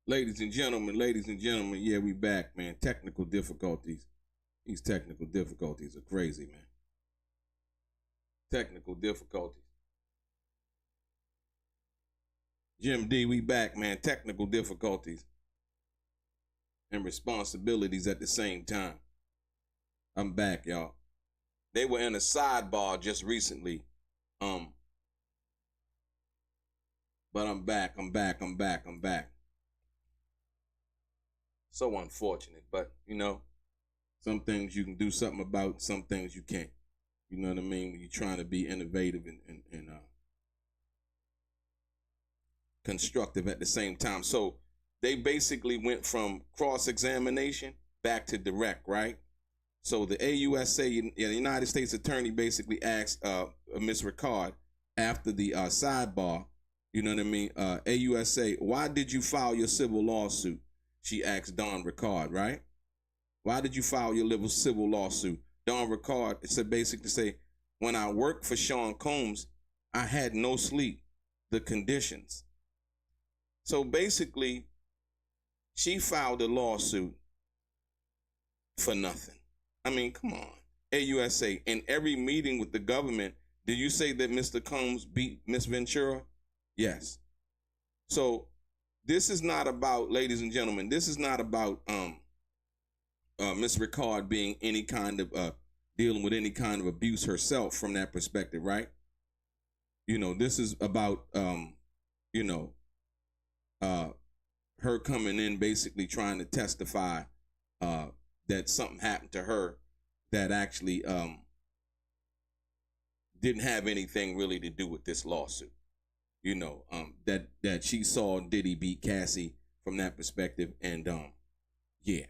Ladies and gentlemen, yeah, we back, man. Technical difficulties. These technical difficulties are crazy, man. Technical difficulties. Jim D, we back, man. Technical difficulties and responsibilities at the same time. I'm back, y'all. They were in a sidebar just recently. But I'm back. So unfortunate, but some things you can do something about, some things you can't. You know what I mean? When you're trying to be innovative and constructive at the same time. So they basically went from cross-examination back to direct, right? So the AUSA, the United States Attorney, basically asked Ms. Ricard after the sidebar, you know what I mean? AUSA, why did you file your civil lawsuit? She asked Don Ricard, right? Why did you file your civil lawsuit? Don Ricard said basically say, when I worked for Sean Combs, I had no sleep. The conditions. So basically, she filed a lawsuit for nothing. I mean, come on. AUSA, in every meeting with the government, did you say that Mr. Combs beat Miss Ventura? Yes. So this is not about, ladies and gentlemen, this is not about Miss Ricard being any kind of dealing with any kind of abuse herself from that perspective, right? This is about her coming in basically trying to testify that something happened to her that actually didn't have anything really to do with this lawsuit. That she saw Diddy beat Cassie from that perspective, and yeah,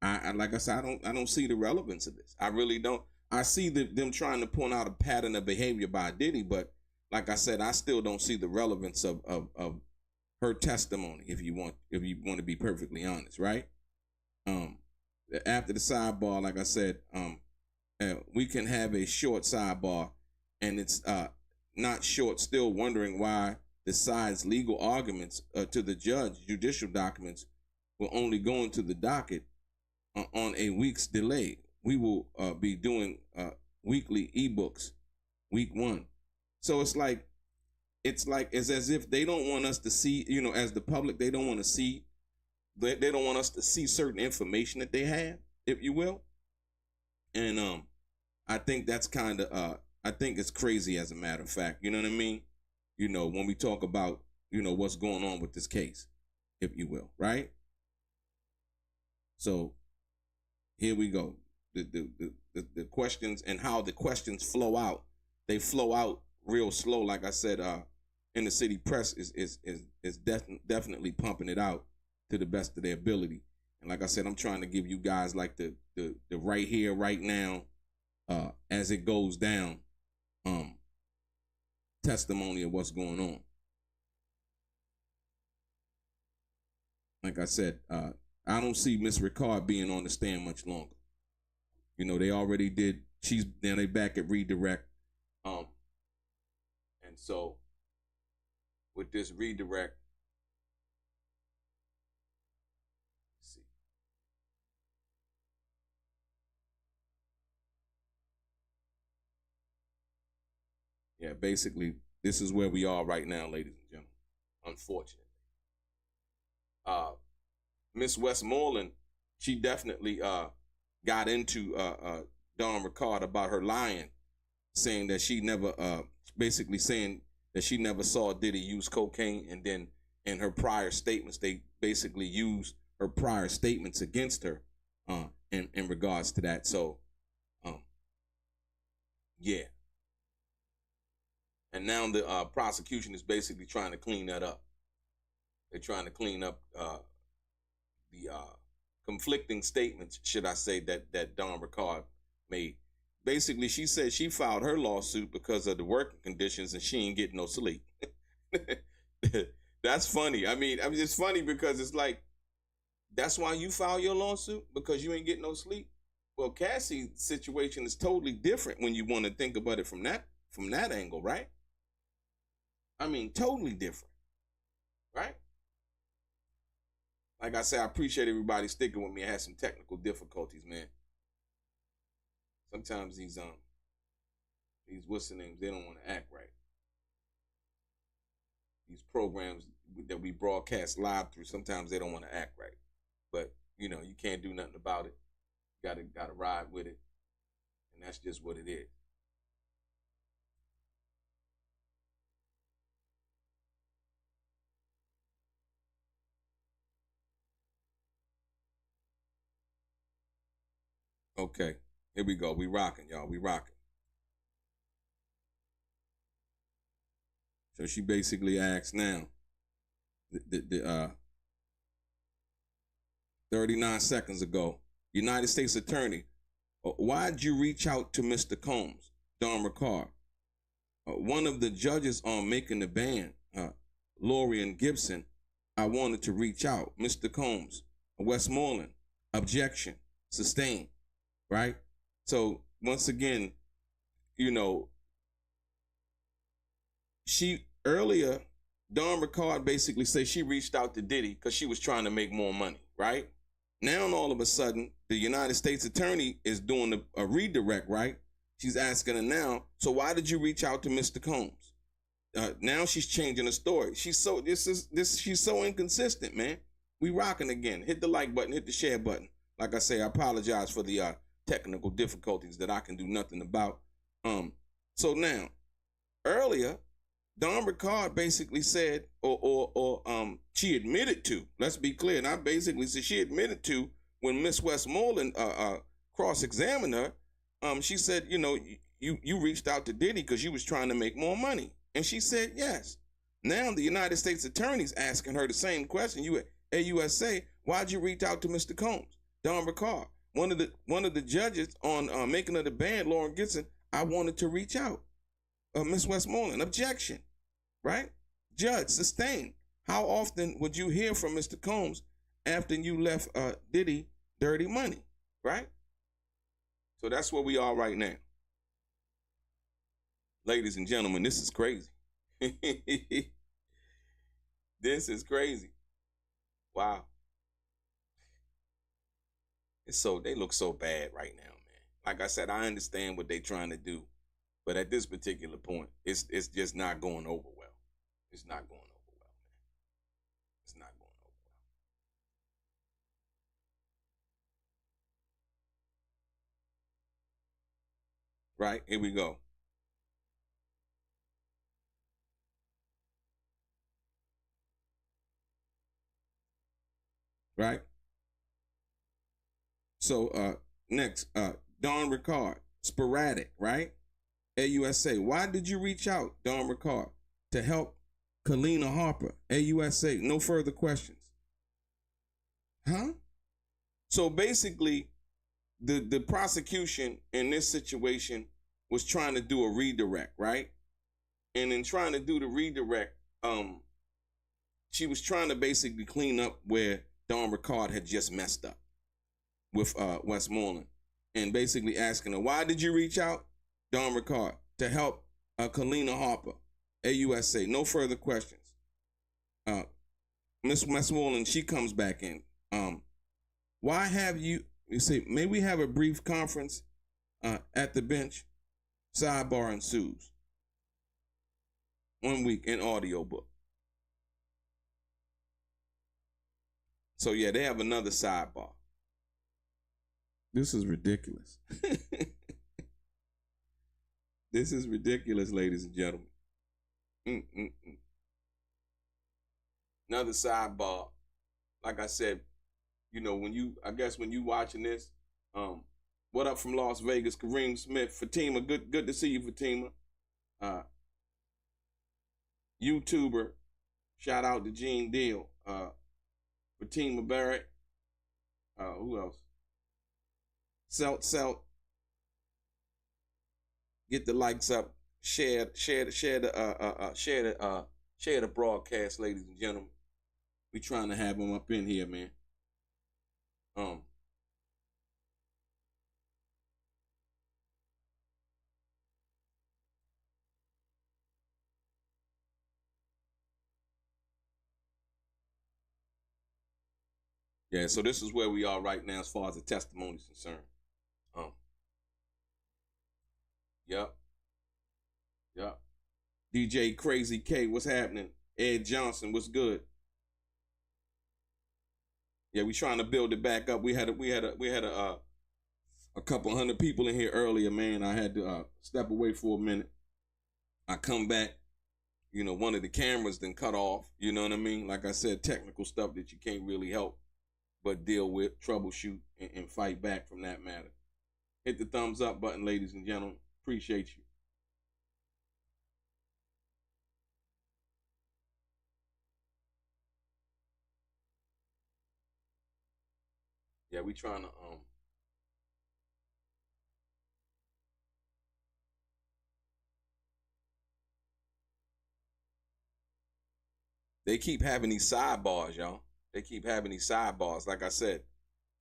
I like I said, I don't see the relevance of this. I really don't. I see them trying to point out a pattern of behavior by Diddy, but like I said, I still don't see the relevance of her testimony. If you want to be perfectly honest, right? After the sidebar, like I said, we can have a short sidebar, and it's not short, still wondering why the side's legal arguments to the judge, judicial documents, will only go into the docket on a week's delay. We will be doing weekly ebooks, week 1. So it's as if they don't want us to see, as the public, they don't want to see, they don't want us to see certain information that they have, if you will. And I think that's kind of I think it's crazy, as a matter of fact. You know what I mean? When we talk about, what's going on with this case, if you will, right? So here we go. The questions and how the questions flow out. They flow out real slow. Like I said, in the city press is definitely pumping it out to the best of their ability. And like I said, I'm trying to give you guys like the right here, right now, as it goes down, testimony of what's going on. Like I said, I don't see Miss Ricard being on the stand much longer. They already did. Now they back at redirect. And so with this redirect, let's see. Yeah, basically, this is where we are right now, ladies and gentlemen. Unfortunately. Miss Westmoreland, she definitely got into Dawn Ricard about her lying, saying that she never, basically saying that she never saw Diddy use cocaine, and then in her prior statements, they basically used her prior statements against her in regards to that. So, yeah. And now the prosecution is basically trying to clean that up. They're trying to clean up the conflicting statements, should I say, that Dawn Ricard made. Basically, she said she filed her lawsuit because of the working conditions and she ain't getting no sleep. That's funny. I mean, it's funny because it's like, that's why you file your lawsuit, because you ain't getting no sleep. Well, Cassie's situation is totally different when you want to think about it from that angle, right? I mean, totally different, right? like I said, I appreciate everybody sticking with me. I had some technical difficulties, man. Sometimes these what's the names, they don't want to act right. These programs that we broadcast live through, sometimes they don't want to act right. But you know, you can't do nothing about it. You gotta ride with it, and that's just what it is. Okay, here we go. We rocking, y'all. We rocking. So she basically asks now, the 39 seconds ago, United States Attorney, why'd you reach out to Mr. Combs, Don Ricard? One of the judges on Making the Band, Lori and Gibson, I wanted to reach out. Mr. Combs, Westmoreland, objection, sustained, right? So once again, you know, she earlier, Don Ricard basically said she reached out to Diddy because she was trying to make more money, right? Now, all of a sudden, the United States Attorney is doing a redirect, right? She's asking her now, so why did you reach out to Mr. Combs? Now she's changing the story. She's so inconsistent, man. We rocking again. Hit the like button, hit the share button. Like I say, I apologize for the technical difficulties that I can do nothing about. So now, earlier, Don Ricard basically said, or she admitted to, let's be clear, and I basically said she admitted to when Miss Westmoreland cross-examined her, she said, you know, you reached out to Diddy because you was trying to make more money. And she said yes. Now the United States Attorney's asking her the same question. You at AUSA, why'd you reach out to Mr. Combs? Don Ricard. One of the judges on Making of the Band, Lauren Gibson, I wanted to reach out. Miss Westmoreland, objection, right? Judge, sustained. How often would you hear from Mr. Combs after you left Diddy dirty money, right? So that's where we are right now. Ladies and gentlemen, this is crazy. This is crazy. Wow. They look so bad right now, man. Like I said, I understand what they're trying to do. But at this particular point, it's just not going over well. It's not going over well, man. It's not going over well. Right, here we go. Right? So next, Don Ricard, sporadic, right? AUSA, why did you reach out, Don Ricard, to help Kalina Harper? AUSA, no further questions. Huh? So basically, the prosecution in this situation was trying to do a redirect, right? And in trying to do the redirect, she was trying to basically clean up where Don Ricard had just messed up with Westmoreland, and basically asking her, why did you reach out, Don Ricard, to help Kalina Harper? AUSA, no further questions. Miss Westmoreland, she comes back in. Why have you say, may we have a brief conference at the bench? Sidebar ensues. 1 week in audiobook. So yeah, they have another sidebar. This is ridiculous. This is ridiculous, ladies and gentlemen. Another sidebar. Like I said, you know, when you watching this, what up from Las Vegas, Kareem Smith, Fatima, good to see you, Fatima. YouTuber, shout out to Gene Deal, Fatima Barrett, who else? Selt. Get the likes up, share the broadcast, ladies and gentlemen. We trying to have them up in here, man. Yeah, so this is where we are right now as far as the testimony is concerned. Yep. Yep. DJ Crazy K, what's happening? Ed Johnson, what's good? Yeah, we trying to build it back up. We had a couple hundred people in here earlier, man. I had to step away for a minute. I come back, you know, one of the cameras then cut off. You know what I mean? Like I said, technical stuff that you can't really help but deal with, troubleshoot, and fight back from that matter. Hit the thumbs up button, ladies and gentlemen. Appreciate you. Yeah, we trying to they keep having these sidebars, y'all. They keep having these sidebars. Like I said,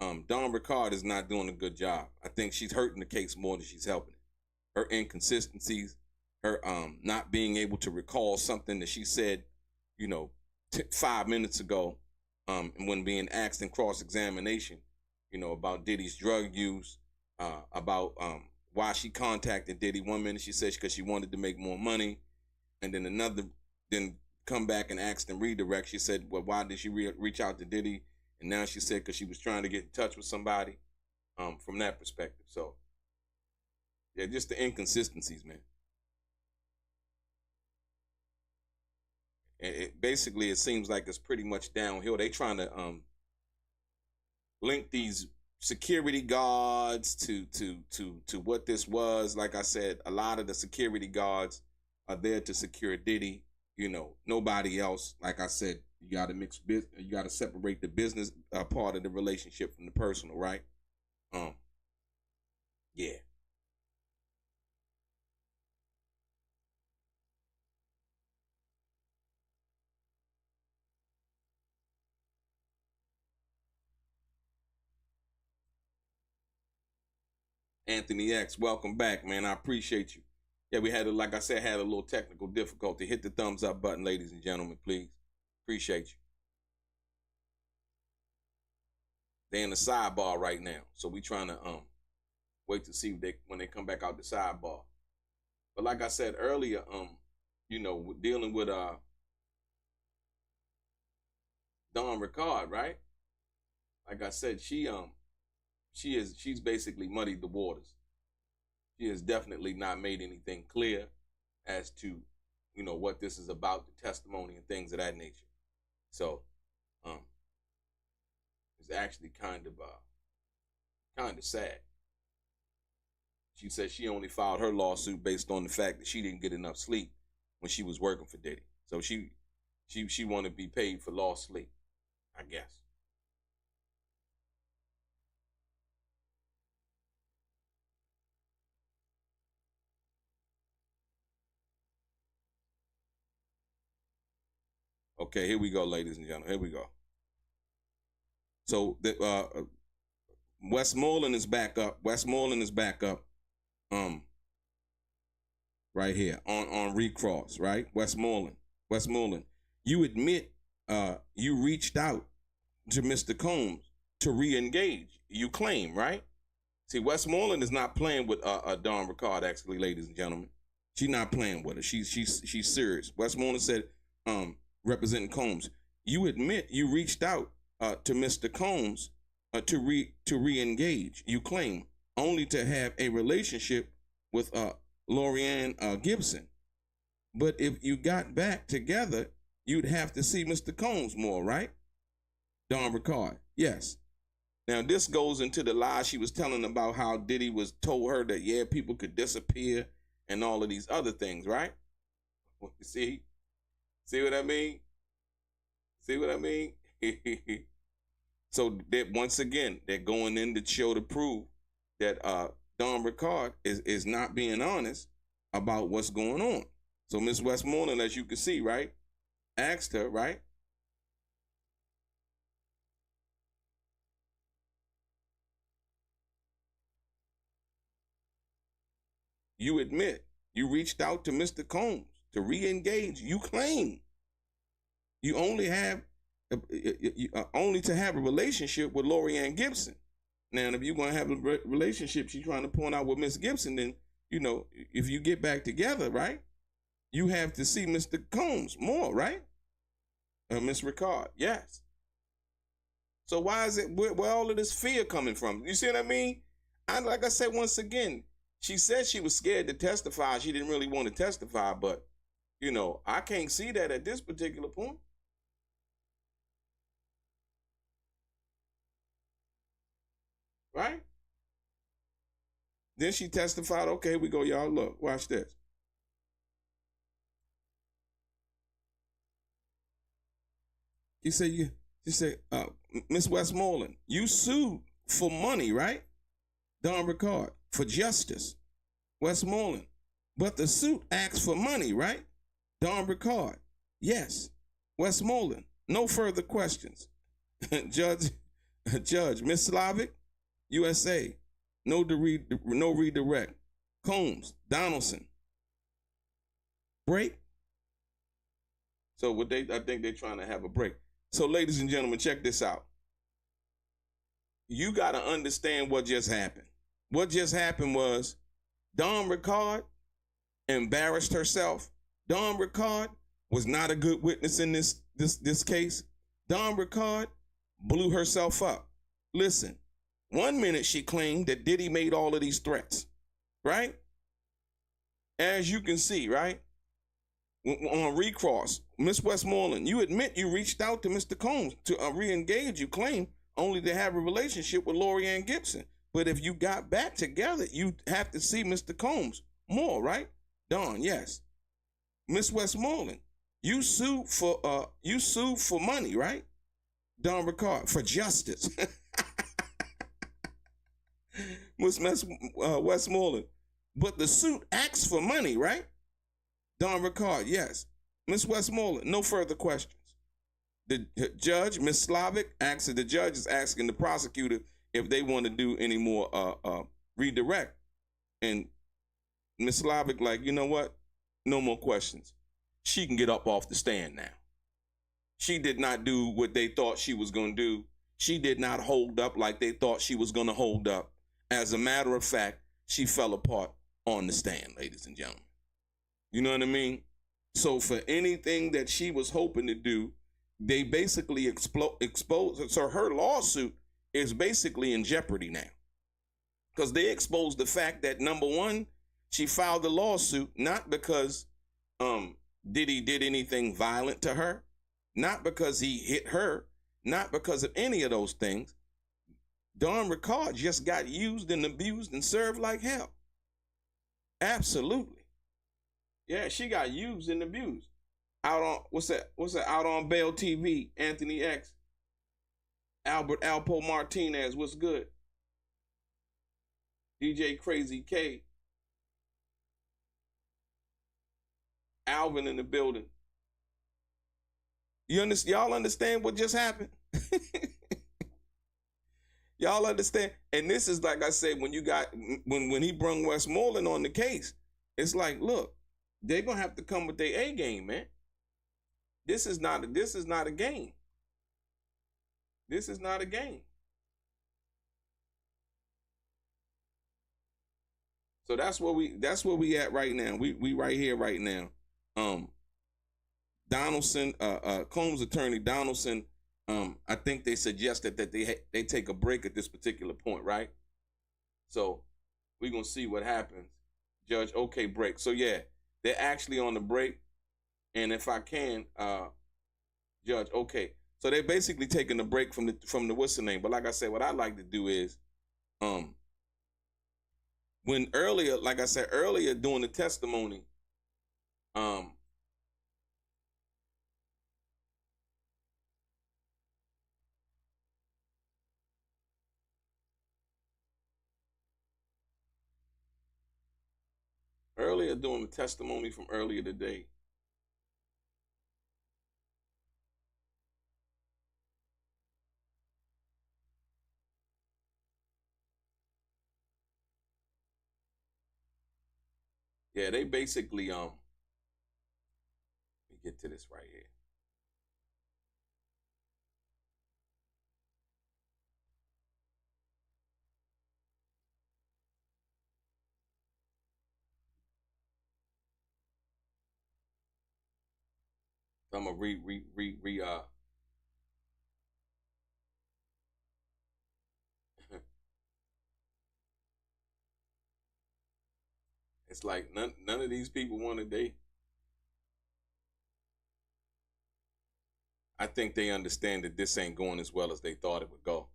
Dawn Ricard is not doing a good job. I think she's hurting the case more than she's helping it. Her inconsistencies, her not being able to recall something that she said, you know, 5 minutes ago, and when being asked in cross-examination, you know, about Diddy's drug use, about why she contacted Diddy. 1 minute she said because she wanted to make more money, and then come back and asked and redirect. She said, well, why did she reach out to Diddy? And now she said because she was trying to get in touch with somebody from that perspective. So, yeah, just the inconsistencies, man. And basically, it seems like it's pretty much downhill. They trying to link these security guards to what this was. Like I said, a lot of the security guards are there to secure Diddy. You know, nobody else. Like I said, you got to you got to separate the business part of the relationship from the personal, right? Yeah. Anthony X, welcome back, man. I appreciate you. Yeah, we had, like I said, had a little technical difficulty. Hit the thumbs up button, ladies and gentlemen, please. Appreciate you. They're in the sidebar right now, so we trying to wait to see when they come back out the sidebar. But like I said earlier, you know, dealing with Dawn Ricard, right? Like I said, she's basically muddied the waters. She has definitely not made anything clear as to, you know, what this is about, the testimony and things of that nature. So, it's actually kind of sad. She said she only filed her lawsuit based on the fact that she didn't get enough sleep when she was working for Diddy. So she wanted to be paid for lost sleep, I guess. Okay, here we go, ladies and gentlemen. Here we go. So Westmoreland is back up. Westmoreland is back up. Right here on Recross, right? Westmoreland. You admit you reached out to Mr. Combs to re-engage. You claim, right? See, Westmoreland is not playing with Dawn Ricard, actually, ladies and gentlemen. She's not playing with her. She's serious. Westmoreland said, representing Combs, you admit you reached out to Mr. Combs to re-engage. You claim only to have a relationship with Lorianne Gibson. But if you got back together, you'd have to see Mr. Combs more, right? Dawn Ricard, yes. Now, this goes into the lie she was telling about how Diddy told her that, yeah, people could disappear and all of these other things, right? See what I mean? See what I mean? So that once again, they're going in to show to prove that Dawn Ricard is not being honest about what's going on. So Miss Westmoreland, as you can see, right, asked her, right? You admit you reached out to Mr. Combs to re-engage. You claim you only have only to have a relationship with Lori Ann Gibson. Now, if you're going to have a relationship, she's trying to point out with Miss Gibson, then, if you get back together, right, you have to see Mr. Combs more, right? Miss Ricard, yes. So why is it, where all of this fear coming from? You see what I mean? Like I said, once again, she said she was scared to testify. She didn't really want to testify, but, I can't see that at this particular point. Right? Then she testified, okay, here we go, y'all. Look, watch this. She said, Miss Westmoreland, you sued for money, right? Don Ricard, for justice. Westmoreland, but the suit asked for money, right? Don Ricard, yes. Westmoreland, no further questions. Judge, Miss Slavic, USA, no redirect. Combs, Donaldson, break. So I think they're trying to have a break. So, ladies and gentlemen, check this out. You got to understand what just happened. What just happened was Dawn Ricard embarrassed herself. Dawn Ricard was not a good witness in this case. Dawn Ricard blew herself up. Listen, 1 minute she claimed that Diddy made all of these threats, right? As you can see, right? On recross, Miss Westmoreland, you admit you reached out to Mr. Combs to re-engage, you claim, only to have a relationship with Lori Ann Gibson. But if you got back together, you have to see Mr. Combs more, right? Dawn, yes. Miss Westmoreland, you sued for money, right? Don Ricard, for justice. Miss Westmoreland, but the suit asks for money, right? Don Ricard, yes. Miss Westmoreland, no further questions. The judge, Miss Slavic, the judge is asking the prosecutor if they want to do any more redirect. And Miss Slavic, like, you know what? No more questions. She can get up off the stand now. She did not do what they thought she was going to do. She did not hold up like they thought she was going to hold up. As a matter of fact, she fell apart on the stand, ladies and gentlemen. You know what I mean? So for anything that she was hoping to do, they basically exposed. So her lawsuit is basically in jeopardy now. Because they exposed the fact that, number one, she filed the lawsuit not because Diddy did anything violent to her, not because he hit her, not because of any of those things. Dawn Ricard just got used and abused and served like hell. Absolutely. Yeah, she got used and abused. Out on, what's that? Out on Bell TV, Anthony X. Albert Alpo Martinez, what's good? DJ Crazy K. Alvin in the building. Y'all understand what just happened? Y'all understand? And this is, like I said, when he brung Westmoreland on the case, it's like, look, they're gonna have to come with their A game, man. This is not a game. This is not a game. So that's where we at right now. We right here right now. Donaldson, Combs' attorney Donaldson, I think they suggested that they take a break at this particular point, right? So we're gonna see what happens. Judge, okay, break. So yeah, they're actually on the break. And if I can, Judge, okay. So they're basically taking a break from the what's the name. But like I said, what I like to do is, when earlier, like I said earlier, during the testimony, earlier during the testimony from earlier today, yeah, they basically let me get to this right here. I'm gonna re it's like none of these people wanted they. I think they understand that this ain't going as well as they thought it would go.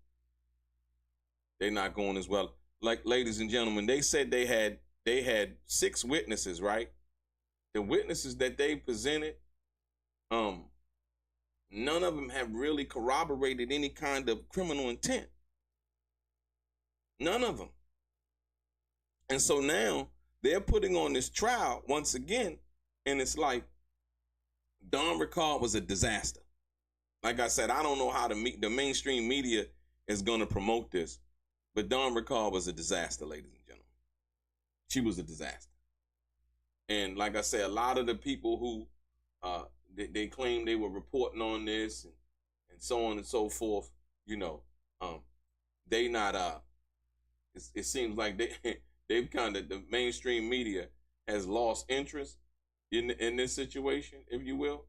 They're not going as well. Like, ladies and gentlemen, they said they had 6 witnesses, right? The witnesses that they presented, none of them have really corroborated any kind of criminal intent. None of them. And so now they're putting on this trial once again, and it's like Don Rickard was a disaster. Like I said, I don't know how the mainstream media is going to promote this, but Don Rickard was a disaster, ladies and gentlemen. She was a disaster. And like I said, a lot of the people who they claim they were reporting on this and so on and so forth, they not it seems like they've kind of, the mainstream media has lost interest in this situation, if you will.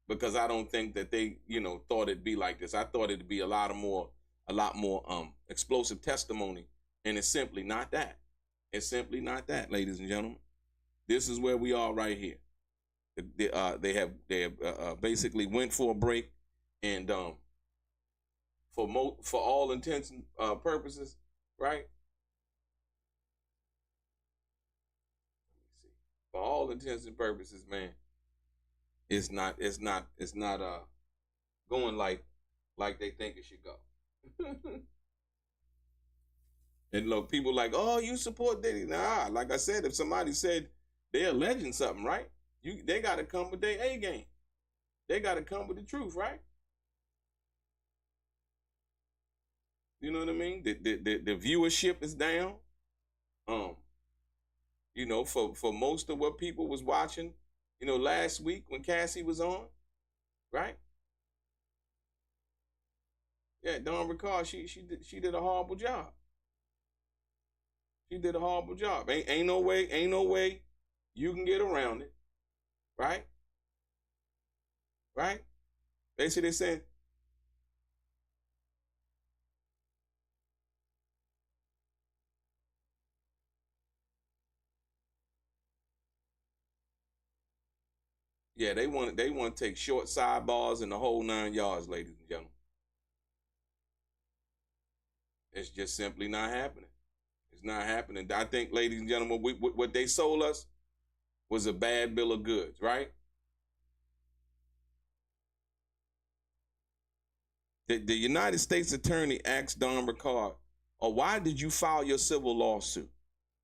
Because I don't think that they, thought it'd be like this. I thought it'd be a lot more explosive testimony, and it's simply not that. It's simply not that, ladies and gentlemen. This is where we are right here. They have basically went for a break, and for all intents and purposes, right? Let me see. For all intents and purposes, man, it's not going like they think it should go. And look, people like, oh, you support Diddy. Nah, like I said, if somebody said they're alleging something, right? They got to come with their A game. They got to come with the truth, right? You know what I mean? The viewership is down. For most of what people was watching, last week when Cassie was on, right? Yeah, Don Rickard, she did a horrible job. She did a horrible job. Ain't no way you can get around it. Right? Right? They said, yeah, they want to take short sidebars and the whole 9 yards, ladies and gentlemen. It's just simply not happening. It's not happening. I think, ladies and gentlemen, what they sold us was a bad bill of goods, right? The United States attorney asked Don Rickard, why did you file your civil lawsuit?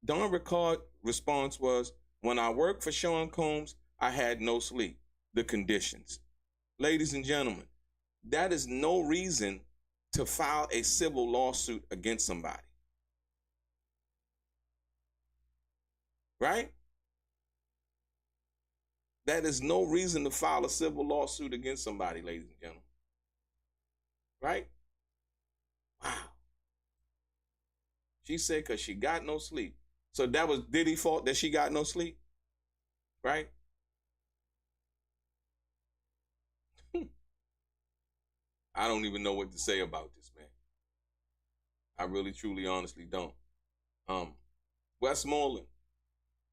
Don Rickard's response was, when I worked for Sean Combs, I had no sleep. The conditions. Ladies and gentlemen, that is no reason to file a civil lawsuit against somebody. Right? That is no reason to file a civil lawsuit against somebody, ladies and gentlemen. Right? Wow. She said because she got no sleep. So that was Diddy's fault that she got no sleep? Right? I don't even know what to say about this, man. I really, truly, honestly don't. Westmoreland.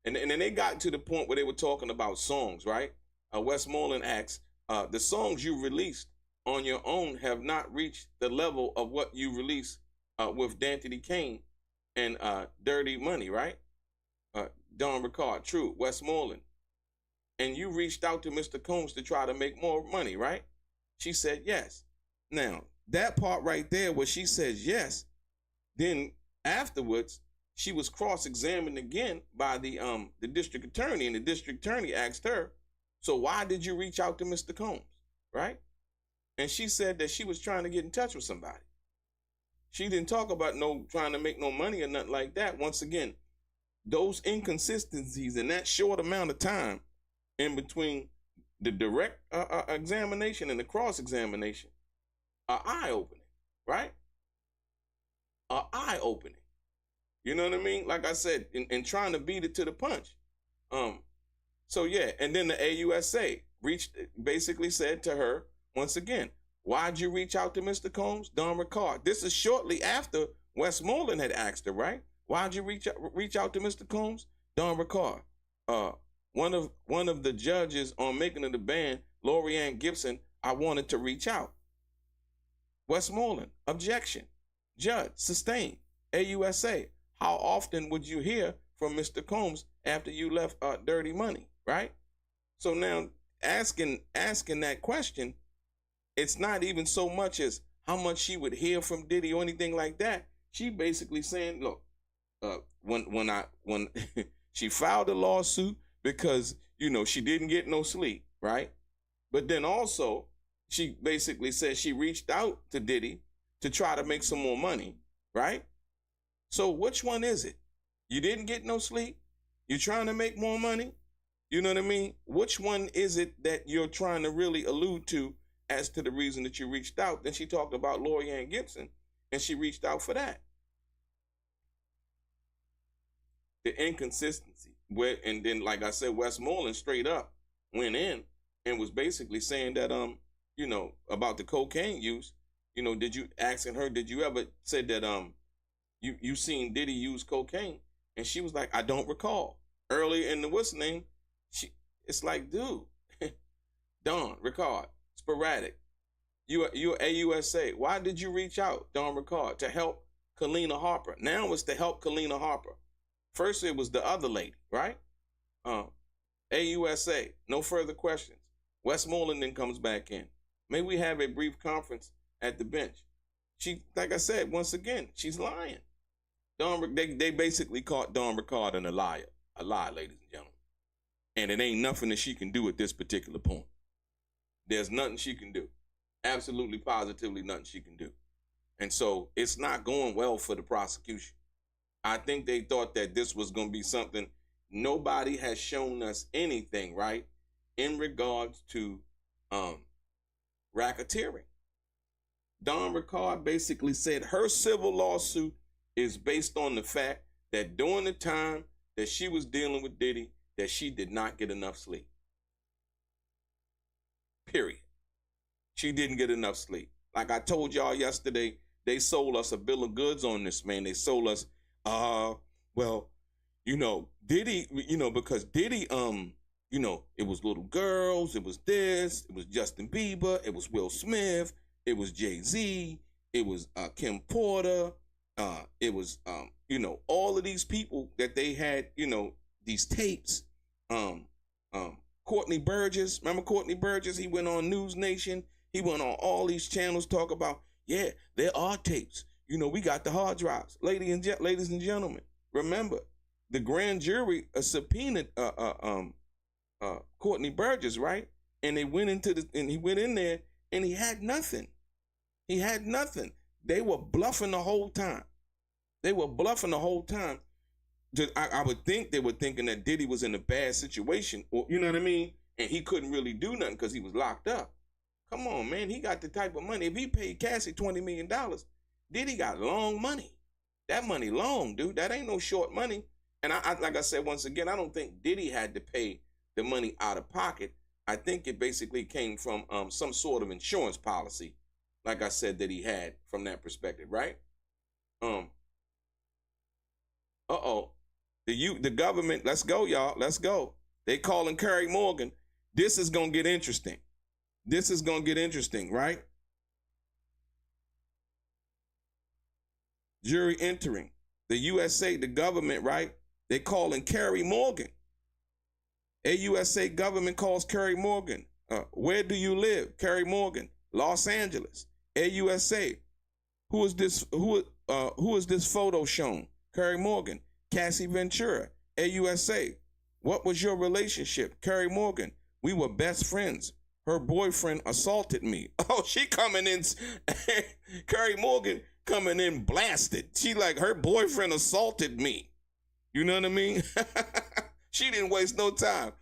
And then they got to the point where they were talking about songs, right? Westmoreland asks, the songs you released on your own have not reached the level of what you released with D'Anthony Kane and Dirty Money, right? Don Rickard, true, Westmoreland. And you reached out to Mr. Combs to try to make more money, right? She said yes. Now, that part right there where she says yes, then afterwards, she was cross-examined again by the district attorney, and the district attorney asked her, so why did you reach out to Mr. Combs, right? And she said that she was trying to get in touch with somebody. She didn't talk about trying to make no money or nothing like that. Once again, those inconsistencies in that short amount of time in between the direct examination and the cross-examination are eye-opening, right? Are eye-opening. You know what I mean? Like I said, in trying to beat it to the punch. So yeah, and then the AUSA basically said to her once again, why'd you reach out to Mr. Combs? Don Ricard. This is shortly after Westmoreland had asked her, right? Why'd you reach out to Mr. Combs? Don Ricard. One of the judges on making of the band, Lori Ann Gibson, I wanted to reach out. Westmoreland, objection. Judge, sustained. AUSA, how often would you hear from Mr. Combs after you left Dirty Money, right? So now asking that question, it's not even so much as how much she would hear from Diddy or anything like that. She basically saying, look, when she filed a lawsuit because, she didn't get no sleep, right? But then also, she basically said she reached out to Diddy to try to make some more money, right? So which one is it? You didn't get no sleep? You're trying to make more money? You know what I mean? Which one is it that you're trying to really allude to as to the reason that you reached out? Then she talked about Lori Ann Gibson, and she reached out for that. The inconsistency. And then, like I said, Westmoreland straight up went in and was basically saying that, about the cocaine use, did you ever said that, you seen Diddy use cocaine? And she was like, I don't recall. Earlier in the what's name, it's like, dude, Don Ricard, sporadic. You're AUSA. Why did you reach out, Don Ricard, to help Kalina Harper? Now it's to help Kalina Harper. First, it was the other lady, right? AUSA, no further questions. Westmoreland then comes back in. May we have a brief conference at the bench? She, like I said, once again, she's lying. They basically caught Don Ricard a lie, ladies and gentlemen. And it ain't nothing that she can do at this particular point. There's nothing she can do. Absolutely, positively nothing she can do. And so it's not going well for the prosecution. I think they thought that this was going to be something. Nobody has shown us anything, right, in regards to racketeering. Don Ricard basically said her civil lawsuit is based on the fact that during the time that she was dealing with Diddy, that she did not get enough sleep. Period. She didn't get enough sleep. Like I told y'all yesterday, they sold us a bill of goods on this, man. They sold us, Diddy, because Diddy, it was little girls, it was this, it was Justin Bieber, it was Will Smith, it was Jay-Z, it was Kim Porter, it was, all of these people that they had, these tapes, Courtney Burgess, remember Courtney Burgess? He went on News Nation, he went on all these channels talk about, yeah, there are tapes. We got the hard drives. Ladies and gentlemen, remember, the grand jury subpoenaed Courtney Burgess, right? And they went and he went in there and he had nothing. He had nothing. They were bluffing the whole time. I would think they were thinking that Diddy was in a bad situation, or you know what I mean? And he couldn't really do nothing because he was locked up. Come on, man. He got the type of money. If he paid Cassie $20 million, Diddy got long money. That money long, dude. That ain't no short money. And I like I said, once again, I don't think Diddy had to pay the money out of pocket. I think it basically came from some sort of insurance policy, like I said, that he had from that perspective, right? The government, let's go, y'all. Let's go. They calling Carrie Morgan. This is going to get interesting. Right? Jury entering. The USA, the government, right? They calling Carrie Morgan. AUSA government calls Carrie Morgan. Where do you live? Carrie Morgan, Los Angeles. AUSA. Who is this photo shown? Carrie Morgan. Cassie Ventura. AUSA. What was your relationship? Carrie Morgan. We were best friends. Her boyfriend assaulted me. Oh, she coming in. Carrie Morgan coming in blasted. She like, her boyfriend assaulted me. You know what I mean? She didn't waste no time.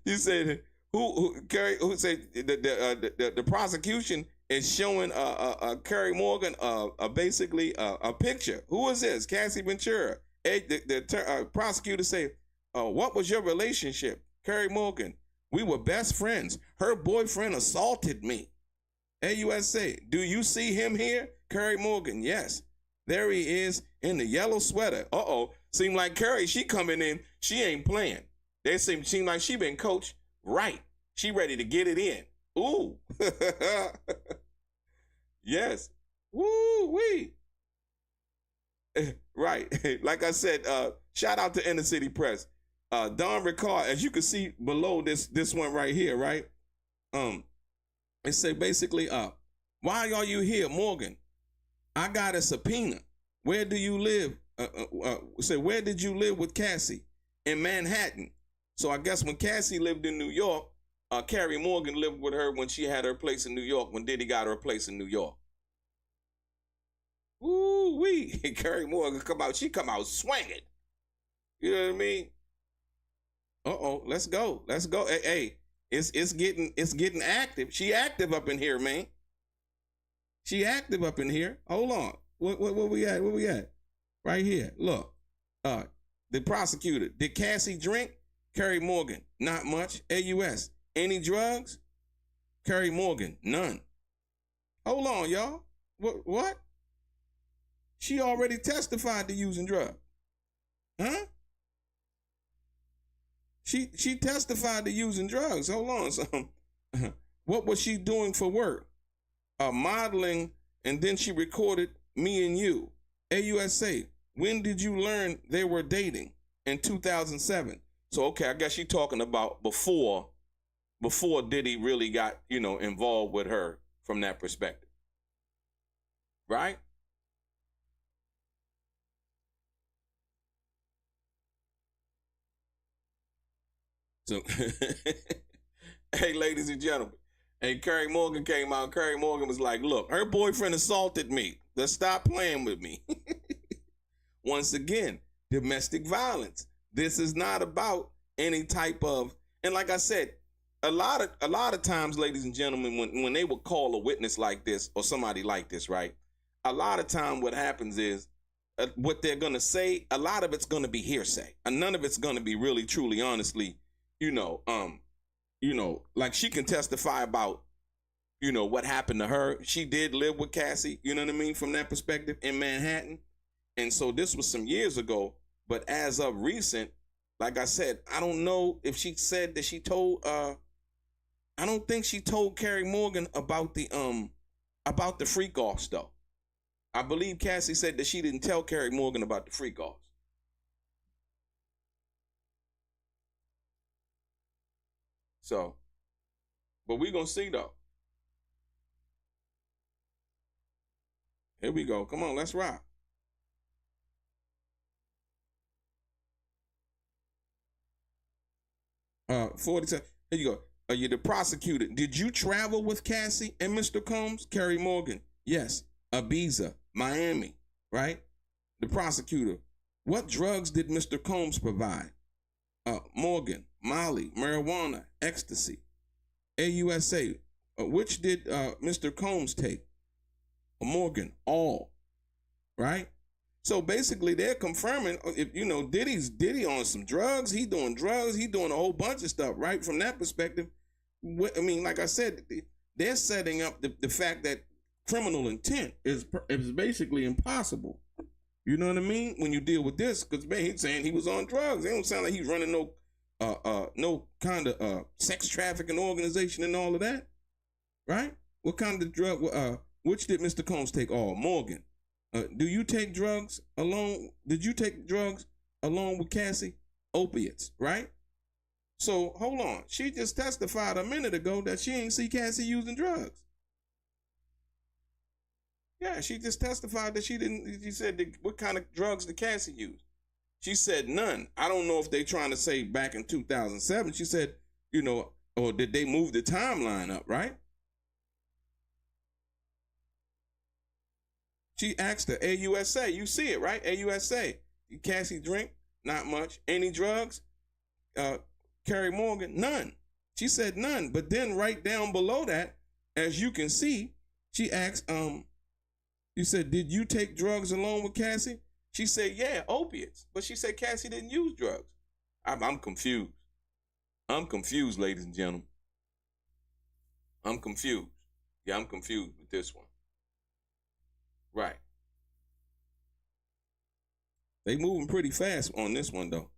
He said, Carrie, who said the prosecution is showing Carrie Morgan basically a picture. Who is this? Cassie Ventura. The prosecutor say, what was your relationship? Carrie Morgan, we were best friends. Her boyfriend assaulted me. AUSA, do you see him here? Carrie Morgan, yes. There he is in the yellow sweater. Uh-oh. Seem like Carrie, she coming in, she ain't playing. They seem like she been coached right. She ready to get it in. Ooh. Yes. Woo-wee. Right. Like I said, shout out to Inner City Press. Don Ricard, as you can see below this one right here, right? It say basically, why are you here, Morgan? I got a subpoena. Where do you live? Say, where did you live with Cassie? In Manhattan. So I guess when Cassie lived in New York, Carrie Morgan lived with her when she had her place in New York, when Diddy got her place in New York. Woo-wee. Carrie Morgan she come out swinging. You know what I mean? Uh-oh, let's go. Hey, it's getting active. She active up in here, man. She active up in here. Hold on. What we at? Where we at? Right here. Look. The prosecutor. Did Cassie drink? Carrie Morgan. Not much. AUS. Any drugs? Carrie Morgan. None. Hold on, y'all. What? She already testified to using drugs. Huh? She testified to using drugs. Hold on. So, what was she doing for work? Modeling, and then she recorded Me and You. AUSA, when did you learn they were dating? In 2007. So, okay, I guess she's talking about before Diddy really got, involved with her from that perspective. Right? So, hey, ladies and gentlemen, and Carrie Morgan came out. Carrie Morgan was like, look, her boyfriend assaulted me. Let's stop playing with me. Once again, domestic violence. This is not about any type of, and like I said, a lot of times, ladies and gentlemen, when they would call a witness like this or somebody like this, right? A lot of time what happens is what they're going to say, a lot of it's going to be hearsay. And none of it's going to be really, truly, honestly, like she can testify about, what happened to her. She did live with Cassie, you know what I mean, from that perspective in Manhattan. And so this was some years ago, but as of recent, like I said, I don't know if she said that she told, I don't think she told Carrie Morgan about the freak offs though. I believe Cassie said that she didn't tell Carrie Morgan about the freak offs. So, but we're going to see though. Here we go. Come on, let's rock. 47. Here you go. Are you the prosecutor? Did you travel with Cassie and Mr. Combs? Carrie Morgan. Yes. Ibiza, Miami, right? The prosecutor. What drugs did Mr. Combs provide? Morgan, Molly, marijuana, ecstasy. AUSA. Which did Mr. Combs take? Morgan, all. Right? So basically, they're confirming if Diddy on some drugs. He doing drugs. He doing a whole bunch of stuff. Right? From that perspective, I mean, like I said, they're setting up the fact that criminal intent is basically impossible. You know what I mean? When you deal with this, because he's saying he was on drugs. It don't sound like he's running no kind of sex trafficking organization and all of that, right? What kind of drug? Which did Mr. Combs take? Oh, Morgan. Do you take drugs alone? Did you take drugs along with Cassie? Opiates, right? So hold on. She just testified a minute ago that she ain't see Cassie using drugs. Yeah, she just testified that she didn't. She said, what kind of drugs did Cassie use? She said none. I don't know if they trying to say back in 2007. She said, or did they move the timeline up, right? She asked her, AUSA, you see it, right? AUSA, Cassie drink? Not much. Any drugs? Carrie Morgan? None. She said none. But then right down below that, as you can see, she asked, you said, did you take drugs along with Cassie? She said, yeah, opiates. But she said Cassie didn't use drugs. I'm confused. I'm confused, ladies and gentlemen. I'm confused. Yeah, I'm confused with this one. Right. They moving pretty fast on this one, though.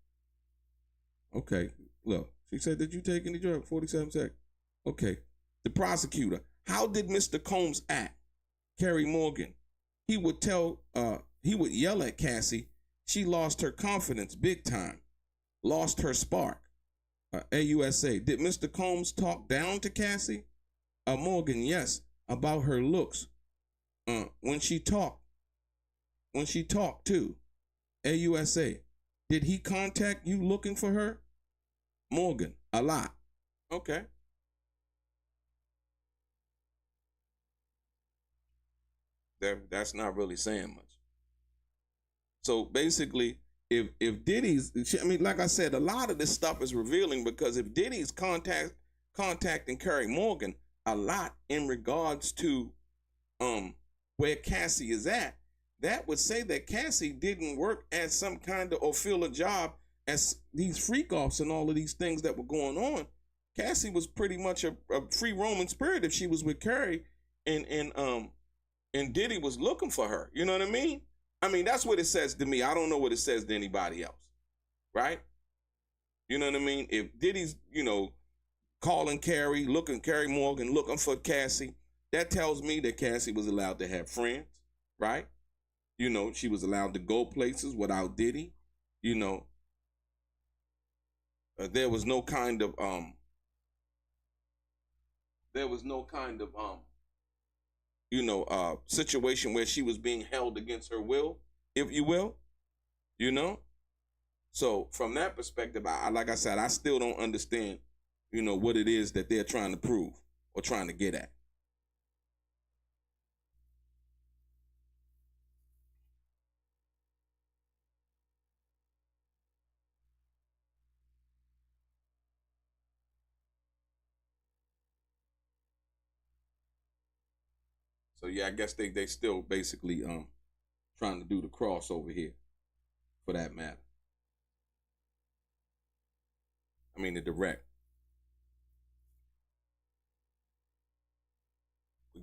Okay, look. She said, did you take any drug? 47 seconds. Okay. The prosecutor. How did Mr. Combs act? Carrie Morgan. He would yell at Cassie. She lost her confidence big time. Lost her spark. AUSA. Did Mr. Combs talk down to Cassie? Morgan, yes, about her looks. When she talked too. AUSA. Did he contact you looking for her? Morgan, a lot. Okay. That's not really saying much. So basically, if Diddy's, I mean, like I said, a lot of this stuff is revealing, because if Diddy's contacting Carrie Morgan a lot in regards to where Cassie is at, that would say that Cassie didn't work as some kind of, or fill a job as these freak offs and all of these things that were going on. Cassie was pretty much a free roaming spirit if she was with Carrie, and Diddy was looking for her. You know what I mean? I mean, that's what it says to me. I don't know what it says to anybody else, right? You know what I mean? If Diddy's, calling Carrie Morgan, looking for Cassie, that tells me that Cassie was allowed to have friends, right? She was allowed to go places without Diddy. There was no kind of situation where she was being held against her will, if you will, So from that perspective, like I said, I still don't understand, what it is that they're trying to prove or trying to get at. So yeah, I guess they still basically trying to do the crossover here, for that matter. I mean, the direct.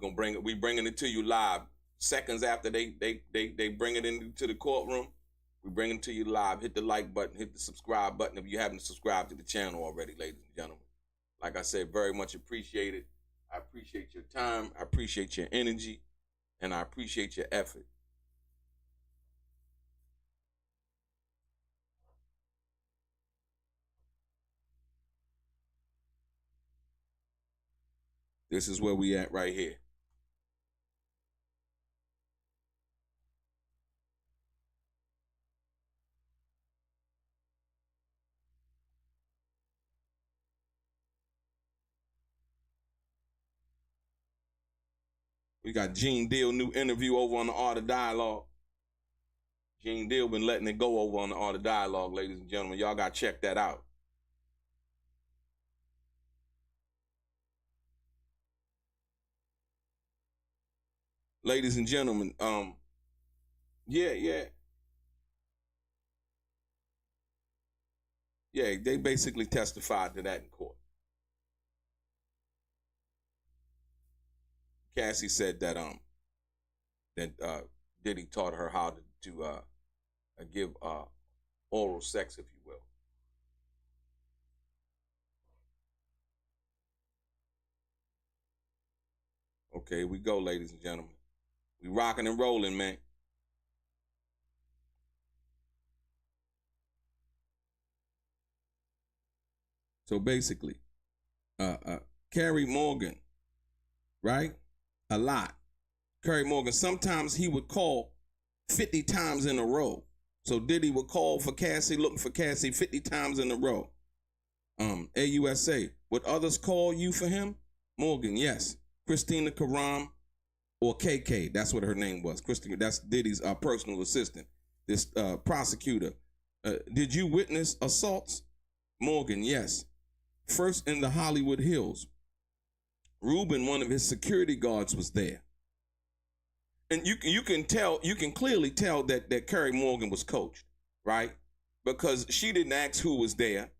We bringing it to you live. Seconds after they bring it into the courtroom, we bring it to you live. Hit the like button, hit the subscribe button if you haven't subscribed to the channel already, ladies and gentlemen. Like I said, very much appreciated. I appreciate your time. I appreciate your energy. And I appreciate your effort. This is where we at right here. We got Gene Deal new interview over on the Art of Dialogue. Gene Deal been letting it go over on the Art of Dialogue, ladies and gentlemen. Y'all got to check that out. Ladies and gentlemen, yeah, they basically testified to that in court. Cassie said that Diddy taught her how to give oral sex, if you will. Okay, here we go, ladies and gentlemen. We rocking and rolling, man. So basically, Carrie Morgan, right? A lot. Carrie Morgan, sometimes he would call 50 times in a row. So Diddy would call for Cassie, looking for Cassie 50 times in a row. AUSA, would others call you for him? Morgan, yes. Christina Karam, or KK, that's what her name was. Christina, that's Diddy's personal assistant. This prosecutor. Did you witness assaults? Morgan, yes. First in the Hollywood Hills. Ruben, one of his security guards, was there. And you can clearly tell that Carrie Morgan was coached, right? Because she didn't ask who was there,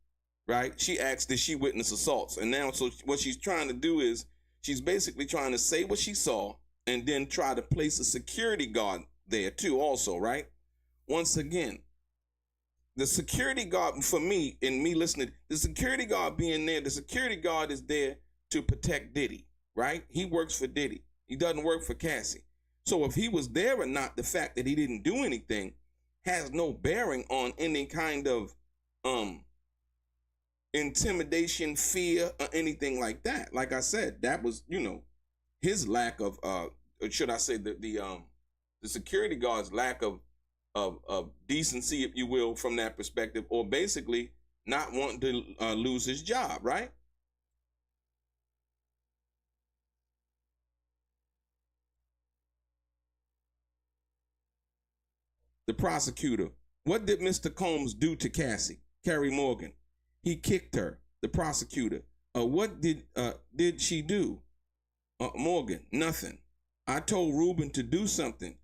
right? She asked, did she witness assaults? And now, so what she's trying to do is she's basically trying to say what she saw and then try to place a security guard there too also, right? Once again, the security guard, for me, and me listening, the security guard being there, the security guard is there to protect Diddy, right? He works for Diddy. He doesn't work for Cassie. So if he was there or not, the fact that he didn't do anything has no bearing on any kind of intimidation, fear, or anything like that. Like I said, that was, his lack of, should I say, the security guard's lack of decency, if you will, from that perspective, or basically not wanting to lose his job, right? The prosecutor. What did Mr. Combs do to Cassie? Carrie Morgan. He kicked her. The prosecutor. What did she do? Morgan. Nothing. I told Ruben to do something.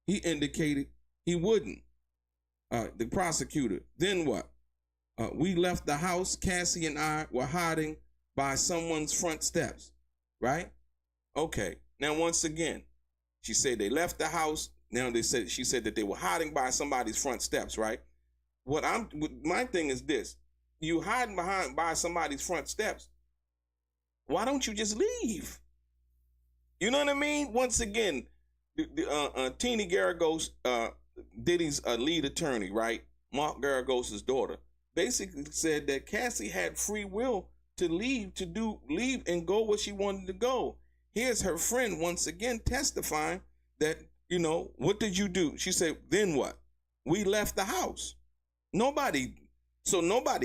He indicated he wouldn't. The prosecutor. Then what? We left the house. Cassie and I were hiding by someone's front steps. Right? Okay. Now, once again, she said they left the house. Now she said that they were hiding by somebody's front steps, right? My thing is this: you hiding by somebody's front steps. Why don't you just leave? You know what I mean? Once again, Teeny Garagos, Diddy's lead attorney, right? Mark Garagos' daughter, basically said that Cassie had free will to leave and go where she wanted to go. Here's her friend once again testifying that, what did you do? She said, then what? We left the house. Nobody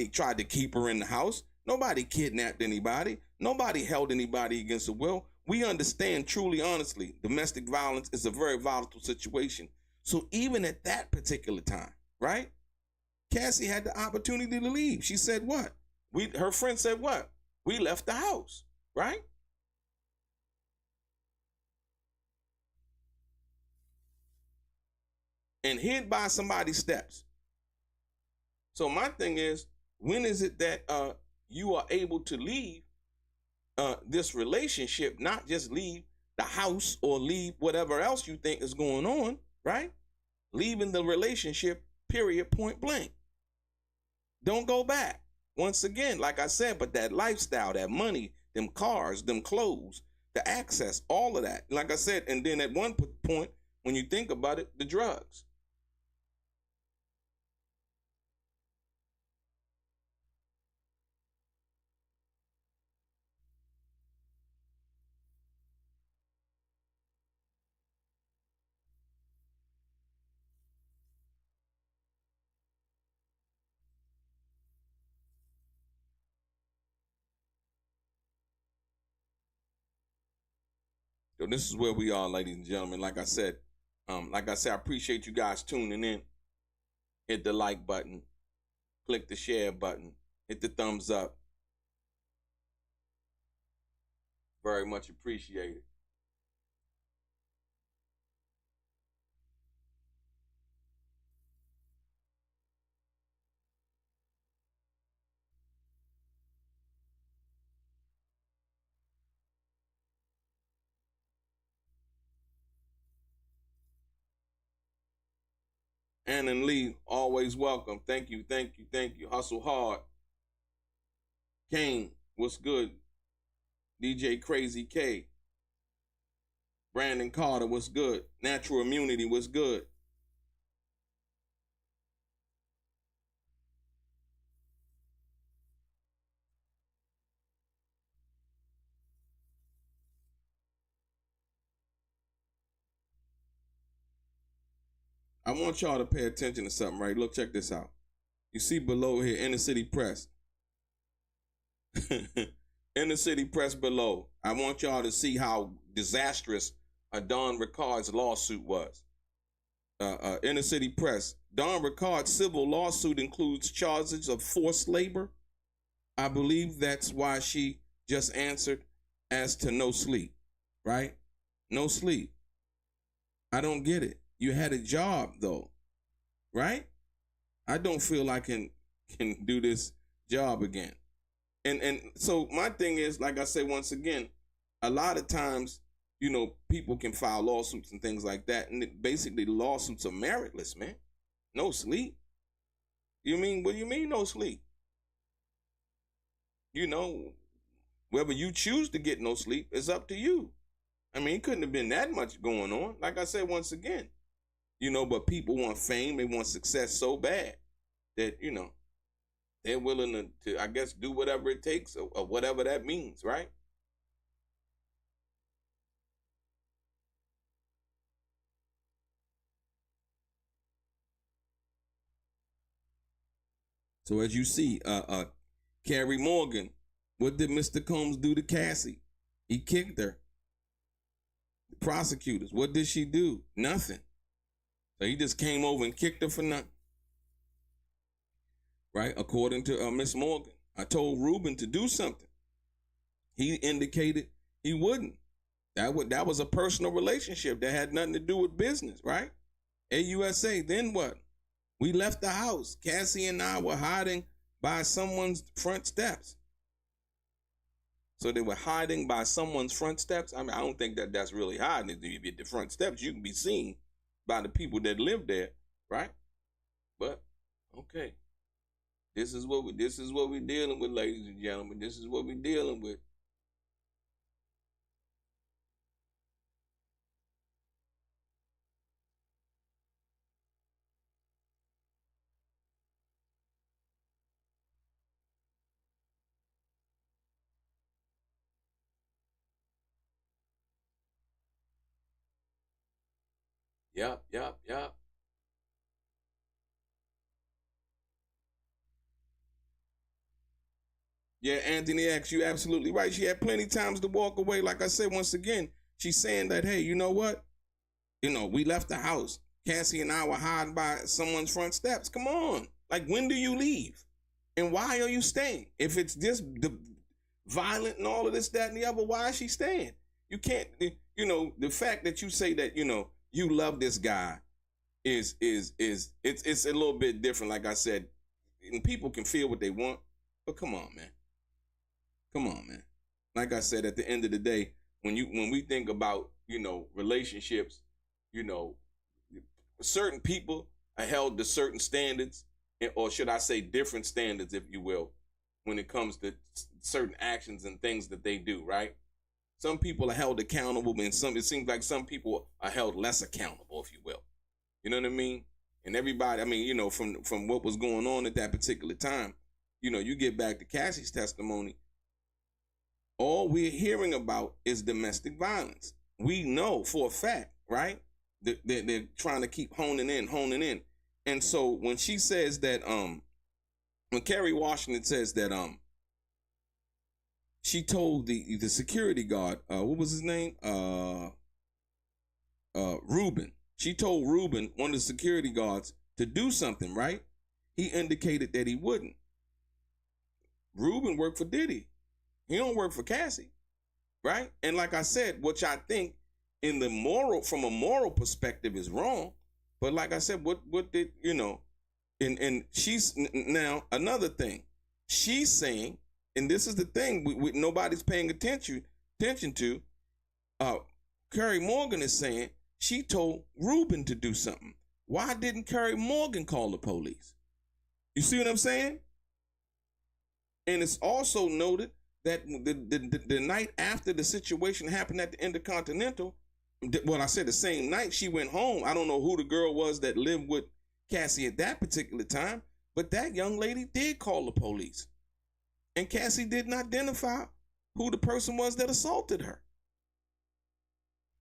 tried to keep her in the house. Nobody kidnapped anybody. Nobody held anybody against the will. We understand, truly, honestly, domestic violence is a very volatile situation. So even at that particular time, right? Cassie had the opportunity to leave. She said what? Her friend said what? We left the house, right? And hid by somebody's steps. So my thing is, when is it that you are able to leave this relationship, not just leave the house or leave whatever else you think is going on, right? Leaving the relationship, period, point blank. Don't go back. Once again, like I said, but that lifestyle, that money, them cars, them clothes, the access, all of that. Like I said, and then at one point, when you think about it, the drugs. So this is where we are, ladies and gentlemen. Like I said, I appreciate you guys tuning in. Hit the like button, click the share button, hit the thumbs up. Very much appreciated. Ann and Lee, always welcome. Thank you, thank you, thank you. Hustle hard. Kane, what's good? DJ Crazy K. Brandon Carter, what's good? Natural Immunity, what's good? I want y'all to pay attention to something, right? Look, check this out. You see below here, Inner City Press. Inner City Press below. I want y'all to see how disastrous Don Ricard's lawsuit was. Inner City Press. Don Ricard's civil lawsuit includes charges of forced labor. I believe that's why she just answered as to no sleep, right? No sleep. I don't get it. You had a job though, right? I don't feel I can do this job again. And so my thing is, like I say once again, a lot of times, people can file lawsuits and things like that, and basically the lawsuits are meritless, man. No sleep. What do you mean no sleep? Whether you choose to get no sleep is up to you. It couldn't have been that much going on. Like I said once again, but people want fame, they want success so bad that, they're willing to, I guess, do whatever it takes or whatever that means, right? So as you see, Carrie Morgan, what did Mr. Combs do to Cassie? He kicked her. The prosecutors, what did she do? Nothing. So he just came over and kicked her for nothing. Right? According to Miss Morgan. I told Ruben to do something. He indicated he wouldn't. That was a personal relationship that had nothing to do with business, right? AUSA, then what? We left the house. Cassie and I were hiding by someone's front steps. So they were hiding by someone's front steps. I don't think that's really hiding. If you get the front steps, you can be seen by the people that live there, right? But okay, this is what we're dealing with, ladies and gentlemen. This is what we're dealing with. Yep. Yeah, Anthony X, you absolutely right. She had plenty of times to walk away. Like I said, once again, she's saying that, hey, you know what? We left the house. Cassie and I were hiding by someone's front steps. Come on. Like, when do you leave? And why are you staying? If it's just the violent and all of this, that, and the other, why is she staying? You can't, the fact that you say that, you love this guy it's a little bit different. Like I said, and people can feel what they want, but come on, man. Like I said, at the end of the day, when we think about, relationships, certain people are held to certain standards, or should I say different standards, if you will, when it comes to certain actions and things that they do, right? Some people are held accountable, and it seems like some people are held less accountable, if you will. You know what I mean? And everybody, from what was going on at that particular time, you get back to Cassie's testimony, all we're hearing about is domestic violence. We know for a fact, right? They're trying to keep honing in. And so when she says that, when Carrie Washington says that, she told the security guard, what was his name? Ruben. She told Ruben, one of the security guards, to do something, right? He indicated that he wouldn't. Ruben worked for Diddy. He don't work for Cassie, right? And like I said, which I think from a moral perspective is wrong. But like I said, what did, and she's now another thing. She's saying, and this is the thing nobody's paying attention to. Carrie Morgan is saying she told Ruben to do something. Why didn't Carrie Morgan call the police? You see what I'm saying? And it's also noted that the night after the situation happened at the Intercontinental, well, I said the same night she went home. I don't know who the girl was that lived with Cassie at that particular time, but that young lady did call the police. And Cassie didn't identify who the person was that assaulted her.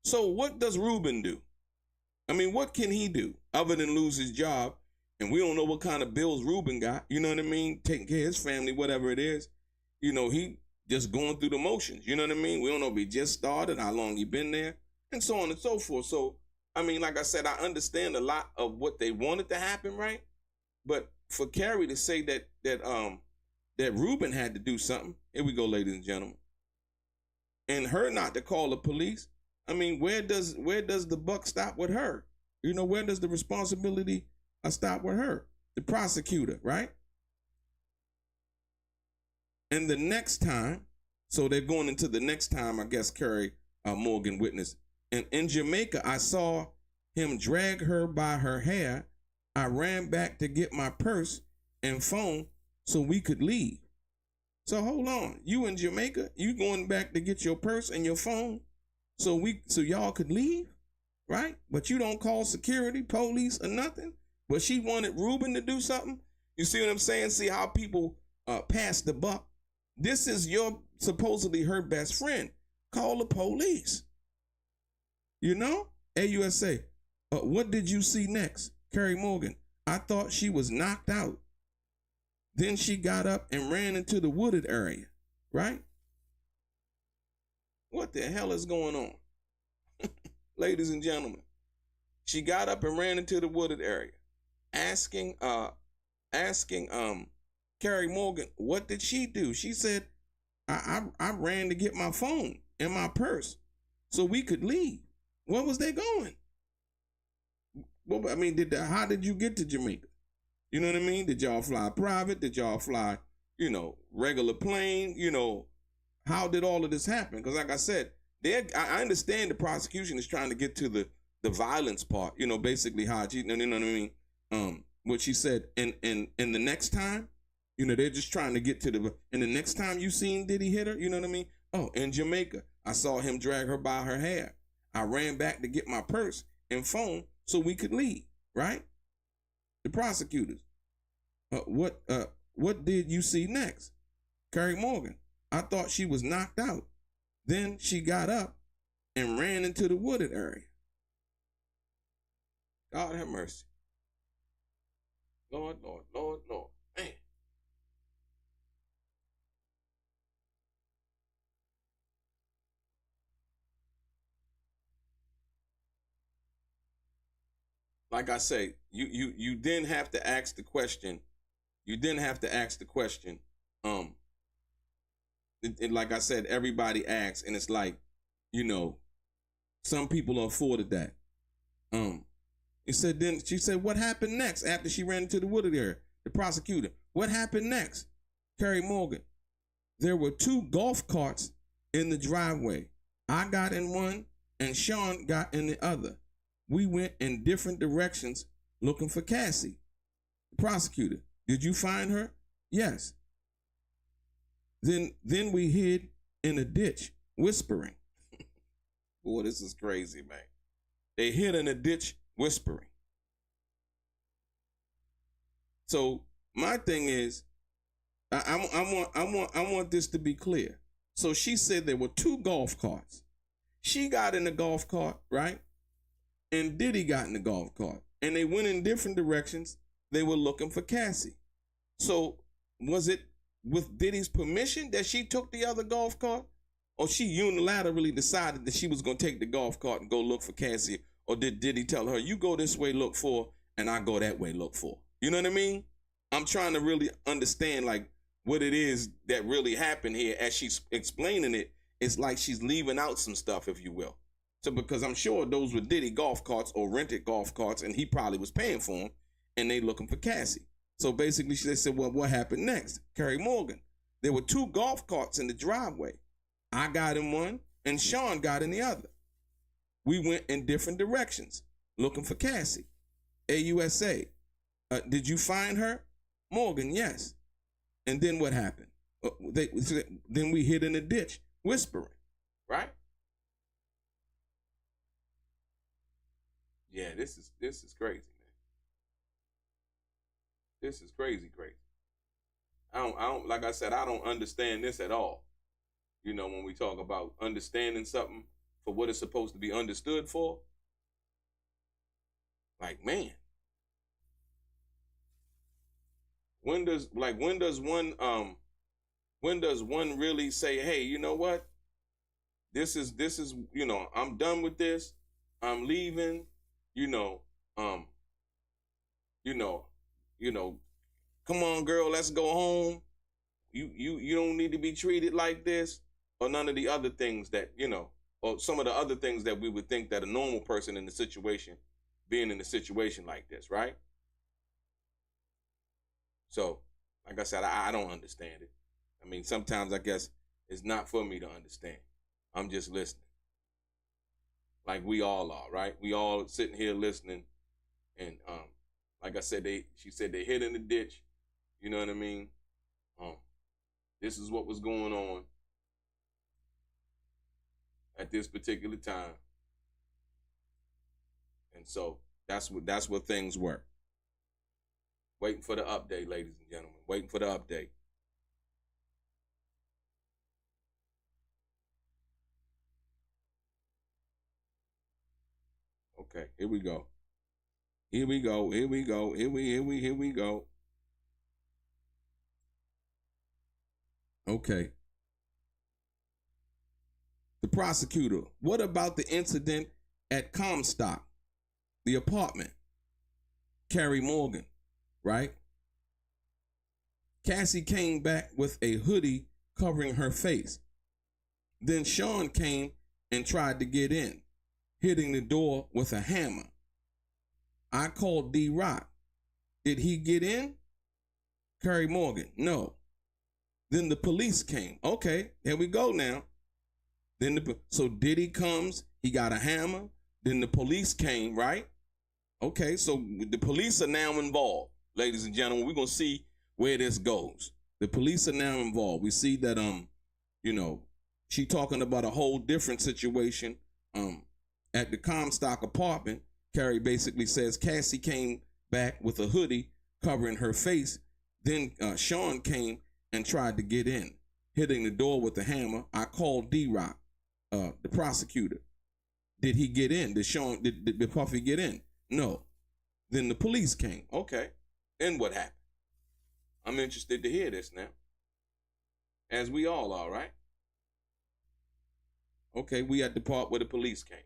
So what does Ruben do? What can he do other than lose his job? And we don't know what kind of bills Ruben got. You know what I mean? Taking care of his family, whatever it is. He just going through the motions. You know what I mean? We don't know if he just started, how long he been there, and so on and so forth. So, like I said, I understand a lot of what they wanted to happen, right? But for Carrie to say that Ruben had to do something, here we go, ladies and gentlemen, and her not to call the police, where does the buck stop with her? Where does the responsibility stop with her? The prosecutor, right? And the next time, so they're going into the next time, I guess Carrie Morgan witnessed. And in Jamaica, I saw him drag her by her hair. I ran back to get my purse and phone so we could leave. So hold on, you in Jamaica, you going back to get your purse and your phone so y'all could leave, right? But you don't call security, police, or nothing. But she wanted Ruben to do something. You see what I'm saying? See how people pass the buck. This is supposedly her best friend. Call the police. You know? AUSA. What did you see next? Carrie Morgan. I thought she was knocked out. Then she got up and ran into the wooded area, right? What the hell is going on? Ladies and gentlemen. She got up and ran into the wooded area, asking Carrie Morgan, what did she do? She said, I ran to get my phone and my purse so we could leave. Where was they going? Well, I mean, how did you get to Jamaica? You know what I mean? Did y'all fly private? Did y'all fly, regular plane? How did all of this happen? Because like I said, I understand the prosecution is trying to get to the violence part, basically how she, you know what I mean? What she said, and the next time, they're just trying to get to and the next time you seen Diddy hit her, you know what I mean? Oh, in Jamaica, I saw him drag her by her hair. I ran back to get my purse and phone so we could leave, right? The prosecutors. What did you see next? Carrie Morgan. I thought she was knocked out. Then she got up and ran into the wooded area. God have mercy. Lord, Lord, Lord, Lord. Man. Like I say, you then have to ask the question. Like I said, everybody asks, and it's like, some people are afforded that. She said, what happened next after she ran into the wooded area? The prosecutor, what happened next? Carrie Morgan, there were 2 golf carts in the driveway. I got in one and Sean got in the other. We went in different directions looking for Cassie. The prosecutor, did you find her? Yes. Then we hid in a ditch, whispering. Boy, this is crazy, man. They hid in a ditch, whispering. So my thing is, I want this to be clear. So she said there were 2 golf carts. She got in the golf cart, right? And Diddy got in the golf cart. And they went in different directions. They were looking for Cassie. So was it with Diddy's permission that she took the other golf cart? Or she unilaterally decided that she was going to take the golf cart and go look for Cassie? Or did Diddy tell her, you go this way, look for, and I go that way, look for? You know what I mean? I'm trying to really understand, like, what it is that really happened here. As she's explaining it, it's like she's leaving out some stuff, if you will. So, because I'm sure those were Diddy golf carts or rented golf carts, and he probably was paying for them, and they looking for Cassie. So basically, she said, well, what happened next? Carrie Morgan. There were 2 golf carts in the driveway. I got in one, and Sean got in the other. We went in different directions, looking for Cassie. AUSA. Did you find her? Morgan, yes. And then what happened? Then we hid in a ditch, whispering, right? Yeah, this is crazy, man. This is crazy. I don't like I said, I don't understand this at all. When we talk about understanding something for what it's supposed to be understood for. Like, man. When does one really say, hey, you know what? This is, I'm done with this. I'm leaving. Come on, girl, let's go home. You don't need to be treated like this, or none of the other things that, or some of the other things that we would think that a normal person in the situation, being in a situation like this, right? So, like I said, I don't understand it. I mean, sometimes I guess it's not for me to understand. I'm just listening. Like we all are, right? We all sitting here listening, and like I said, she said they hid in the ditch. You know what I mean? This is what was going on at this particular time, and so that's what things were. Waiting for the update, ladies and gentlemen. Waiting for the update. Okay, here we go. Here we go. Here we go. Here we go. Okay. The prosecutor. What about the incident at Comstock, the apartment? Carrie Morgan, right? Cassie came back with a hoodie covering her face. Then Sean came and tried to get in, hitting the door with a hammer. I called D-Rock. Did he get in? Carrie Morgan, no. Then the police came. Okay, here we go now. So Diddy comes, he got a hammer. Then the police came, right? Okay, so the police are now involved, ladies and gentlemen. We're gonna see where this goes. The police are now involved. We see that she talking about a whole different situation at the Comstock apartment. Carrie basically says Cassie came back with a hoodie covering her face. Then Sean came and tried to get in, hitting the door with a hammer. I called D-Rock, the prosecutor. Did he get in? Did Puffy get in? No. Then the police came. Okay. Then what happened? I'm interested to hear this now. As we all are, right? Okay, we at the part where the police came.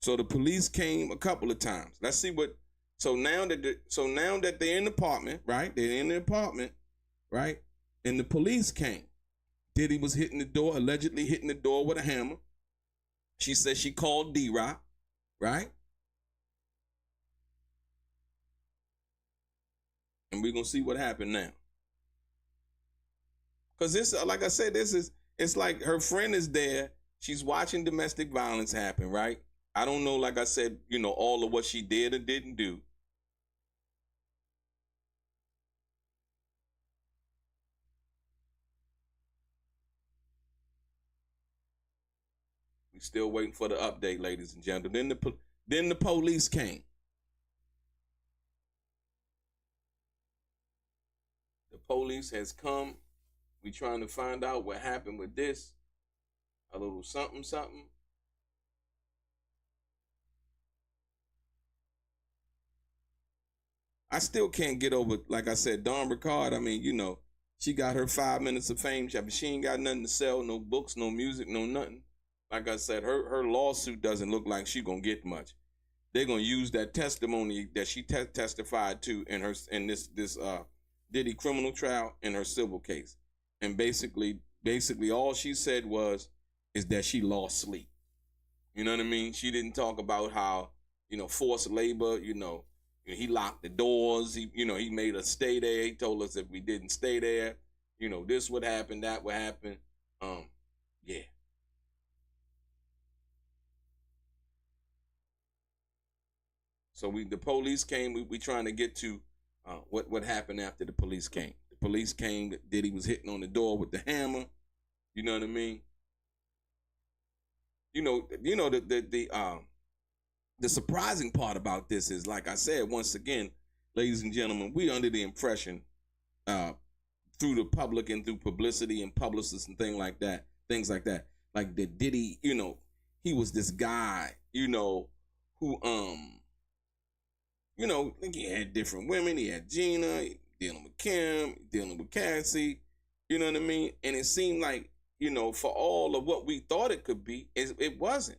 So the police came a couple of times. Let's see what. So now that they're in the apartment, right? They're in the apartment, right? And the police came. Diddy was hitting the door, allegedly hitting the door with a hammer. She said she called D-Rock, right? And we're gonna see what happened now. Cause this, like I said, it's like her friend is there. She's watching domestic violence happen, right? I don't know, like I said, all of what she did or didn't do. We still waiting for the update, ladies and gentlemen. Then the police came. The police has come. We trying to find out what happened with this. A little something, something. I still can't get over, like I said, Dawn Ricard. I mean, she got her 5 minutes of fame. She ain't got nothing to sell, no books, no music, no nothing. Like I said, her lawsuit doesn't look like she gonna get much. They're gonna use that testimony that she testified to in this Diddy criminal trial in her civil case, and basically all she said is that she lost sleep. You know what I mean? She didn't talk about how forced labor. He locked the doors. He made us stay there. He told us if we didn't stay there, this would happen, that would happen. Yeah. So the police came. We trying to get to what happened after the police came. The police came. Diddy was hitting on the door with the hammer. You know what I mean? The surprising part about this is, like I said, once again, ladies and gentlemen, we under the impression through the public and through publicity and publicists and things like that, like that Diddy, he was this guy, who, think he had different women. He had Gina, dealing with Kim, dealing with Cassie, you know what I mean? And it seemed like, for all of what we thought it could be, it wasn't.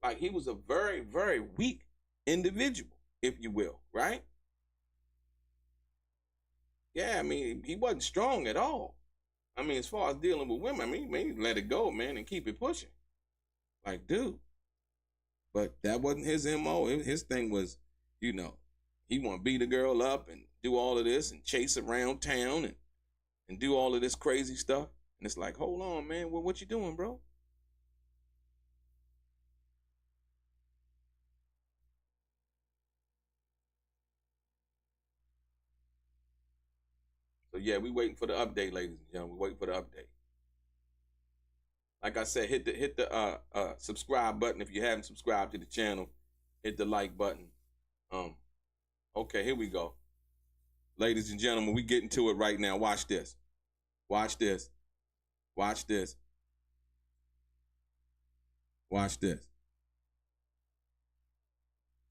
Like he was a very, very weak individual, if you will, right? Yeah, I mean, he wasn't strong at all. I mean, as far as dealing with women, I mean, man, let it go, man, and keep it pushing. Like, dude. But that wasn't his MO. His thing was, you know, he want to beat a girl up and do all of this and chase around town and do all of this crazy stuff. And it's like, hold on, man, what you doing, bro? So yeah, we waiting for the update, ladies and gentlemen. We waiting for the update. Like I said, hit the subscribe button if you haven't subscribed to the channel. Hit the like button. Okay, here we go. Ladies and gentlemen, we getting to it right now. Watch this. Watch this. Watch this. Watch this.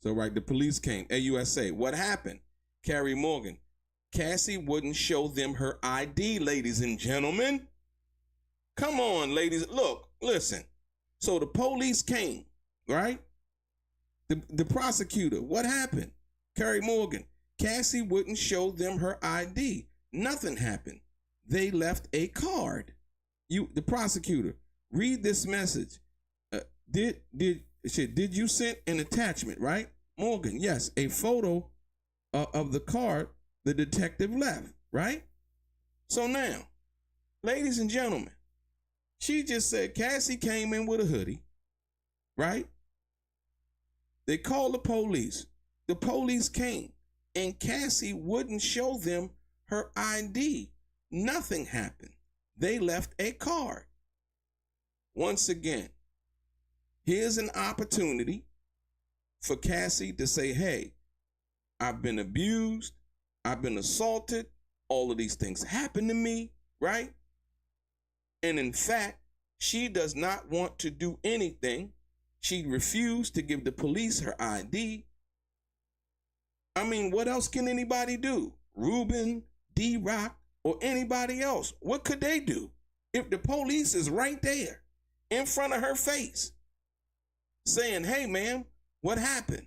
So right, the police came. AUSA. What happened? Carrie Morgan. Cassie wouldn't show them her ID, ladies and gentlemen. Come on, ladies. Look, listen. So the police came, right? The prosecutor. What happened? Carrie Morgan. Cassie wouldn't show them her ID. Nothing happened. They left a card. The prosecutor, read this message. Did you send an attachment, right? Morgan, yes, a photo of the card the detective left, right? So now, ladies and gentlemen, she just said Cassie came in with a hoodie, right? They called the police. The police came, and Cassie wouldn't show them her ID. Nothing happened. They left a card. Once again, here's an opportunity for Cassie to say, hey, I've been abused. I've been assaulted. All of these things happened to me, right? And in fact, she does not want to do anything. She refused to give the police her ID. I mean, what else can anybody do? Ruben, D-Rock, or anybody else? What could they do? If the police is right there in front of her face saying, hey, ma'am, what happened?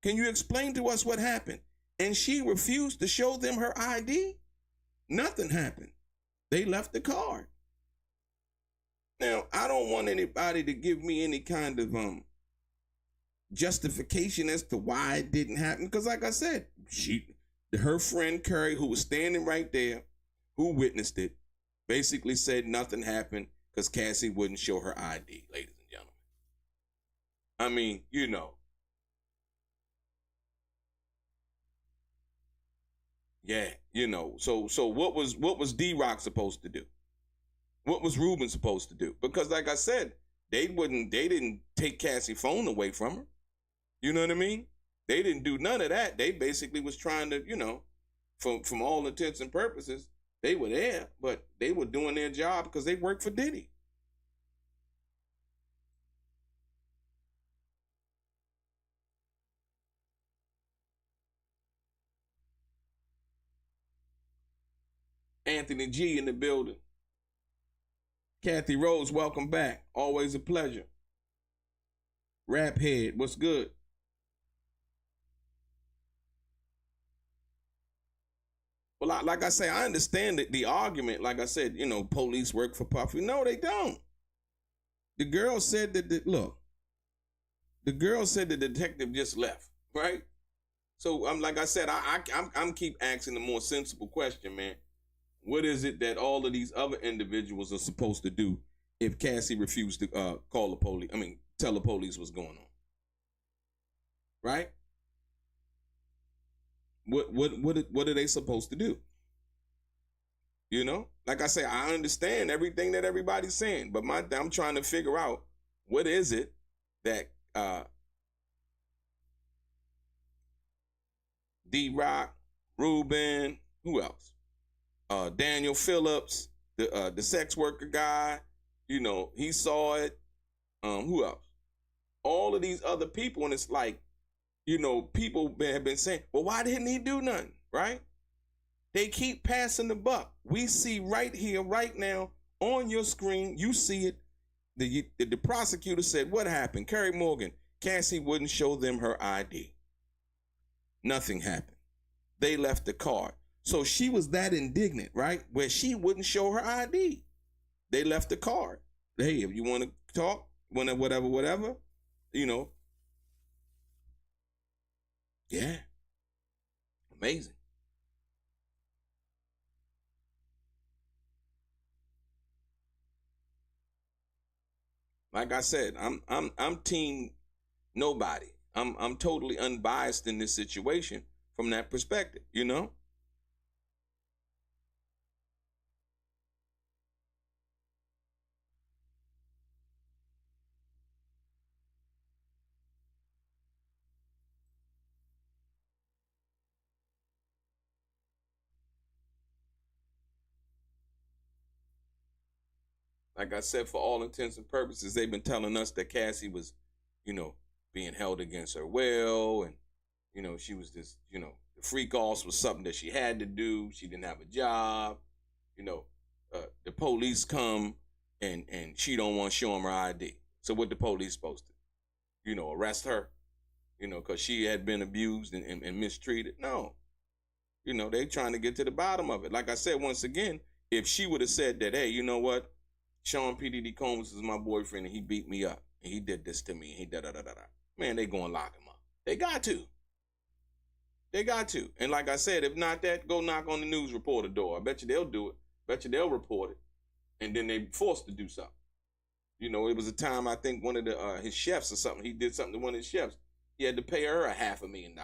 Can you explain to us what happened? And she refused to show them her ID? Nothing happened. They left the card. Now, I don't want anybody to give me any kind of justification as to why it didn't happen. Because like I said, her friend Carrie, who was standing right there, who witnessed it, basically said nothing happened because Cassie wouldn't show her ID, ladies and gentlemen. I mean, you know. Yeah, you know. So what was D-Rock supposed to do? What was Ruben supposed to do? Because like I said, they didn't take Cassie's phone away from her. You know what I mean? They didn't do none of that. They basically was trying to, you know, from all intents and purposes, they were there, but they were doing their job because they worked for Diddy. Anthony G in the building. Kathy Rose, welcome back. Always a pleasure. Rap Head, what's good? Well, like I say, I understand the argument. Like I said, you know, police work for Puffy. No, they don't. The girl said that, the girl said the detective just left, right? So I'm like I said, I'm keep asking the more sensible question, man. What is it that all of these other individuals are supposed to do if Cassie refused to call the police? I mean, tell the police what's going on, right? What are they supposed to do? You know, like I say, I understand everything that everybody's saying, but I'm trying to figure out what is it that D-Rock, Ruben, who else? Daniel Phillips, the sex worker guy, you know, he saw it. Who else? All of these other people, and it's like, you know, people have been saying, well, why didn't he do nothing, right? They keep passing the buck. We see right here, right now, on your screen, you see it. the prosecutor said, what happened? Carrie Morgan, Cassie wouldn't show them her ID. Nothing happened. They left the card. So she was that indignant, right? Where she wouldn't show her ID. They left the card. Hey, if you want to talk, whatever, you know. Yeah. Amazing. Like I said, I'm team nobody. I'm totally unbiased in this situation from that perspective, you know? Like I said, for all intents and purposes, they've been telling us that Cassie was, you know, being held against her will, and you know, she was this, you know, the freak offs was something that she had to do. She didn't have a job. You know, the police come and she don't want to show them her ID. So what the police supposed to, you know, arrest her? You know, because she had been abused and mistreated. No, you know, they trying to get to the bottom of it. Like I said, once again, if she would have said that, hey, you know what, Sean P. Diddy Combs is my boyfriend and he beat me up and he did this to me and he da-da-da-da-da. Man, they gonna lock him up. They got to. They got to. And like I said, if not that, go knock on the news reporter door. I bet you they'll do it. Bet you they'll report it. And then they forced to do something. You know, it was a time, I think one of the his chefs or something, he did something to one of his chefs. He had to pay her $500,000.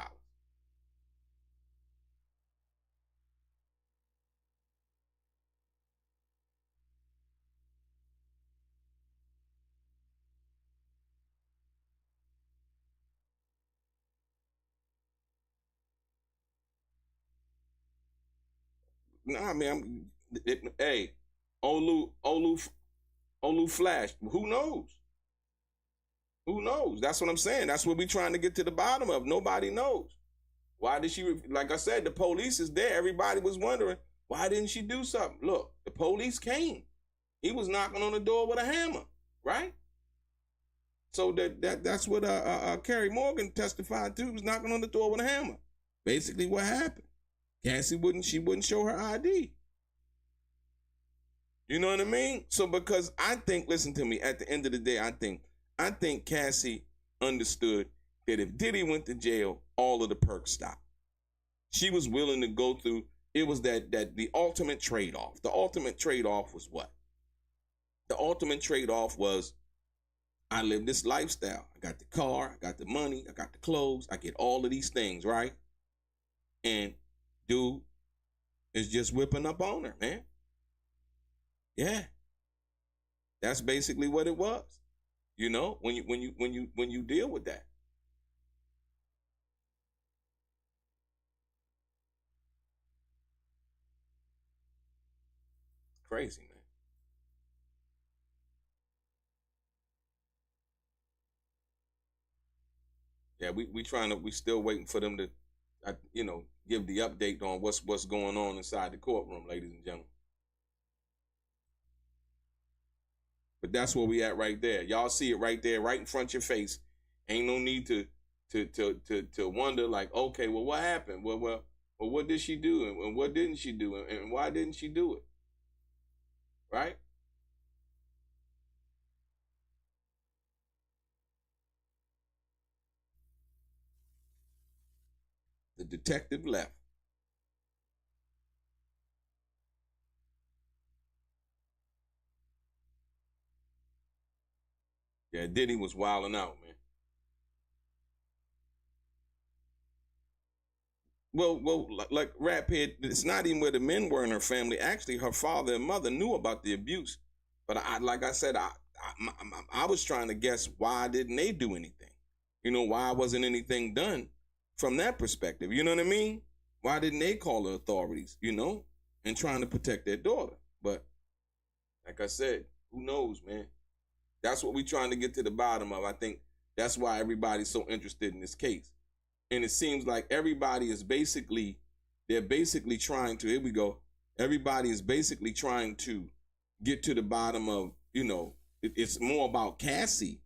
No, I mean, hey, Olu Flash. Who knows? Who knows? That's what I'm saying. That's what we're trying to get to the bottom of. Nobody knows. Why did she? Like I said, the police is there. Everybody was wondering why didn't she do something. Look, the police came. He was knocking on the door with a hammer, right? So that's what Carrie Morgan testified to. He was knocking on the door with a hammer. Basically, what happened? Cassie wouldn't show her ID. You know what I mean? So because I think, listen to me, at the end of the day, I think Cassie understood that if Diddy went to jail, all of the perks stopped. She was willing to go through, it was that the ultimate trade-off. The ultimate trade-off was what? The ultimate trade-off was, I live this lifestyle. I got the car, I got the money, I got the clothes, I get all of these things, right? And dude is just whipping up on her, man. Yeah. That's basically what it was. You know, when you deal with that. Crazy, man. Yeah, we still waiting for them to, you know, give the update on what's going on inside the courtroom, ladies and gentlemen. But that's where we at right there. Y'all see it right there, right in front of your face. Ain't no need to wonder like, okay, well, what happened? Well, what did she do, and what didn't she do, and why didn't she do it? Right? The detective left. Yeah, Diddy was wilding out, man. Well, like Rap Head, it's not even where the men were in her family. Actually, her father and mother knew about the abuse, but like I said, I was trying to guess why didn't they do anything? You know, why wasn't anything done from that perspective? You know what I mean? Why didn't they call the authorities? You know, and trying to protect their daughter. But like I said, who knows, man? That's what we're trying to get to the bottom of. I think that's why everybody's so interested in this case. And it seems like everybody is they're basically trying here we go. Everybody is basically trying to get to the bottom of, you know, it's more about Cassie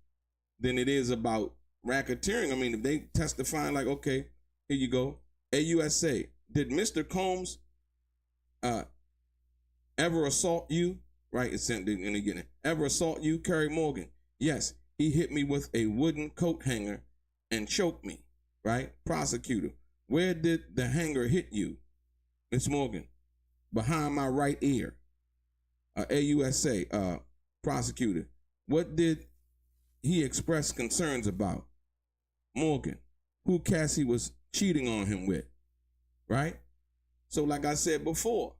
than it is about racketeering. I mean, if they testifying like, okay, here you go, AUSA, did Mr. Combs ever assault you? Right, it's in the beginning. Ever assault you, Carrie Morgan? Yes, he hit me with a wooden coat hanger and choked me. Right, prosecutor, where did the hanger hit you, Miss Morgan? Behind my right ear. AUSA, prosecutor, what did he express concerns about? Morgan, who Cassie was cheating on him with, right? So like I said before,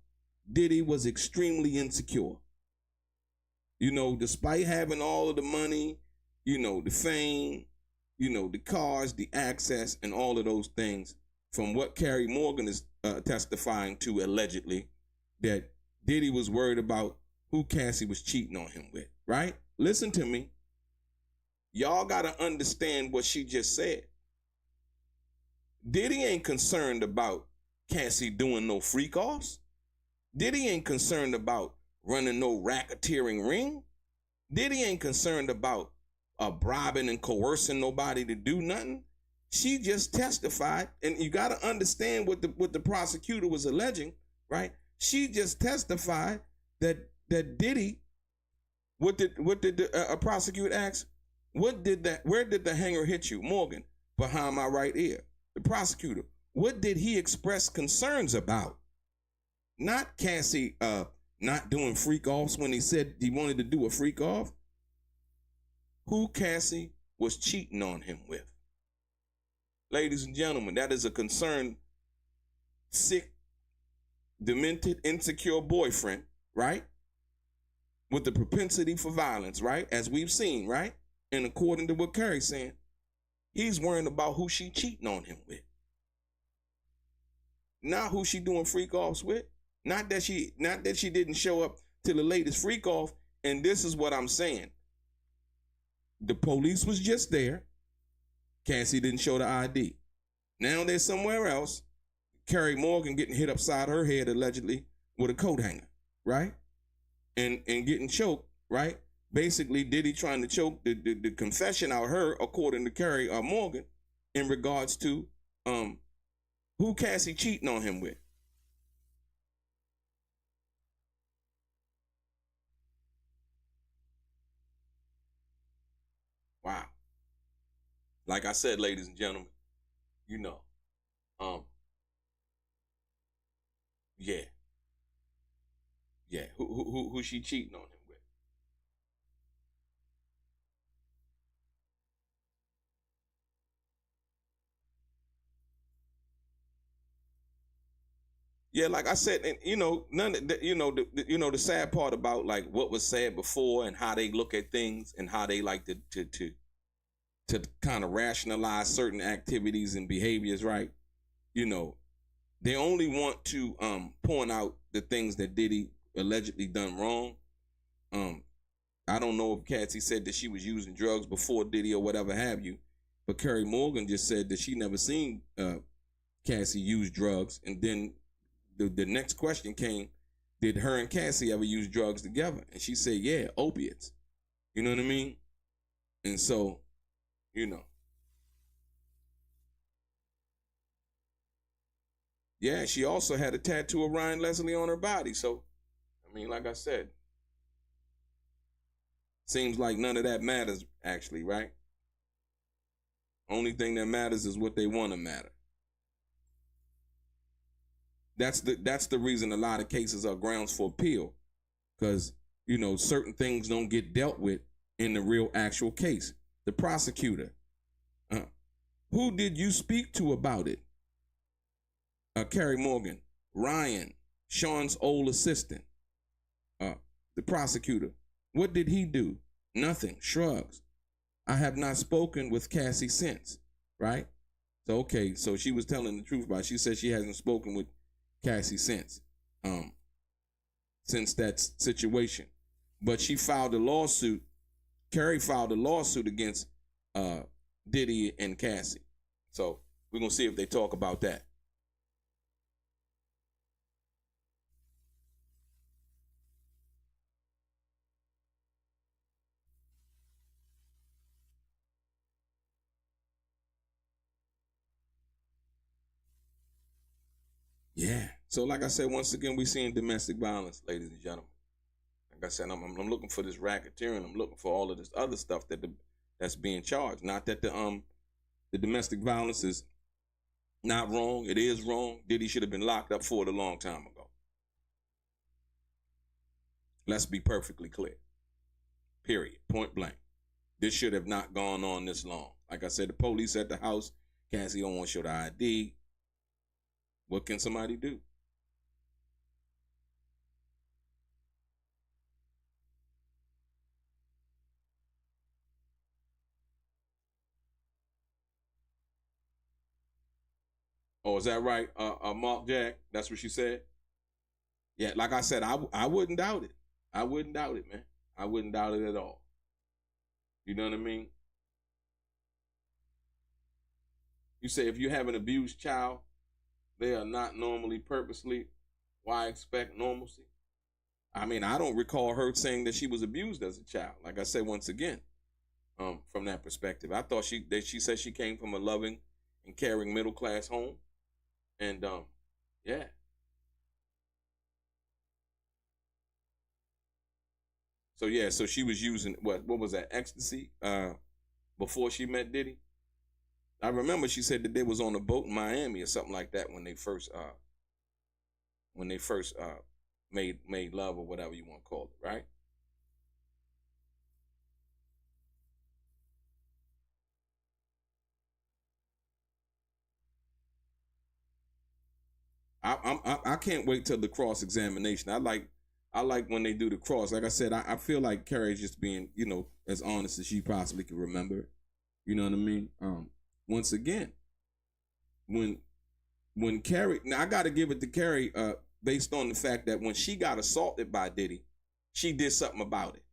Diddy was extremely insecure. You know, despite having all of the money, you know, the fame, you know, the cars, the access, and all of those things, from what Carrie Morgan is testifying to allegedly, that Diddy was worried about who Cassie was cheating on him with, right? Listen to me. Y'all got to understand what she just said. Diddy ain't concerned about Cassie doing no freak-offs. Diddy ain't concerned about running no racketeering ring. Diddy ain't concerned about bribing and coercing nobody to do nothing. She just testified, and you got to understand what the prosecutor was alleging, right? She just testified that Diddy, what did the prosecutor ask? Where did the hanger hit you, Morgan? Behind my right ear. The prosecutor, what did he express concerns about? Not Cassie not doing freak-offs when he said he wanted to do a freak-off. Who Cassie was cheating on him with. Ladies and gentlemen, that is a concerned, sick, demented, insecure boyfriend, right? With the propensity for violence, right? As we've seen, right? And according to what Carrie's saying, he's worrying about who she cheating on him with. Not who she doing freak-offs with. Not that she didn't show up to the latest freak-off. And this is what I'm saying. The police was just there. Cassie didn't show the ID. Now they're somewhere else. Carrie Morgan getting hit upside her head allegedly with a coat hanger, right? And getting choked, right? Basically, Diddy trying to choke the confession out of her, according to Carrie Morgan, in regards to who Cassie cheating on him with. Wow. Like I said, ladies and gentlemen, you know, yeah. Who she cheating on him with? Yeah, like I said, and you know, none of the, the sad part about like what was said before and how they look at things and how they like to kind of rationalize certain activities and behaviors, right? You know, they only want to point out the things that Diddy allegedly done wrong. I don't know if Cassie said that she was using drugs before Diddy or whatever have you, but Carrie Morgan just said that she never seen Cassie use drugs. And then the next question came, did her and Cassie ever use drugs together? And she said, yeah, opiates. You know what I mean? And so, you know. Yeah, she also had a tattoo of Ryan Leslie on her body. So, I mean, like I said, seems like none of that matters, actually, right? Only thing that matters is what they want to matter. That's the reason a lot of cases are grounds for appeal, because, you know, certain things don't get dealt with in the real actual case. The prosecutor, who did you speak to about it? Carrie Morgan, Ryan, Sean's old assistant. The prosecutor, what did he do? Nothing, shrugs. I have not spoken with Cassie since, right? So, okay, so she was telling the truth about it. She said she hasn't spoken with Cassie since that situation. But she filed a lawsuit. Carrie filed a lawsuit against Diddy and Cassie. So we're going to see if they talk about that. Yeah. So like I said, once again, we seeing domestic violence, ladies and gentlemen. Like I said, I'm looking for this racketeering. I'm looking for all of this other stuff that's being charged. Not that the domestic violence is not wrong. It is wrong. Diddy should have been locked up for it a long time ago. Let's be perfectly clear. Period. Point blank. This should have not gone on this long. Like I said, the police at the house, Cassie don't want to show the ID. What can somebody do? Oh, is that right, Mark Jack? That's what she said? Yeah, like I said, I wouldn't doubt it. I wouldn't doubt it, man. I wouldn't doubt it at all. You know what I mean? You say if you have an abused child, they are not normally purposely. Why expect normalcy? I mean, I don't recall her saying that she was abused as a child. Like I said, once again, from that perspective, I thought she said she came from a loving and caring middle class home, and yeah. So yeah, so she was using what was that, ecstasy before she met Diddy. I remember she said that they was on a boat in Miami or something like that when they first made love or whatever you want to call it, right? I can't wait till the cross examination. I like when they do the cross. Like I said, I feel like Carrie's just being, as honest as she possibly can remember. You know what I mean? Once again, when Carrie, now I got to give it to Carrie, based on the fact that when she got assaulted by Diddy, she did something about it.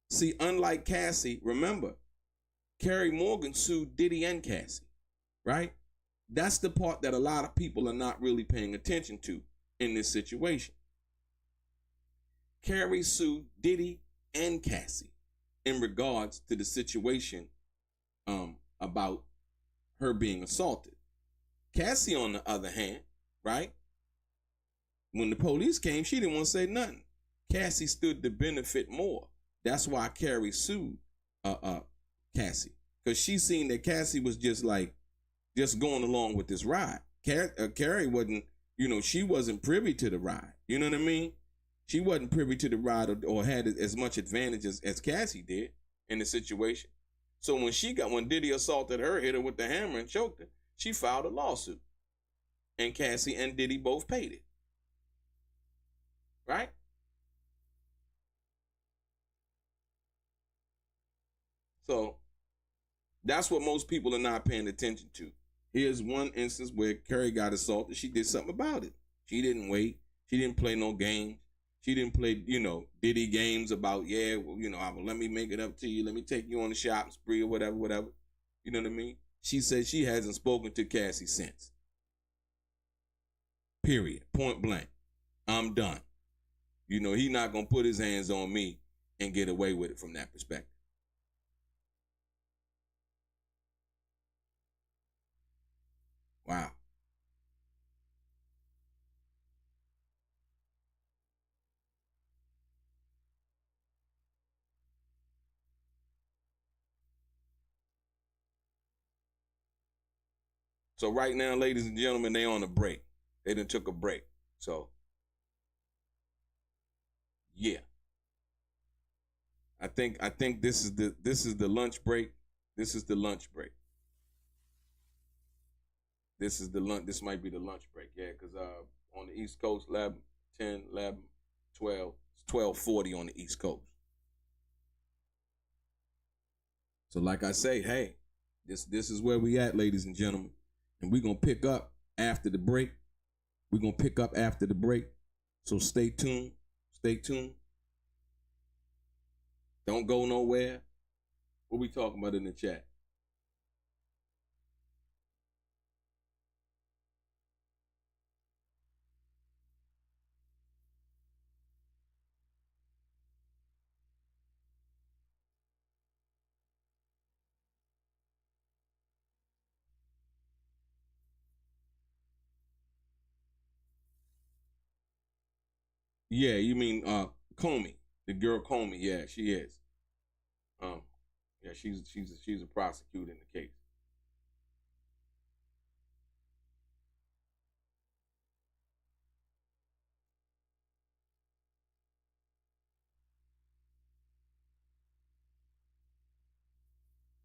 See, unlike Cassie, remember, Carrie Morgan sued Diddy and Cassie, right? That's the part that a lot of people are not really paying attention to in this situation. Carrie sued Diddy and Cassie in regards to the situation about her being assaulted. Cassie, on the other hand, right? When the police came, she didn't want to say nothing. Cassie stood to benefit more. That's why Carrie sued Cassie. Because she seen that Cassie was just going along with this ride. Carrie wasn't, she wasn't privy to the ride. You know what I mean? She wasn't privy to the ride or had as much advantage as Cassie did in the situation. So when Diddy assaulted her, hit her with the hammer and choked her, she filed a lawsuit. And Cassie and Diddy both paid it. Right? So that's what most people are not paying attention to. Here's one instance where Carrie got assaulted. She did something about it. She didn't wait. She didn't play no games. She didn't play, Diddy games about, let me make it up to you. Let me take you on the shopping spree or whatever. You know what I mean? She said she hasn't spoken to Cassie since. Period. Point blank. I'm done. He not going to put his hands on me and get away with it from that perspective. Wow. So right now, ladies and gentlemen, they on a break. They done took a break. So yeah. I think this is the lunch break. This is the lunch break. This might be the lunch break. Yeah, because on the East Coast, 11, 10, 11, 12, it's 12:40 on the East Coast. So like I say, hey, this is where we at, ladies and gentlemen. And we're gonna pick up after the break. We're gonna pick up after the break. So stay tuned. Stay tuned. Don't go nowhere. What we talking about in the chat? Yeah, you mean Comey, the girl Comey? Yeah, she is. Um, yeah, she's a prosecutor in the case.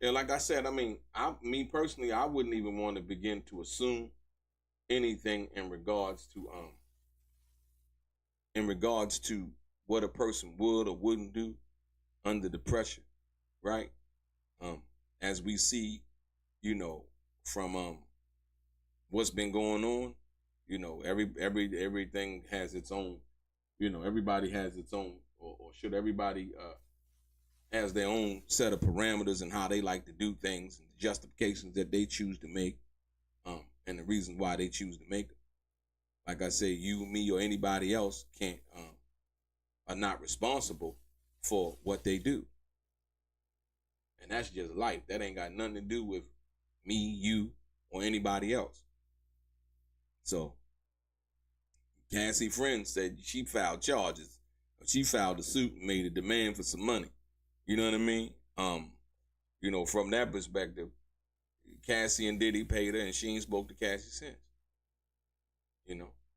Yeah, like I said, I mean, me personally, I wouldn't even want to begin to assume anything in regards to what a person would or wouldn't do under the pressure, right? Um, as we see, you know, from what's been going on, everything has its own, everybody has its own, or should everybody has their own set of parameters and how they like to do things and the justifications that they choose to make, and the reasons why they choose to make them. Like I say, you, me, or anybody else can't are not responsible for what they do, and that's just life. That ain't got nothing to do with me, you, or anybody else. So Cassie Friend said she filed charges. She filed a suit and made a demand for some money. You know what I mean? From that perspective, Cassie and Diddy paid her and she ain't spoke to Cassie since.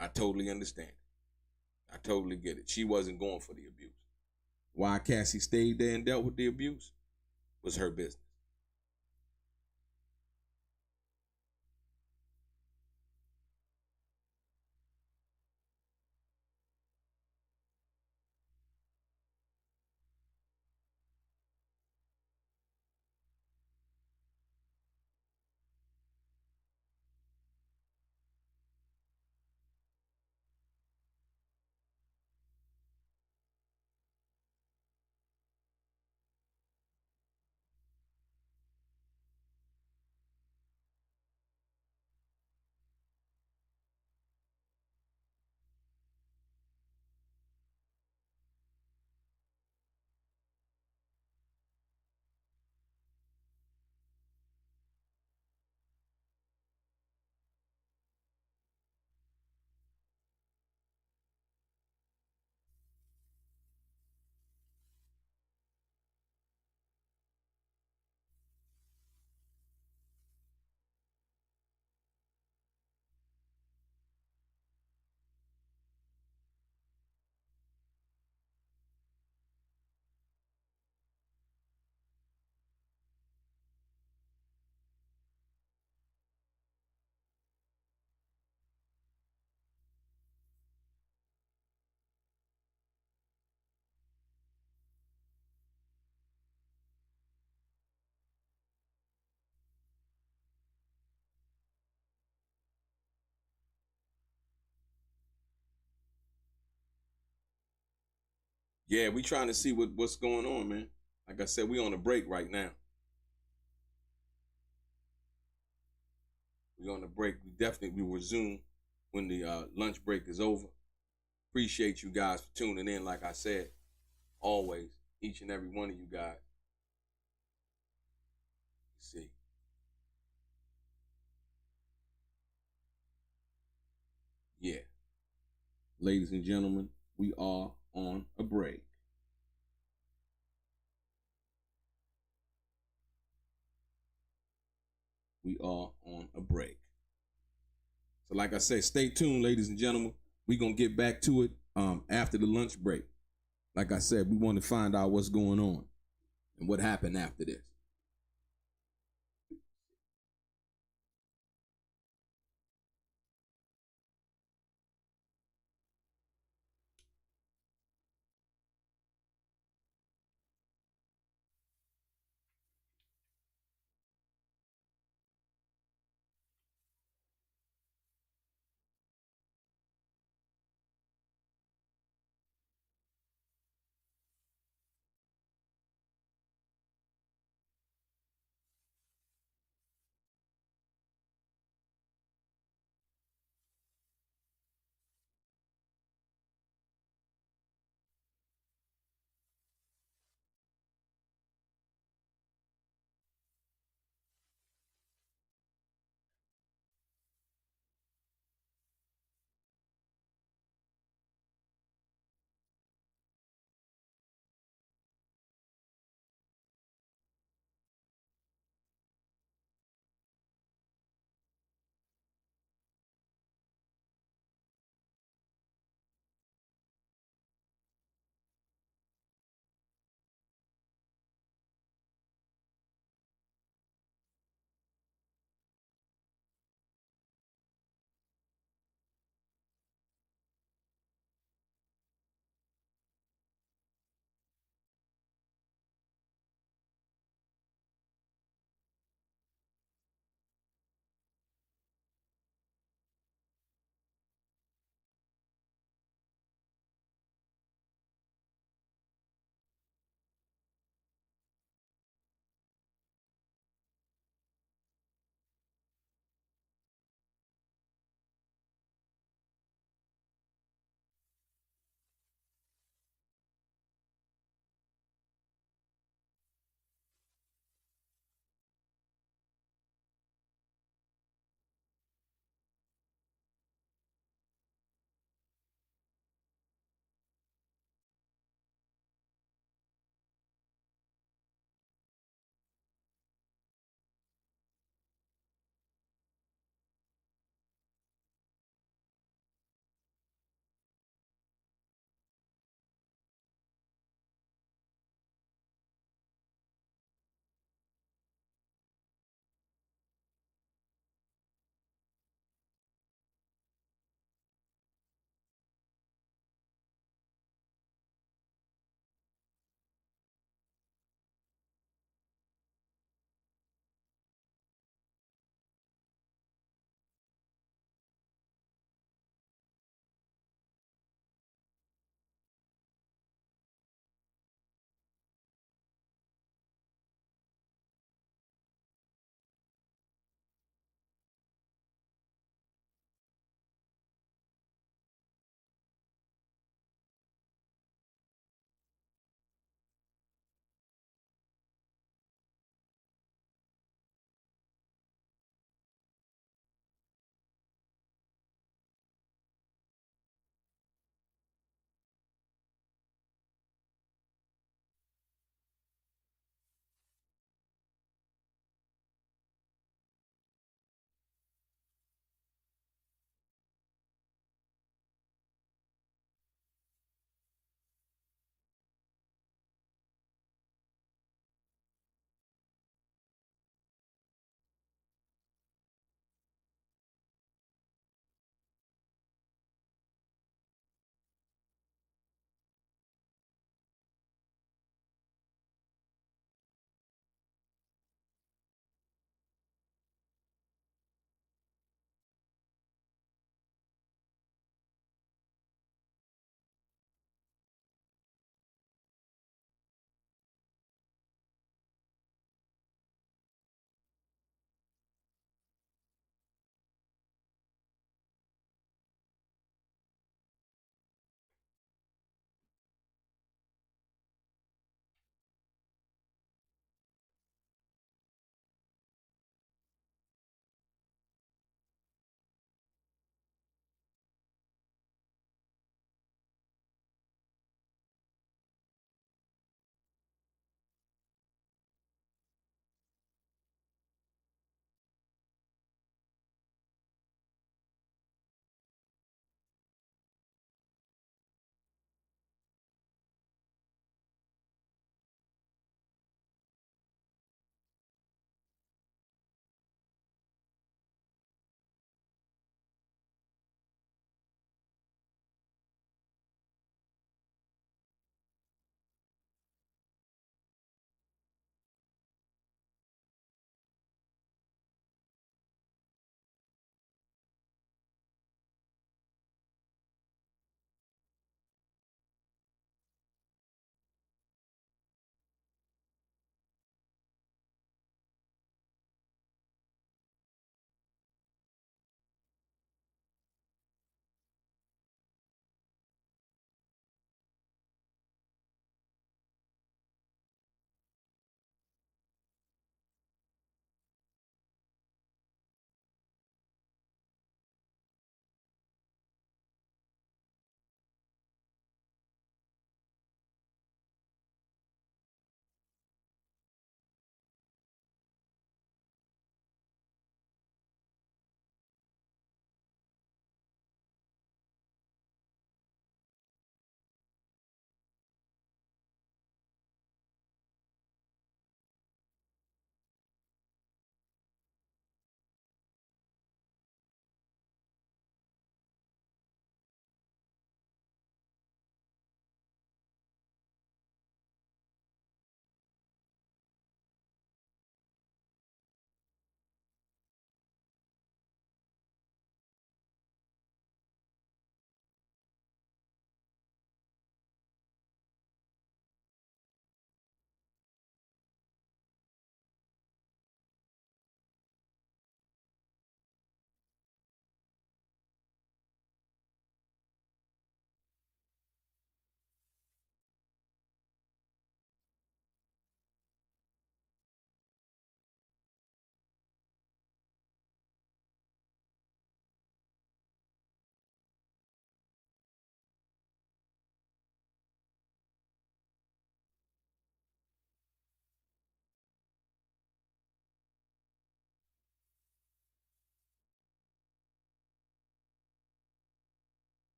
I totally understand it. I totally get it. She wasn't going for the abuse. Why Cassie stayed there and dealt with the abuse was her business. Yeah, we trying to see what's going on, man. Like I said, we on a break right now. We on a break. We will resume when the lunch break is over. Appreciate you guys for tuning in. Like I said, always, each and every one of you guys. See. Yeah. Ladies and gentlemen, we are on a break. We are on a break. So like I said, stay tuned, ladies and gentlemen. We're going to get back to it after the lunch break. Like I said, we want to find out what's going on and what happened after this.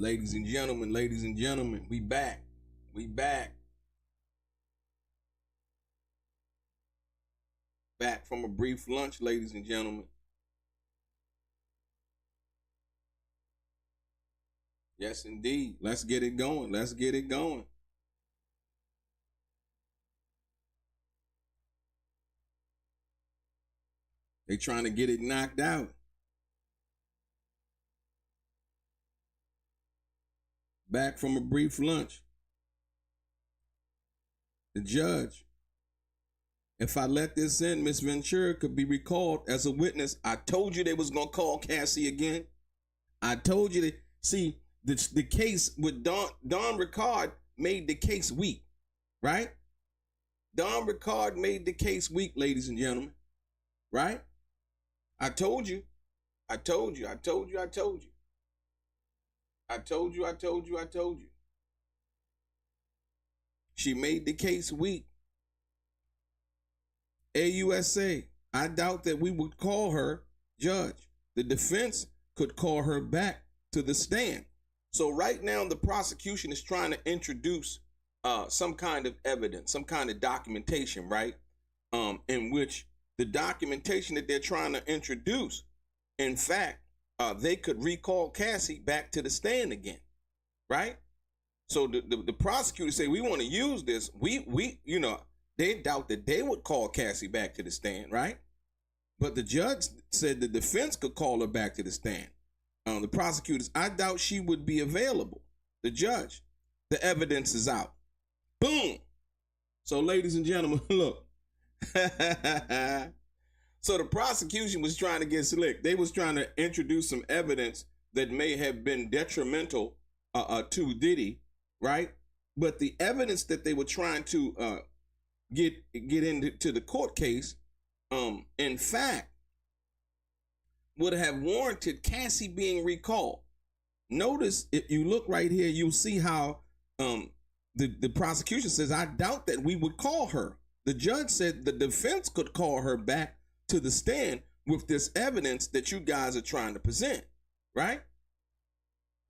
Ladies and gentlemen, we back. We back. Back from a brief lunch, ladies and gentlemen. Yes, indeed. Let's get it going. Let's get it going. They trying to get it knocked out. Back from a brief lunch. The judge. If I let this in, Miss Ventura could be recalled as a witness. I told you they was going to call Cassie again. I told you that. See, the case with Don Ricard made the case weak, right? Don Ricard made the case weak, ladies and gentlemen, right? I told you. I told you. I told you. I told you. I told you. I told you. I told you. She made the case weak. AUSA, I doubt that we would call her judge. The defense could call her back to the stand. So right now the prosecution is trying to introduce some kind of evidence, some kind of documentation, right? In which the documentation that they're trying to introduce, in fact, they could recall Cassie back to the stand again, right? So the prosecutors say, we want to use this. They doubt that they would call Cassie back to the stand, right? But the judge said the defense could call her back to the stand. The prosecutors, I doubt she would be available. The judge, the evidence is out. Boom. So, ladies and gentlemen, look. So the prosecution was trying to get slick. They was trying to introduce some evidence that may have been detrimental to Diddy, right? But the evidence that they were trying to get into the court case, in fact, would have warranted Cassie being recalled. Notice, if you look right here, you'll see how the prosecution says, I doubt that we would call her. The judge said the defense could call her back to the stand with this evidence that you guys are trying to present, right?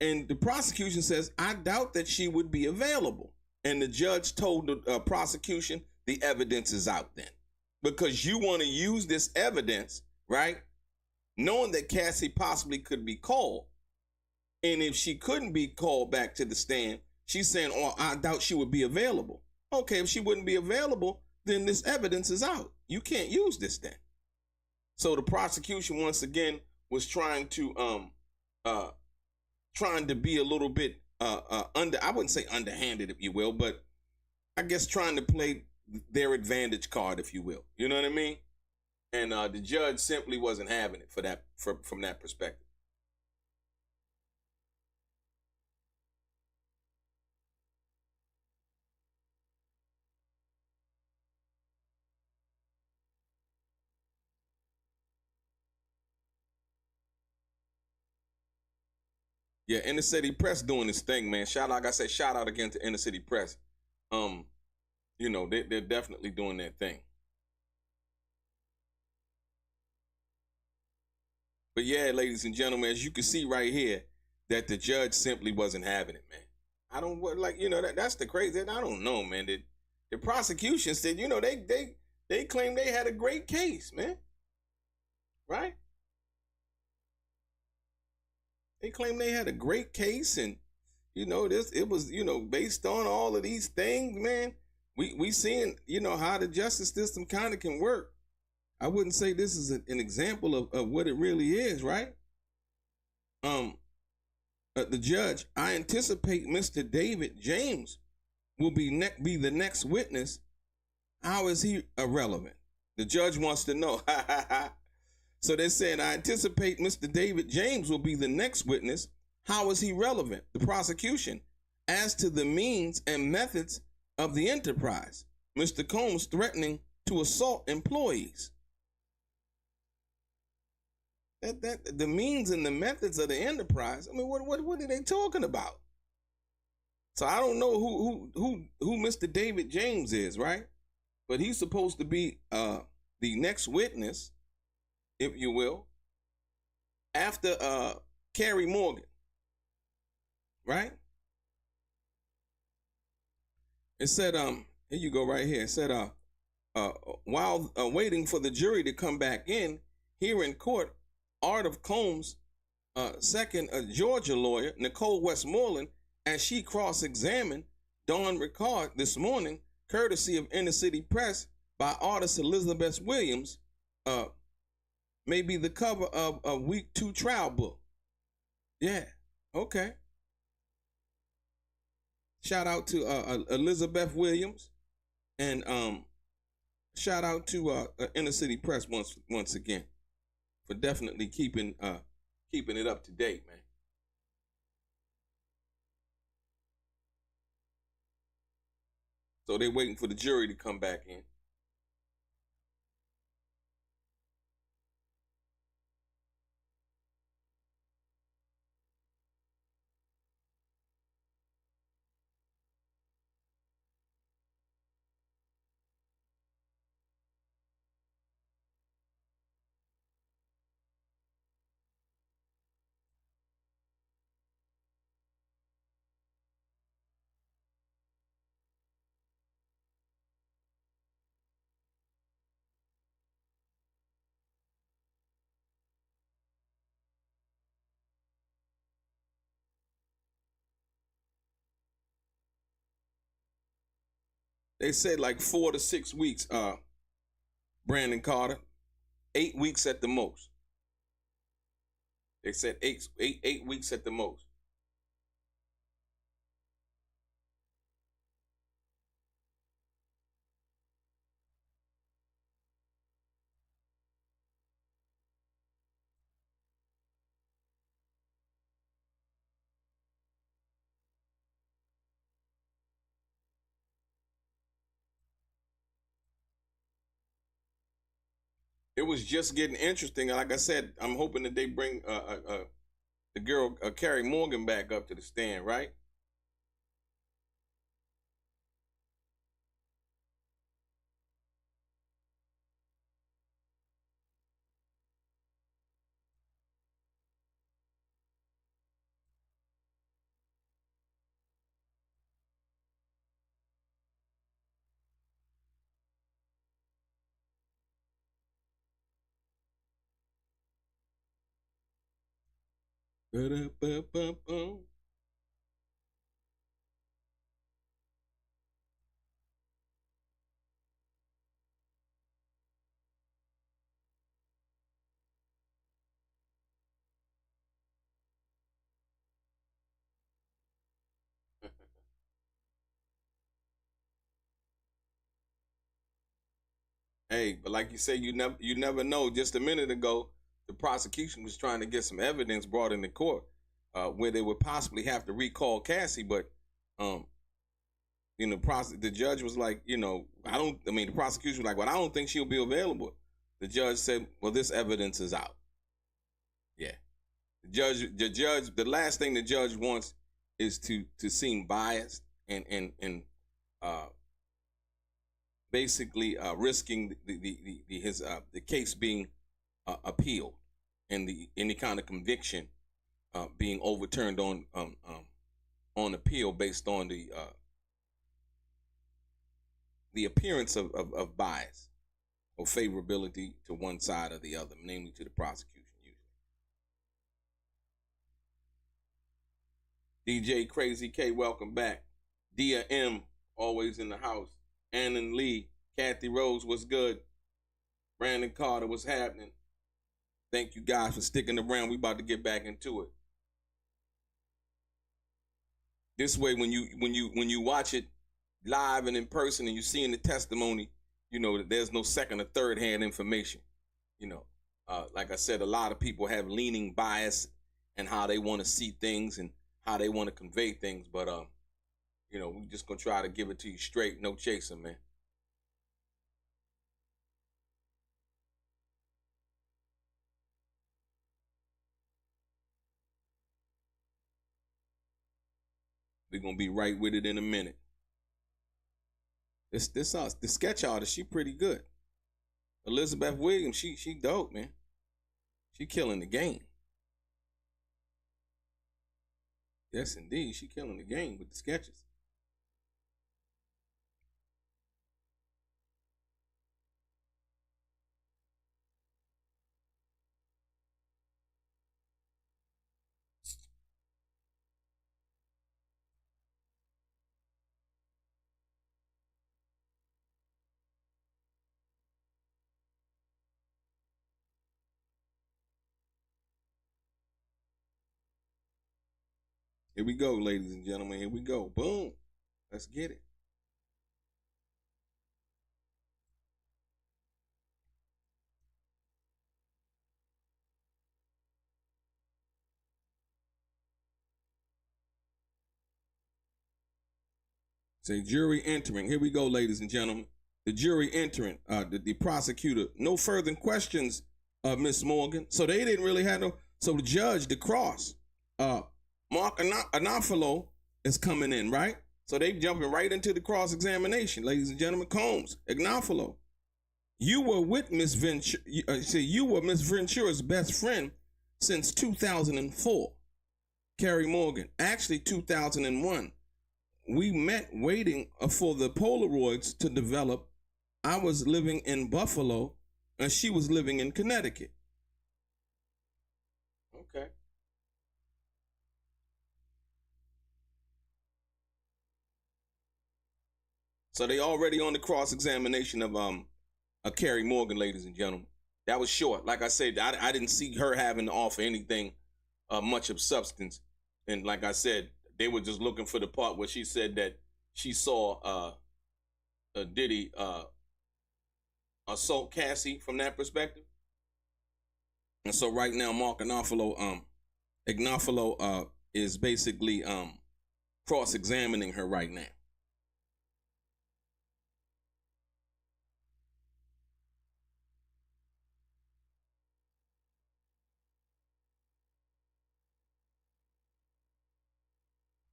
And the prosecution says, I doubt that she would be available. And the judge told the prosecution, the evidence is out then. Because you want to use this evidence, right? Knowing that Cassie possibly could be called. And if she couldn't be called back to the stand, she's saying, oh, I doubt she would be available. Okay, if she wouldn't be available, then this evidence is out. You can't use this then. So the prosecution, once again, was trying to be a little bit I wouldn't say underhanded, if you will, but I guess trying to play their advantage card, if you will. You know what I mean? And the judge simply wasn't having it from that perspective. Yeah, Inner City Press doing this thing, man. Shout out again to Inner City Press. They're definitely doing their thing. But yeah, ladies and gentlemen, as you can see right here, that the judge simply wasn't having it, man. I don't that's the crazy. I don't know, man. The prosecution said, they claimed they had a great case, man. Right? They claimed they had a great case, and it was based on all of these things, man. We seeing how the justice system kind of can work. I wouldn't say this is an example of what it really is, right? The judge, I anticipate Mr. David James will be the next witness. How is he irrelevant? The judge wants to know. So they said, I anticipate Mr. David James will be the next witness. How is he relevant? The prosecution, as to the means and methods of the enterprise. Mr. Combs threatening to assault employees. That the means and the methods of the enterprise. I mean, what are they talking about? So I don't know who Mr. David James is, right? But he's supposed to be the next witness, if you will, after Carrie Morgan. right? It said, here you go right here. It said, while waiting for the jury to come back in, here in court, Art of Combs, second Georgia lawyer, Nicole Westmoreland, as she cross-examined Dawn Ricard this morning, courtesy of Inner City Press by artist Elizabeth Williams, may be the cover of a week 2 trial book. Yeah, okay. Shout out to Elizabeth Williams, and shout out to Inner City Press once again for definitely keeping it up to date, man. So they're waiting for the jury to come back in. They said like 4 to 6 weeks, Brandon Carter. 8 weeks at the most. They said eight weeks at the most. It was just getting interesting. Like I said, I'm hoping that they bring the girl Carrie Morgan back up to the stand, right? Hey, but like you say, you never know. Just a minute ago, the prosecution was trying to get some evidence brought into court, where they would possibly have to recall Cassie, but um, the judge was like, the prosecution was like, well, I don't think she'll be available. The judge said, well, this evidence is out. Yeah. The last thing the judge wants is to seem biased and uh, basically risking the case being appealed and any kind of conviction being overturned on appeal based on the appearance of bias or favorability to one side or the other, namely to the prosecution. DJ Crazy K, welcome back. Dia M, always in the house. Annan Lee, Kathy Rose, what's good? Brandon Carter, what's happening? Thank you guys for sticking around. We about to get back into it. This way, when you watch it live and in person, and you see in the testimony, that there's no second or third hand information. Like I said, a lot of people have leaning bias and how they want to see things and how they want to convey things, but we just gonna try to give it to you straight, no chasing, man. We're gonna be right with it in a minute. The sketch artist, she pretty good. Elizabeth Williams, she dope, man. She killing the game. Yes, indeed. She killing the game with the sketches. Here we go, ladies and gentlemen. Here we go. Boom. Let's get it. Say jury entering. Here we go, ladies and gentlemen. The jury entering. The prosecutor. No further questions, Miss Morgan. So they didn't really have no. So the judge, the cross, Mark Anafalo is coming in, right? So they jumping right into the cross examination, ladies and gentlemen. Combs, Agnafalo, you were with Miss Ventura. You were Miss Ventura's best friend since 2004. Carrie Morgan, actually 2001. We met waiting for the Polaroids to develop. I was living in Buffalo, and she was living in Connecticut. Okay. So they already on the cross examination of Carrie Morgan, ladies and gentlemen. That was short. Like I said, I didn't see her having to offer anything much of substance. And like I said, they were just looking for the part where she said that she saw Diddy assault Cassie from that perspective. And so right now, Mark Agnafalo is basically cross-examining her right now.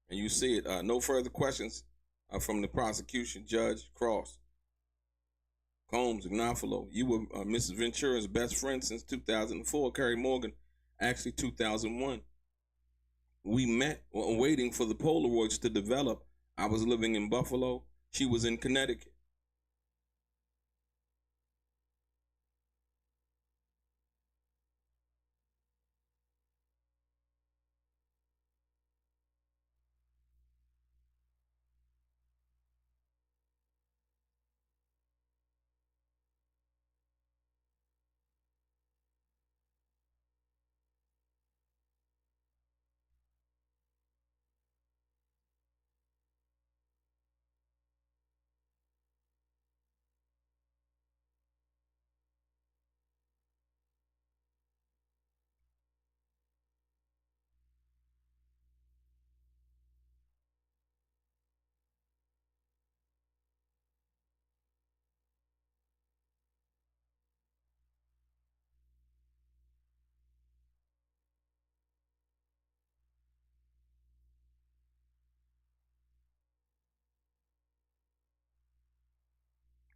And you see it. No further questions from the prosecution. Judge Cross. Combs, Agnafalo. You were Mrs. Ventura's best friend since 2004. Carrie Morgan, actually 2001. We met waiting for the Polaroids to develop. I was living in Buffalo. She was in Connecticut.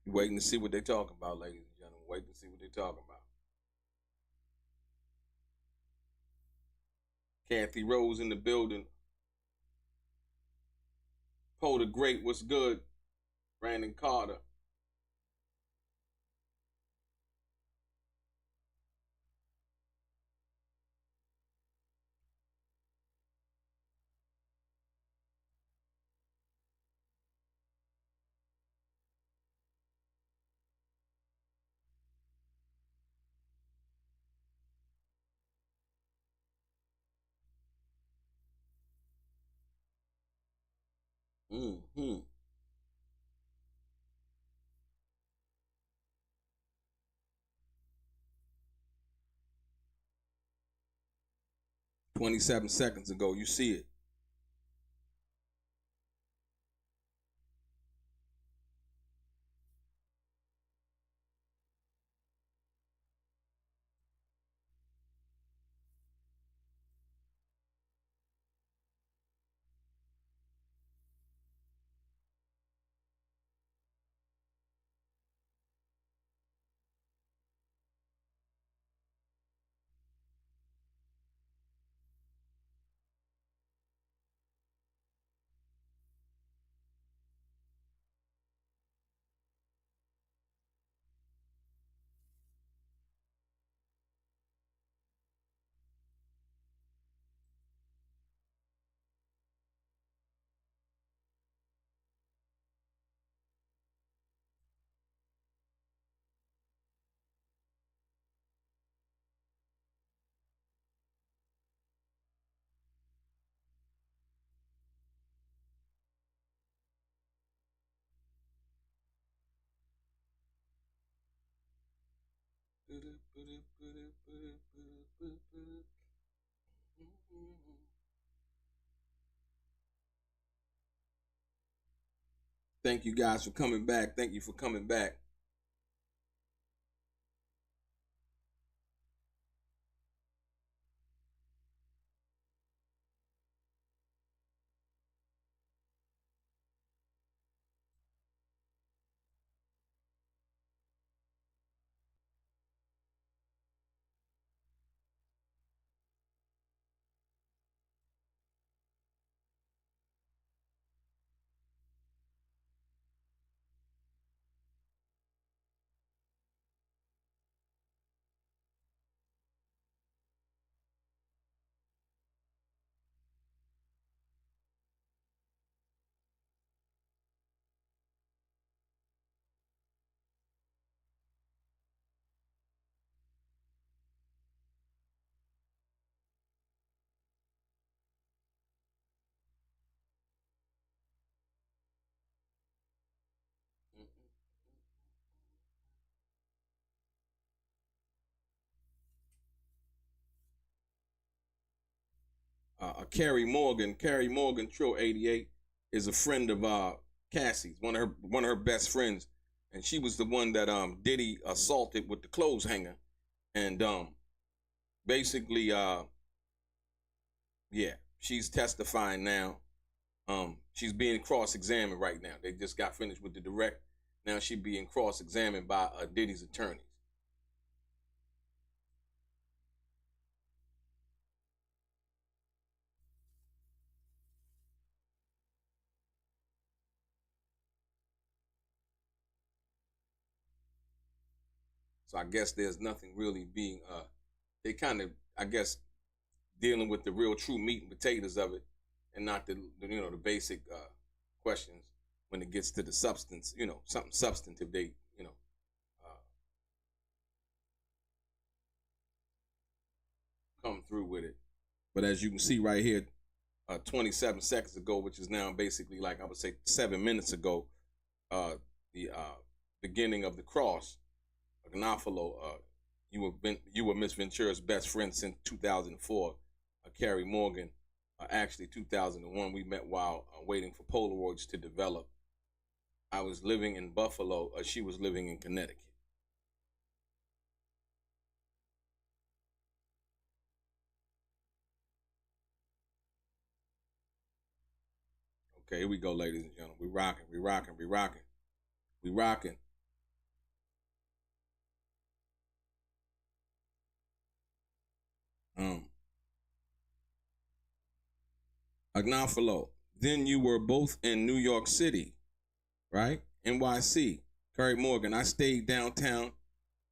Waiting to see what they're talking about, ladies and gentlemen. Waiting to see what they're talking about. Kathy Rose in the building. Poe the Great, what's good? Brandon Carter. Mm-hmm. 27 seconds ago, you see it. Thank you guys for coming back. Thank you for coming back. Carrie Morgan, Trill 88, is a friend of Cassie's, one of her best friends, and she was the one that Diddy assaulted with the clothes hanger, and basically yeah, she's testifying now. She's being cross-examined right now. They just got finished with the direct. Now she's being cross-examined by Diddy's attorneys. So I guess there's nothing really being they kind of, I guess, dealing with the real true meat and potatoes of it, and not the basic questions when it gets to the substance, something substantive. They uh, come through with it. But as you can see right here, 27 seconds ago, which is now basically like I would say 7 minutes ago, the beginning of the cross, Gnafalo, you were Miss Ventura's best friend since 2004. Carrie Morgan, actually 2001. We met while waiting for Polaroids to develop. I was living in Buffalo. She was living in Connecticut. Okay, here we go, ladies and gentlemen. We rocking, we rocking, we rocking, we rocking. Agnafalo. Then you were both in New York City, right? NYC. Carrie Morgan. I stayed downtown,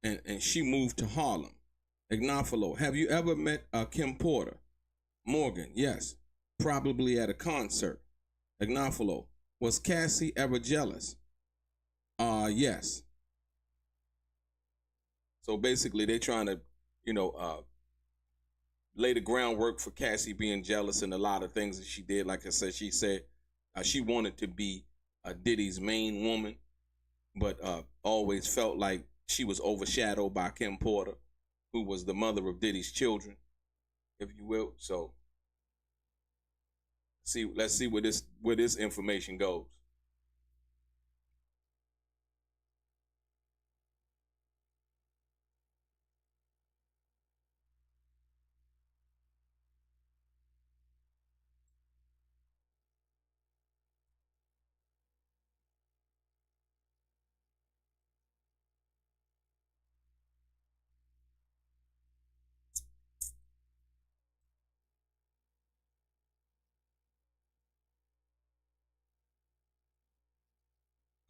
and she moved to Harlem. Agnafalo. Have you ever met Kim Porter? Morgan. Yes. Probably at a concert. Agnafalo. Was Cassie ever jealous? Yes. So basically, they're trying to, lay the groundwork for Cassie being jealous and a lot of things that she did. Like I said, she said she wanted to be Diddy's main woman, but always felt like she was overshadowed by Kim Porter, who was the mother of Diddy's children, if you will. So, let's see where this information goes.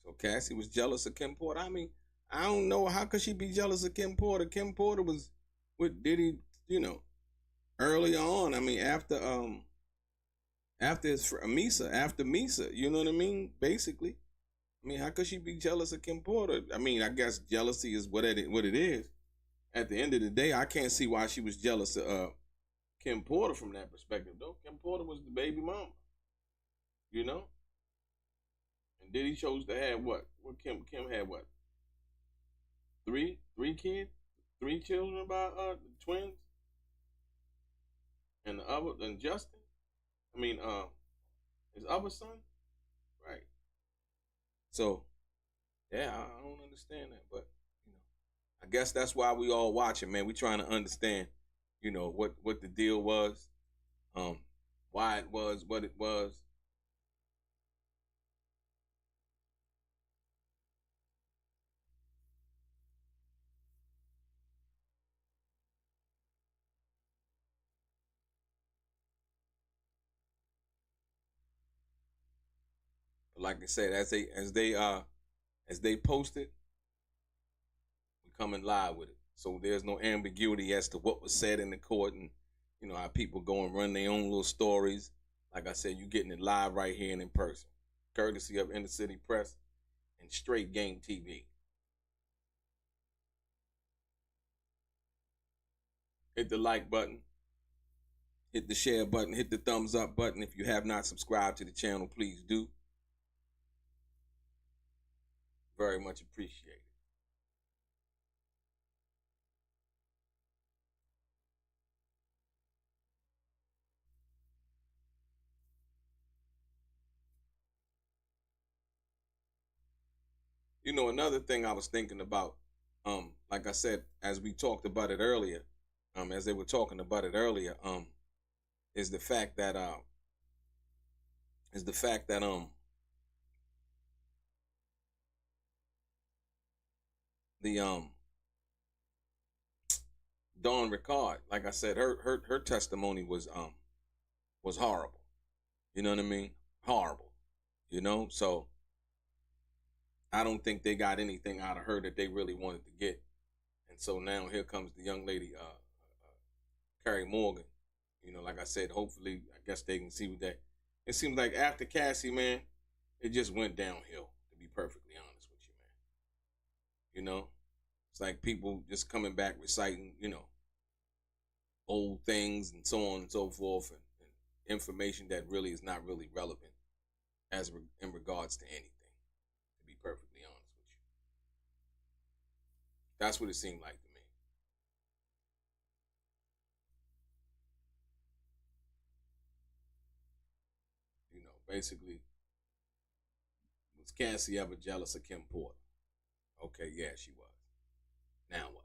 So Cassie was jealous of Kim Porter. I mean, I don't know, how could she be jealous of Kim Porter? Kim Porter was with Diddy, earlier on. I mean, after his Misa, after Misa, you know what I mean? Basically, I mean, how could she be jealous of Kim Porter? I mean, I guess jealousy is what it is. At the end of the day, I can't see why she was jealous of Kim Porter from that perspective, though. Kim Porter was the baby mama, you know. And Diddy chose to have what? What Kim had what? Three kids, Three children by the twins and the other and Justin. I mean, his other son, right? So yeah, I don't understand that, but you know, I guess that's why we all watching, man. We trying to understand, what the deal was, um, why it was what it was. But like I said, as they posted, we coming live with it. So there's no ambiguity as to what was said in the court, and how people go and run their own little stories. Like I said, you getting it live right here and in person, courtesy of Inner City Press and Straight Game TV. Hit the like button, hit the share button, hit the thumbs up button. If you have not subscribed to the channel, please do. Very much appreciated. Another thing I was thinking about, like I said, as we talked about it earlier, as they were talking about it earlier, is the fact that the Dawn Ricard, like I said, her testimony was horrible. You know what I mean? Horrible. So I don't think they got anything out of her that they really wanted to get. And so now here comes the young lady, Carrie Morgan. Like I said, hopefully, I guess they can see with that. It seems like after Cassie, man, it just went downhill, to be perfectly honest with you, man. It's like people just coming back reciting, old things and so on and so forth, and information that really is not really relevant in regards to anything, to be perfectly honest with you. That's what it seemed like to me. Basically, was Cassie ever jealous of Kim Porter? Okay, yeah, she was. Now what?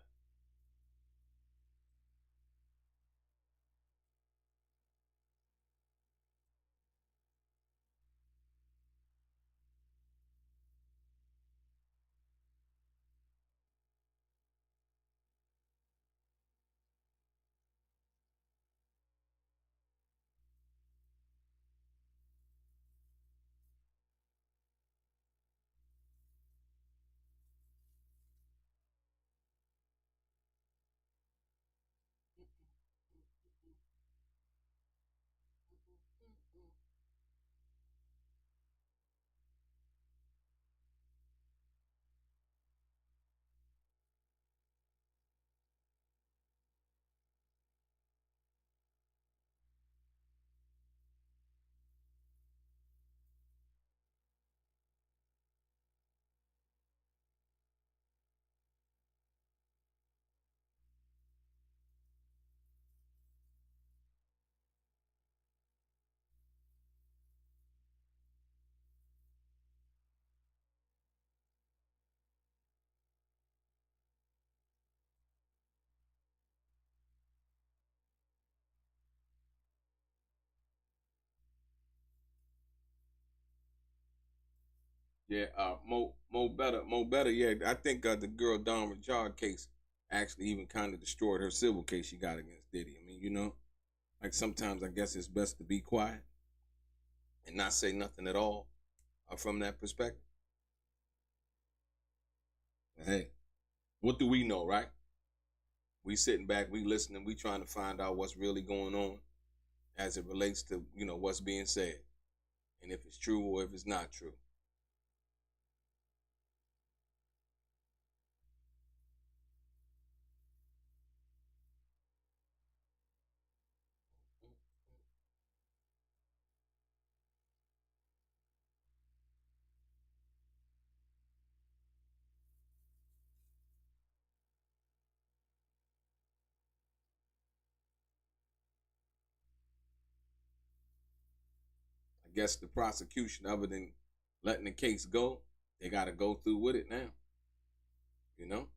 Yeah, Mo better. Yeah, I think the girl Don Richard case actually even kind of destroyed her civil case she got against Diddy. I mean, like sometimes I guess it's best to be quiet and not say nothing at all from that perspective. Hey, what do we know, right? We sitting back, we listening, we trying to find out what's really going on as it relates to what's being said, and if it's true or if it's not true. guess the prosecution, other than letting the case go, they got to go through with it now. You know?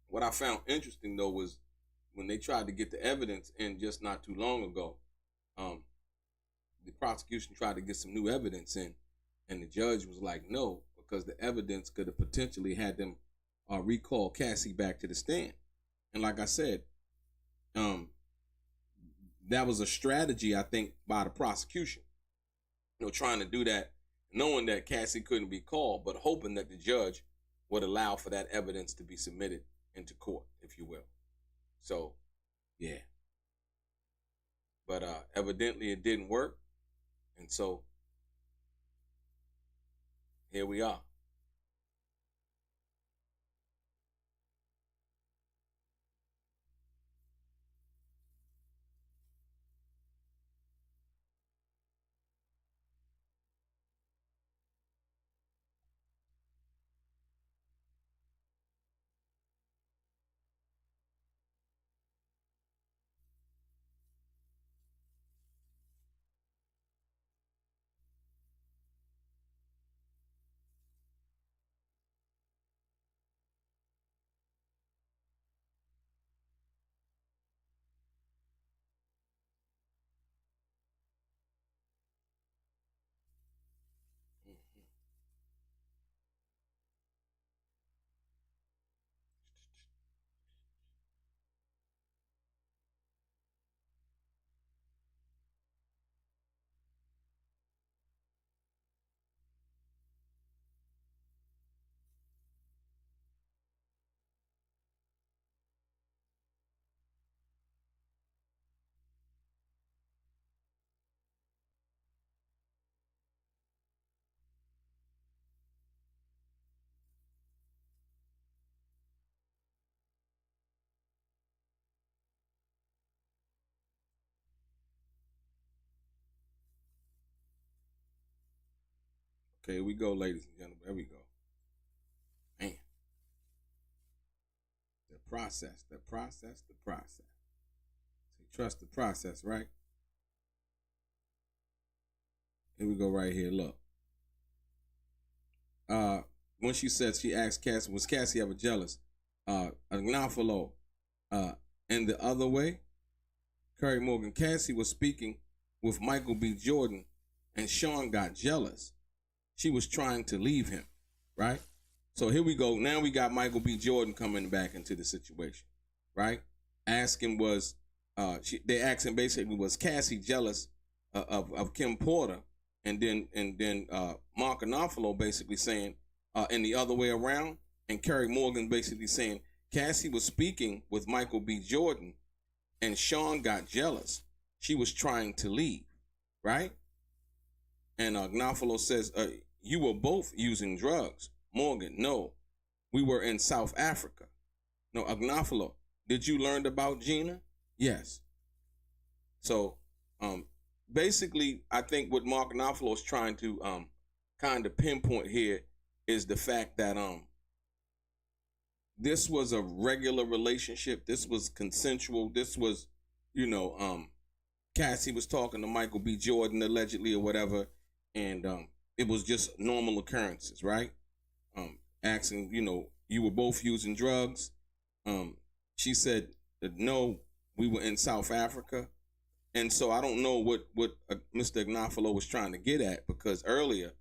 What I found interesting, though, was when they tried to get the evidence in just not too long ago, the prosecution tried to get some new evidence in, and the judge was like, no, because the evidence could have potentially had them recall Cassie back to the stand. And like I said, that was a strategy, I think, by the prosecution. You know, trying to do that, knowing that Cassie couldn't be called, but hoping that the judge would allow for that evidence to be submitted into court, if you will. So, yeah. But evidently it didn't work. And so, here we are. Okay, here we go, ladies and gentlemen. There we go. Man. The process. So trust the process, right? Here we go right here. Look. When she said, she asked Cassie, was Cassie ever jealous? Agnafalo. And the other way, Carrie Morgan, Cassie was speaking with Michael B. Jordan, and Sean got jealous. She was trying to leave him, right? So here we go. Now we got Michael B. Jordan coming back into the situation, right? Asking was, they asking basically, was Cassie jealous of Kim Porter? And then Mark Anofalo basically saying, and the other way around, and Carrie Morgan basically saying, Cassie was speaking with Michael B. Jordan, and Sean got jealous. She was trying to leave, right? And Agnafalo says, you were both using drugs. Morgan, no, we were in South Africa. No, Agnafalo, did you learn about Gina? Yes. So, basically, I think what Mark Agnafalo is trying to kind of pinpoint here is the fact that this was a regular relationship. This was consensual. This was, Cassie was talking to Michael B. Jordan allegedly or whatever, and it was just normal occurrences, right? Asking, you were both using drugs. She said that no, we were in South Africa. And so I don't know what Mr. Agnafalo was trying to get at, because earlier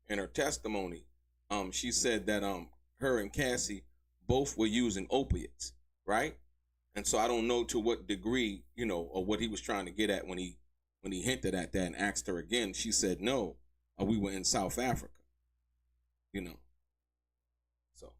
in her testimony, she said that her and Cassie both were using opiates, right? And so I don't know to what degree, or what he was trying to get at when he hinted at that and asked her again. She said no, we were in South Africa, So.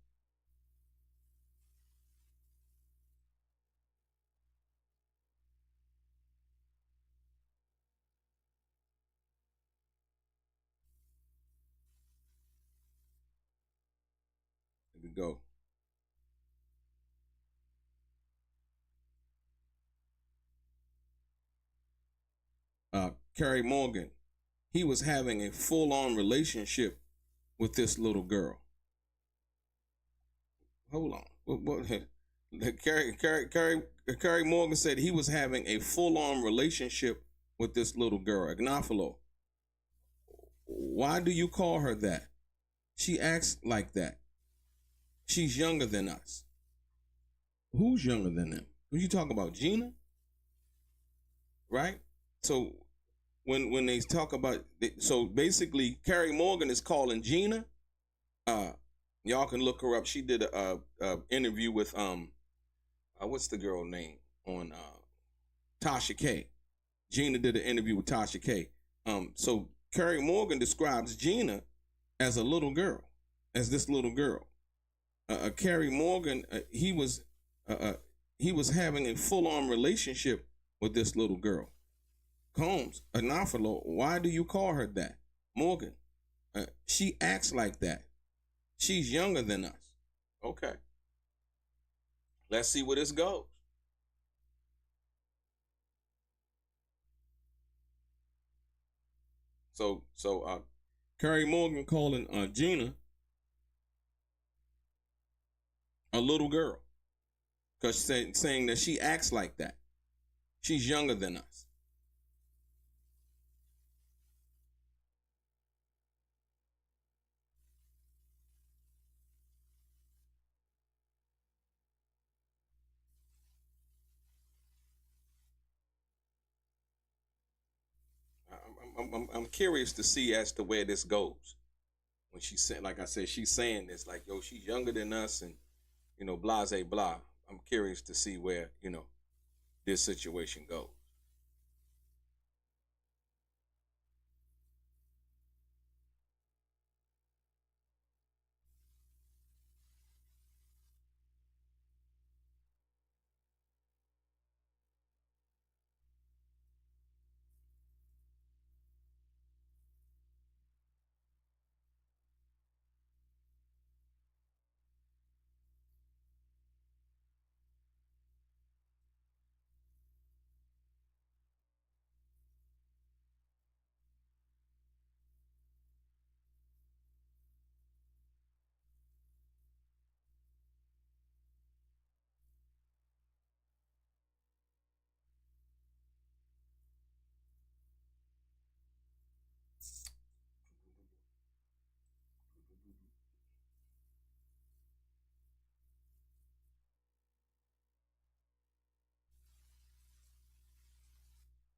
Here we go. Carrie Morgan, he was having a full-on relationship with this little girl. Hold on. What Carrie Morgan said he was having a full-on relationship with this little girl, Agnafalo. Why do you call her that? She acts like that. She's younger than us. Who's younger than them? Who you talking about, Gina? Right? So when they talk about, so basically Carrie Morgan is calling Gina. Y'all can look her up. She did a interview with what's the girl name on Tasha K. Gina did an interview with Tasha K. So Carrie Morgan describes Gina as a little girl, as this little girl. Carrie Morgan, he was having a full-on relationship with this little girl. Combs, Anafalo, why do you call her that? Morgan, she acts like that. She's younger than us. Okay. Let's see where this goes. So Carrie Morgan calling Gina a little girl because saying that she acts like that. She's younger than us. I'm curious to see as to where this goes. When she said, like I said, she's saying this, like, yo, she's younger than us, and blase blah. I'm curious to see where this situation goes.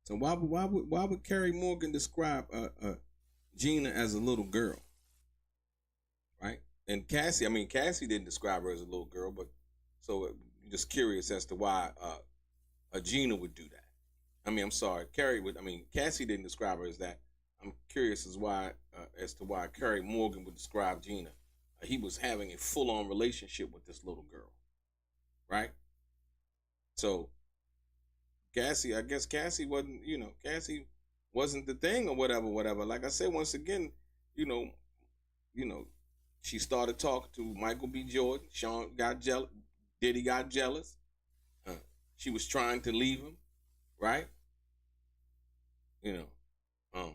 So why would Carrie Morgan describe Gina as a little girl, right? And Cassie didn't describe her as a little girl, but so I'm just curious as to why Gina would do that. I'm sorry, Cassie didn't describe her as that. I'm curious as to why Carrie Morgan would describe Gina. He was having a full-on relationship with this little girl, right? So I guess Cassie wasn't the thing or whatever. Like I said, once again, you know, she started talking to Michael B. Jordan. Sean got jealous. Diddy got jealous. She was trying to leave him, right? You know,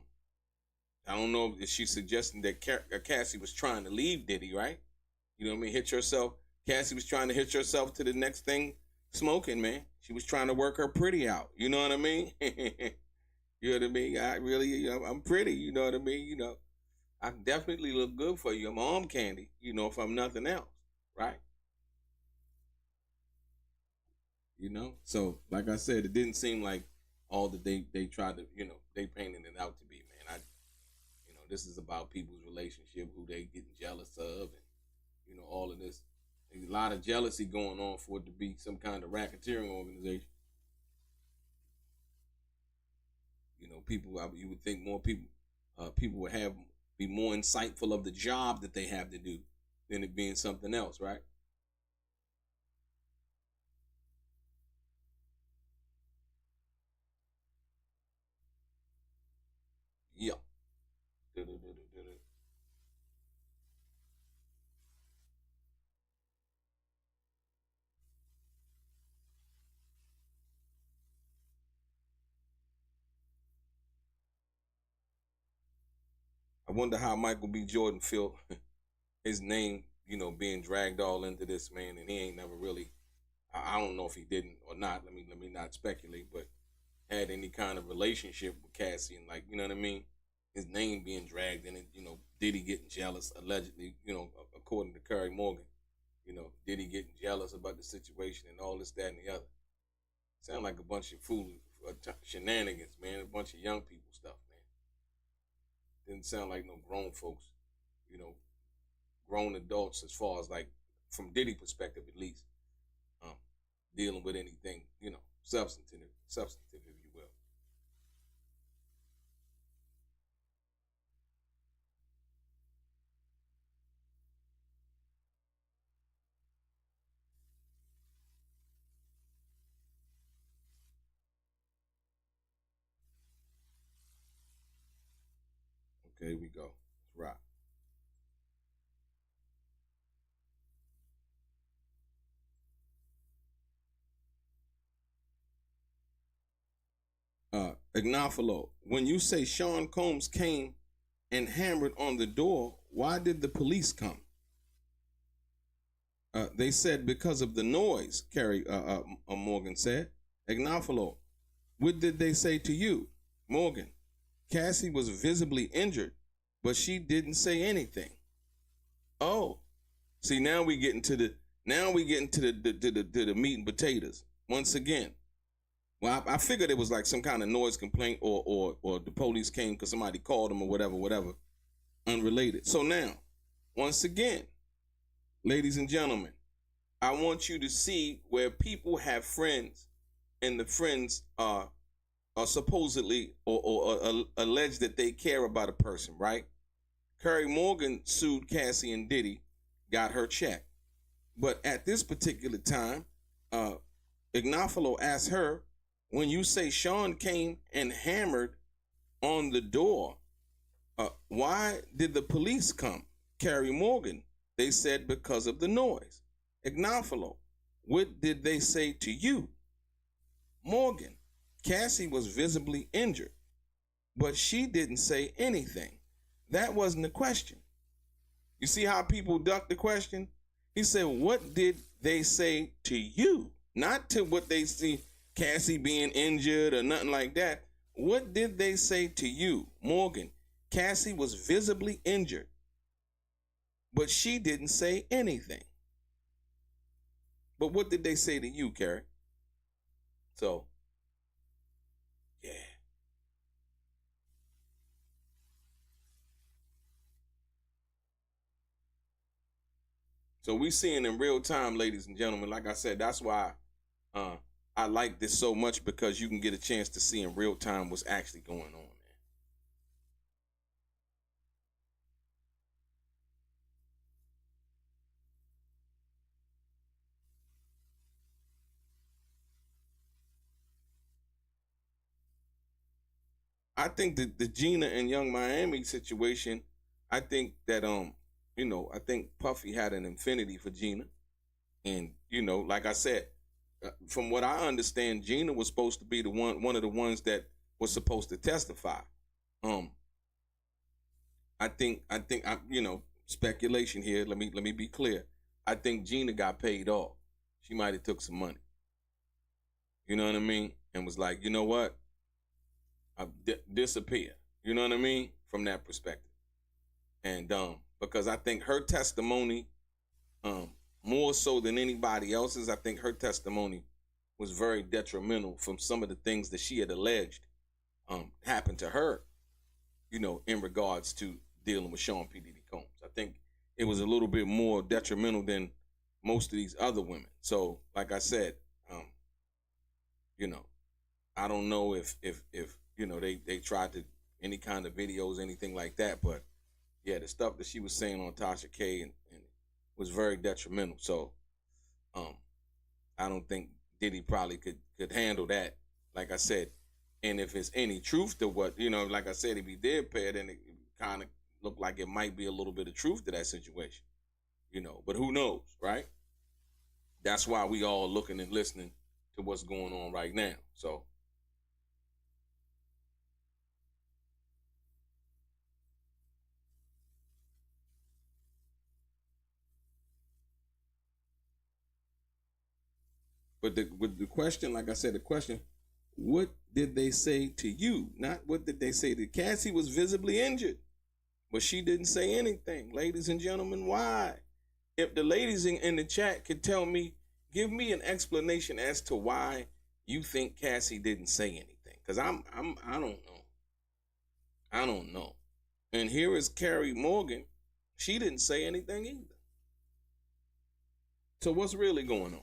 I don't know if she's suggesting that Cassie was trying to leave Diddy, right? You know what I mean? Hitch herself. Cassie was trying to hitch herself to the next thing smoking, man. She was trying to work her pretty out. You know what I mean? You know what I mean? I'm pretty. You know what I mean? I definitely look good for you. I'm arm candy, if I'm nothing else, right? So like I said, it didn't seem like all that they tried to, they painted it out to be, man. This is about people's relationship, who they getting jealous of, and all of this. There's a lot of jealousy going on for it to be some kind of racketeering organization. People. You would think more people would be more insightful of the job that they have to do than it being something else, right? Yeah. I wonder how Michael B. Jordan feel his name, being dragged all into this, man, and he ain't never really. I don't know if he didn't or not. Let me not speculate, but had any kind of relationship with Cassie, and like, you know what I mean, his name being dragged in it, Diddy getting jealous, allegedly, according to Carrie Morgan, Diddy getting jealous about the situation and all this, that, and the other. Sound like a bunch of foolish shenanigans, man. A bunch of young people stuff, man. Didn't sound like no grown folks, you know, grown adults as far as like from Diddy perspective at least, um, dealing with anything, substantive, if you will. Okay, here we go. Let's rock. Ignafalo, when you say Sean Combs came and hammered on the door, why did the police come? They said because of the noise, Carrie Morgan said. Ignafalo, what did they say to you? Morgan, Cassie was visibly injured, but she didn't say anything. Oh, see, now we get into the to the meat and potatoes once again. Well, I figured it was like some kind of noise complaint, or the police came because somebody called them or whatever, unrelated. So now, once again, ladies and gentlemen, I want you to see where people have friends, and the friends are supposedly or alleged that they care about a person, right? Carrie Morgan sued Cassie and Diddy, got her check. But at this particular time, Ignafalo asked her, when you say Sean came and hammered on the door, why did the police come? Carrie Morgan, they said because of the noise. Ignafalo, what did they say to you? Morgan, Cassie was visibly injured, but she didn't say anything. That wasn't the question. You see how people duck the question? He said, what did they say to you? Not to what they see Cassie being injured or nothing like that. What did they say to you? Morgan, Cassie was visibly injured, but she didn't say anything. But what did they say to you, Carrie? So, yeah. So we seeing in real time, ladies and gentlemen. Like I said, that's why I like this so much, because you can get a chance to see in real time what's actually going on, man. I think the Gina and Young Miami situation, I think that I think Puffy had an infinity for Gina, and like I said, from what I understand, Gina was supposed to be one of the ones that was supposed to testify. Um, I think speculation here. Let me be clear. I think Gina got paid off. She might have took some money. You know what I mean? And was like, you know what? Disappear. You know what I mean? From that perspective. And because I think her testimony, more so than anybody else's, I think her testimony was very detrimental from some of the things that she had alleged happened to her, in regards to dealing with Sean P. Diddy Combs. I think it was a little bit more detrimental than most of these other women. So, like I said, you know, I don't know if they tried to any kind of videos, anything like that, but yeah, the stuff that she was saying on Tasha K and was very detrimental. So, I don't think Diddy probably could handle that. Like I said, and if it's any truth to what like I said, if he did pay it, then it kind of looked like it might be a little bit of truth to that situation. But who knows, right? That's why we all looking and listening to what's going on right now. So. But the question, like I said, the question, What did they say to you? Not what did they say to Cassie was visibly injured, but she didn't say anything. Ladies and gentlemen, why? If the ladies in the chat could tell me, give me an explanation as to why you think Cassie didn't say anything. Because I don't know. I don't know. And here is Carrie Morgan. She didn't say anything either. So what's really going on?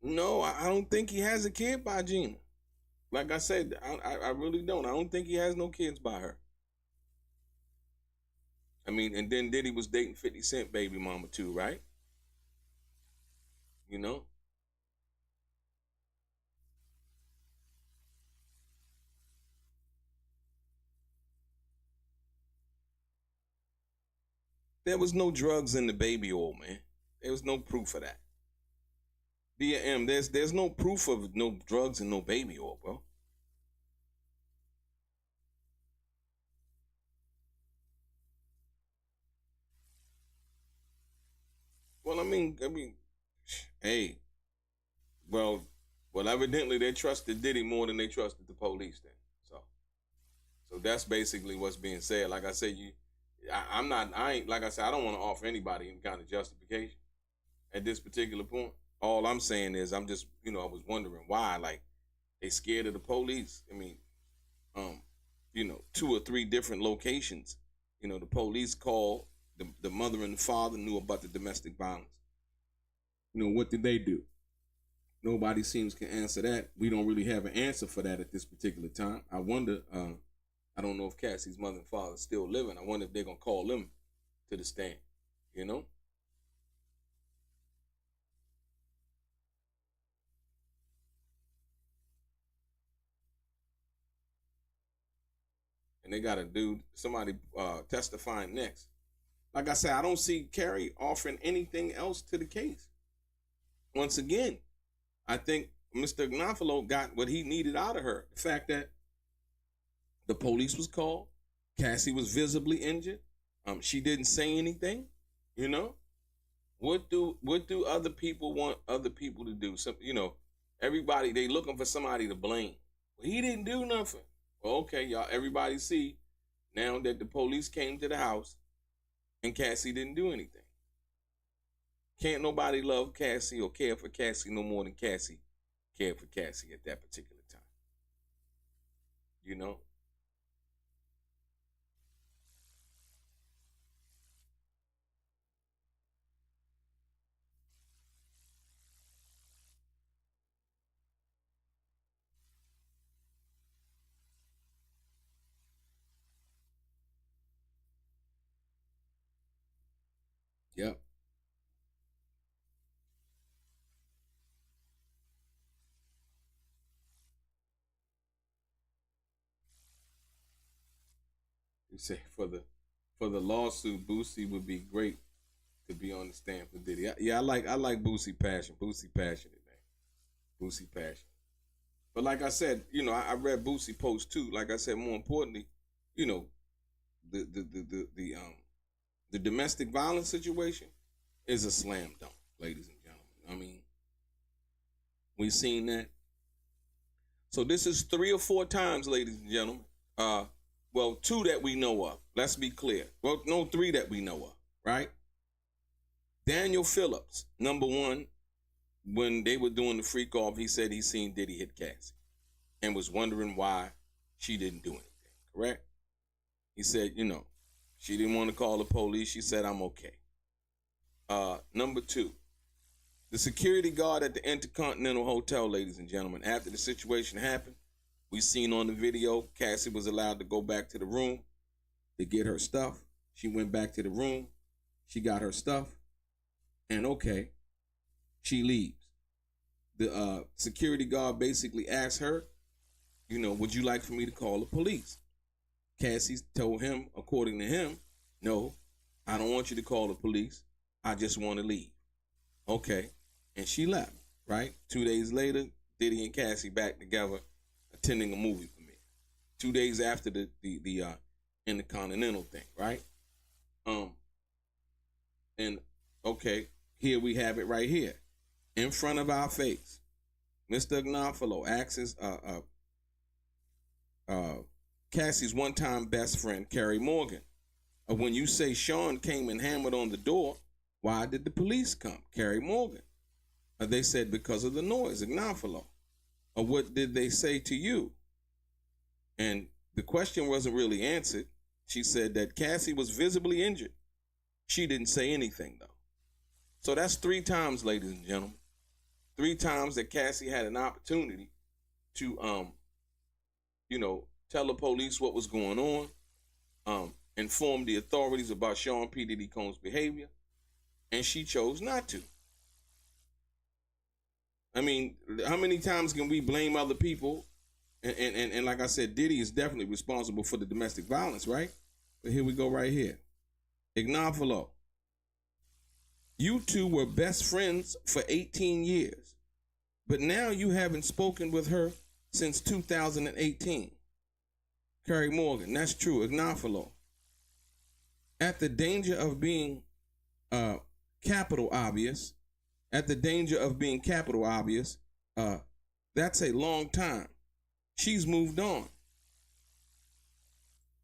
No, I don't think he has a kid by Gina. Like I said, I really don't. I don't think he has no kids by her. I mean, and then Diddy was dating 50 Cent baby mama too, right? You know? There was no drugs in the baby oil, man. There was no proof of that. BM, there's no proof of no drugs and no baby oil, bro. Well, I mean, hey, well, evidently they trusted Diddy more than they trusted the police then. So that's basically what's being said. Like I said, I ain't, like I said, I don't want to offer anybody any kind of justification at this particular point. All I'm saying is I was wondering why, like, they scared of the police. I mean, 2 or 3 different locations, the police called, the mother and the father knew about the domestic violence. What did they do? Nobody seems to answer that. We don't really have an answer for that at this particular time. I wonder, I don't know if Cassie's mother and father are still living. I wonder if they're going to call them to the stand, And they got a dude, somebody testifying next. Like I said, I don't see Carrie offering anything else to the case. Once again, I think Mr. Gnafalo got what he needed out of her. The fact that the police was called, Cassie was visibly injured. She didn't say anything. What do other people want other people to do? Everybody, they looking for somebody to blame. Well, he didn't do nothing. Well, okay, y'all, everybody see now that the police came to the house and Cassie didn't do anything. Can't nobody love Cassie or care for Cassie no more than Cassie cared for Cassie at that particular time. Yep. You say for the lawsuit, Boosie would be great to be on the stand for Diddy. I like Boosie passion. Boosie passionate, man. Boosie passion. But like I said, I read Boosie post too. Like I said, more importantly, the domestic violence situation is a slam dunk, ladies and gentlemen. I mean, we've seen that. So this is 3 or 4 times, ladies and gentlemen. 2 that we know of. Let's be clear. Well, no, 3 that we know of, right? Daniel Phillips, number 1, when they were doing the freak off, he said he seen Diddy hit Cassie and was wondering why she didn't do anything, correct? He said, she didn't want to call the police. She said, I'm okay. Number 2, the security guard at the Intercontinental Hotel, ladies and gentlemen, after the situation happened, we seen on the video, Cassie was allowed to go back to the room to get her stuff. She went back to the room. She got her stuff. And okay, she leaves. The security guard basically asked her, would you like for me to call the police? Cassie told him, according to him, no, I don't want you to call the police. I just want to leave. Okay. And she left, right? 2 days later, Diddy and Cassie back together, attending a movie premiere. 2 days after the Intercontinental thing, right? And okay, here we have it right here, in front of our face. Mr. Agnafalo asks Cassie's one-time best friend, Carrie Morgan, when you say Sean came and hammered on the door, why did the police come? Carrie Morgan. They said because of the noise, Agnafalo. What did they say to you? And the question wasn't really answered. She said that Cassie was visibly injured. She didn't say anything, though. So that's 3 times, ladies and gentlemen. 3 times that Cassie had an opportunity to, tell the police what was going on, inform the authorities about Sean P. Diddy Combs' behavior, and she chose not to. I mean, how many times can we blame other people? And like I said, Diddy is definitely responsible for the domestic violence, right? But here we go right here. Agnafalo. You two were best friends for 18 years, but now you haven't spoken with her since 2018. Carrie Morgan, that's true. Agnafalo. At the danger of being capital obvious, that's a long time. She's moved on.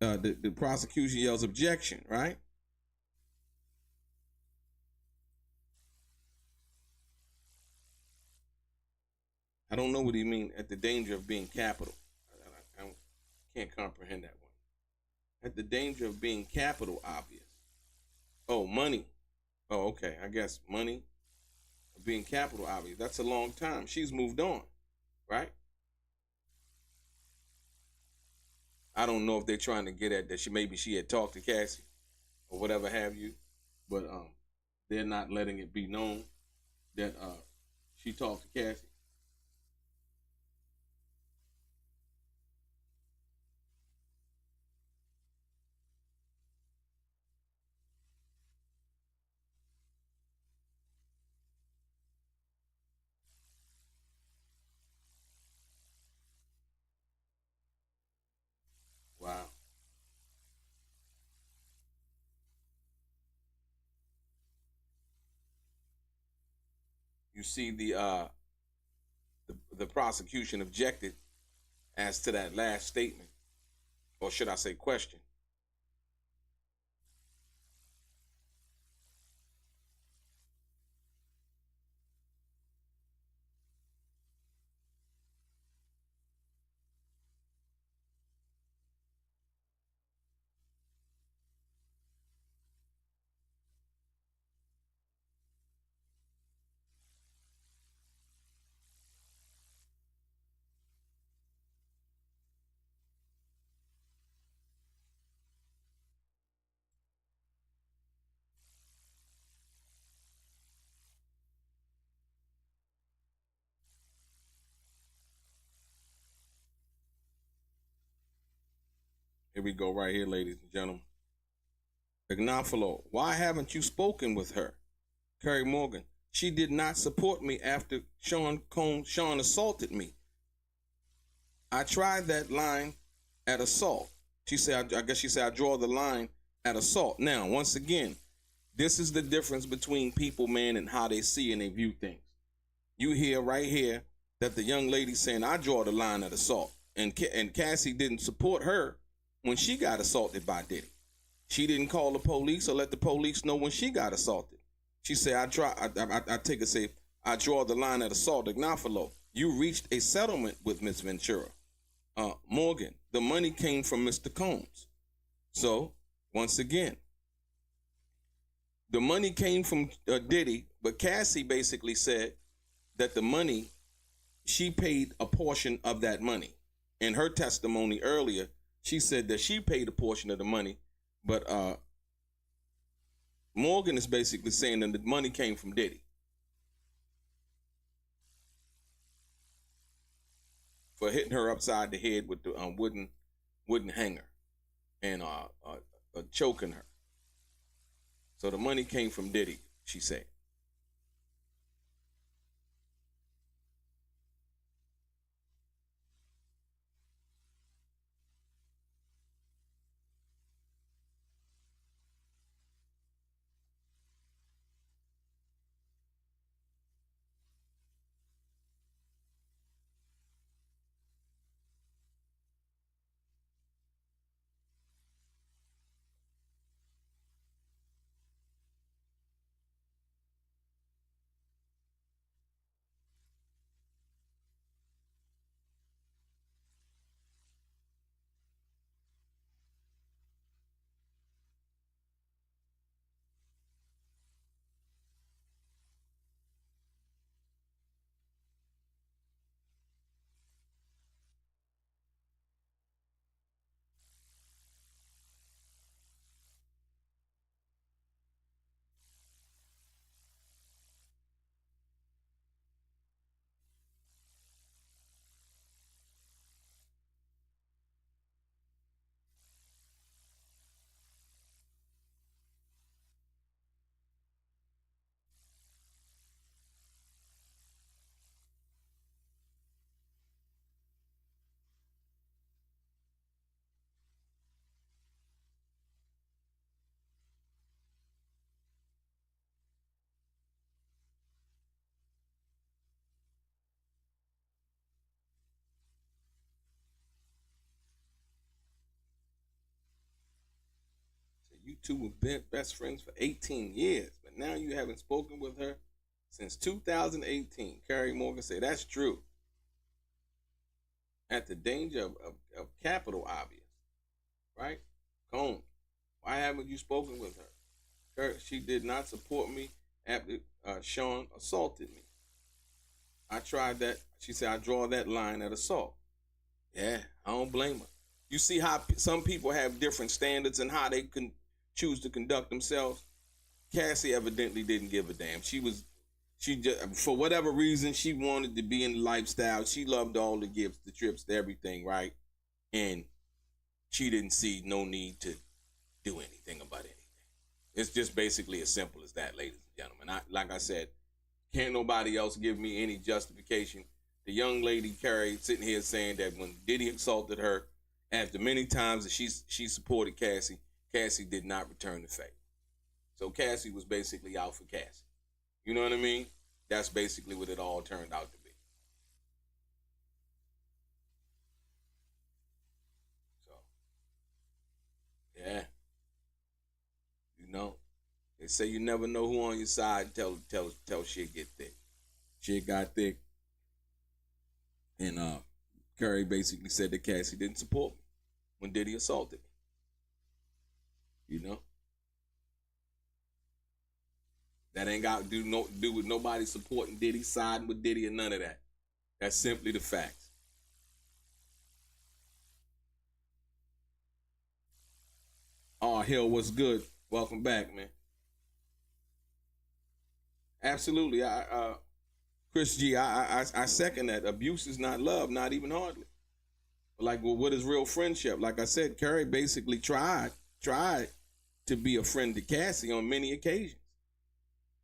The prosecution yells objection, right? I don't know what he mean at the danger of being capital. I can't comprehend that one. At the danger of being capital obvious. Oh, money. Oh, okay. I guess money being capital obvious. That's a long time. She's moved on, right? I don't know if they're trying to get at that maybe she had talked to Cassie or whatever have you, but they're not letting it be known that she talked to Cassie. Wow. You see the prosecution objected as to that last statement, or should I say question. Here we go right here, ladies and gentlemen. Agnafalo, why haven't you spoken with her? Carrie Morgan, she did not support me after Sean assaulted me. I tried that line at assault. She said, I guess she said, I draw the line at assault. Now, once again, this is the difference between people, man, and how they see and they view things. You hear right here that the young lady saying, I draw the line at assault. And Cassie didn't support her when she got assaulted by Diddy. She didn't call the police or let the police know when she got assaulted. She said, I draw the line at assault. Agnafalo, you reached a settlement with Miss Ventura. Morgan, the money came from Mr. Combs. So, once again, the money came from Diddy, but Cassie basically said that the money, she paid a portion of that money. In her testimony earlier, she said that she paid a portion of the money, but Morgan is basically saying that the money came from Diddy for hitting her upside the head with the wooden hanger and choking her. So the money came from Diddy, she said. two were best friends for 18 years, but now you haven't spoken with her since 2018. Carrie Morgan said, that's true. At the danger of capital obvious, right? Cone, why haven't you spoken with her? She did not support me after Sean assaulted me. I tried that. She said, I draw that line at assault. Yeah, I don't blame her. You see how some people have different standards and how they can choose to conduct themselves. Cassie evidently didn't give a damn. She just, for whatever reason, she wanted to be in the lifestyle. She loved all the gifts, the trips, the everything, right? And she didn't see no need to do anything about anything. It's just basically as simple as that, ladies and gentlemen. Like I said, can't nobody else give me any justification. The young lady Carrie sitting here saying that when Diddy assaulted her, after many times that she supported Cassie, Cassie did not return the favor. So Cassie was basically out for Cassie. You know what I mean? That's basically what it all turned out to be. So, yeah. You know, they say you never know who on your side until shit get thick. Shit got thick. And Curry basically said that Cassie didn't support me when Diddy assaulted me. You know? That ain't got to do with nobody supporting Diddy, siding with Diddy, or none of that. That's simply the facts. Oh, Hill, what's good? Welcome back, man. Absolutely. Chris G, I second that. Abuse is not love, not even hardly. Like, well, what is real friendship? Like I said, Curry basically tried to be a friend to Cassie on many occasions.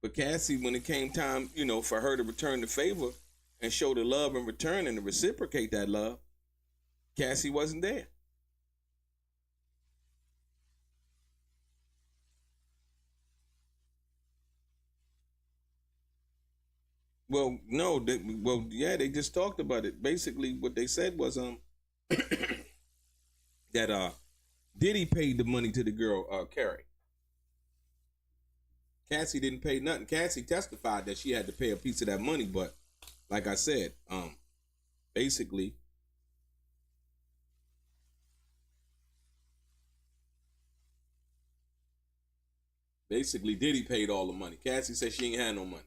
But Cassie, when it came time, you know, for her to return the favor and show the love in return and to reciprocate that love, Cassie wasn't there. Well, no, they just talked about it. Basically, what they said was that Diddy paid the money to the girl, Carrie. Cassie didn't pay nothing. Cassie testified that she had to pay a piece of that money, but like I said, basically, Diddy paid all the money. Cassie said she ain't had no money,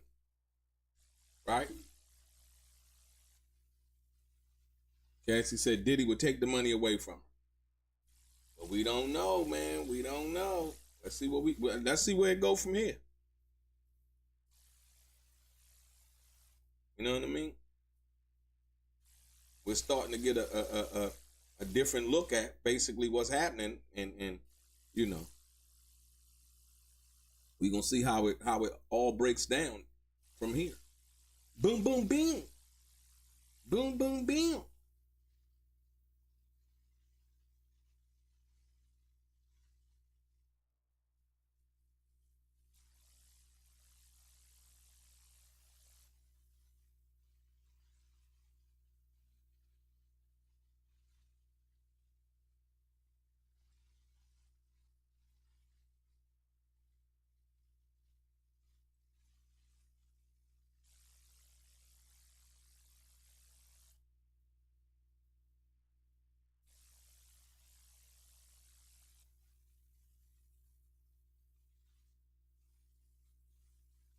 right? Cassie said Diddy would take the money away from her, but we don't know, man. We don't know. Let's see where it go from here. You know what I mean? We're starting to get a different look at basically what's happening, and you know, we're gonna see how it all breaks down from here. Boom, boom, boom. Boom, boom, boom.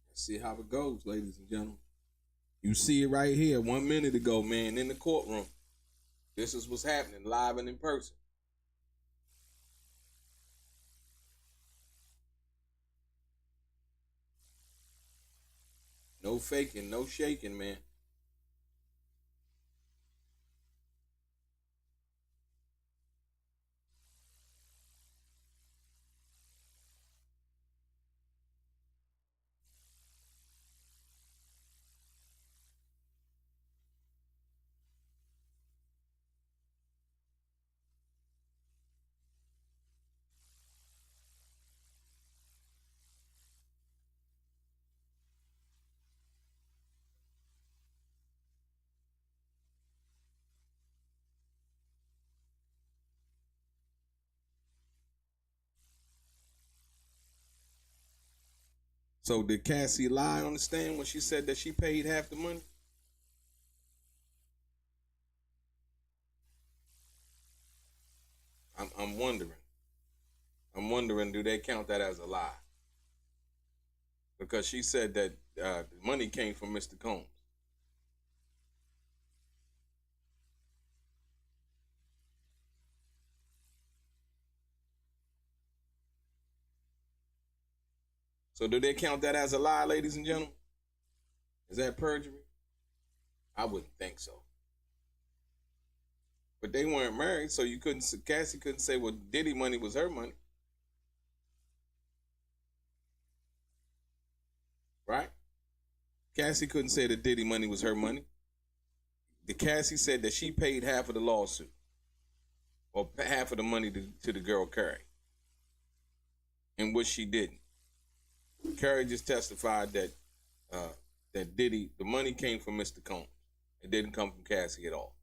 Let's see how it goes, ladies and gentlemen. You see it right here 1 minute ago, man, in the courtroom. This is what's happening live and in person. No faking, no shaking, man. So did Cassie lie on the stand when she said that she paid half the money? I'm wondering. I'm wondering, do they count that as a lie? Because she said that the money came from Mr. Combs. So do they count that as a lie, ladies and gentlemen? Is that perjury? I wouldn't think so. But they weren't married, so Cassie couldn't say, well, Diddy money was her money. Right? Cassie couldn't say that Diddy money was her money. The Cassie said that she paid half of the lawsuit, or half of the money to the girl Carrie, in which she didn't. Carrie just testified that that Diddy, the money came from Mr. Combs. It didn't come from Cassie at all.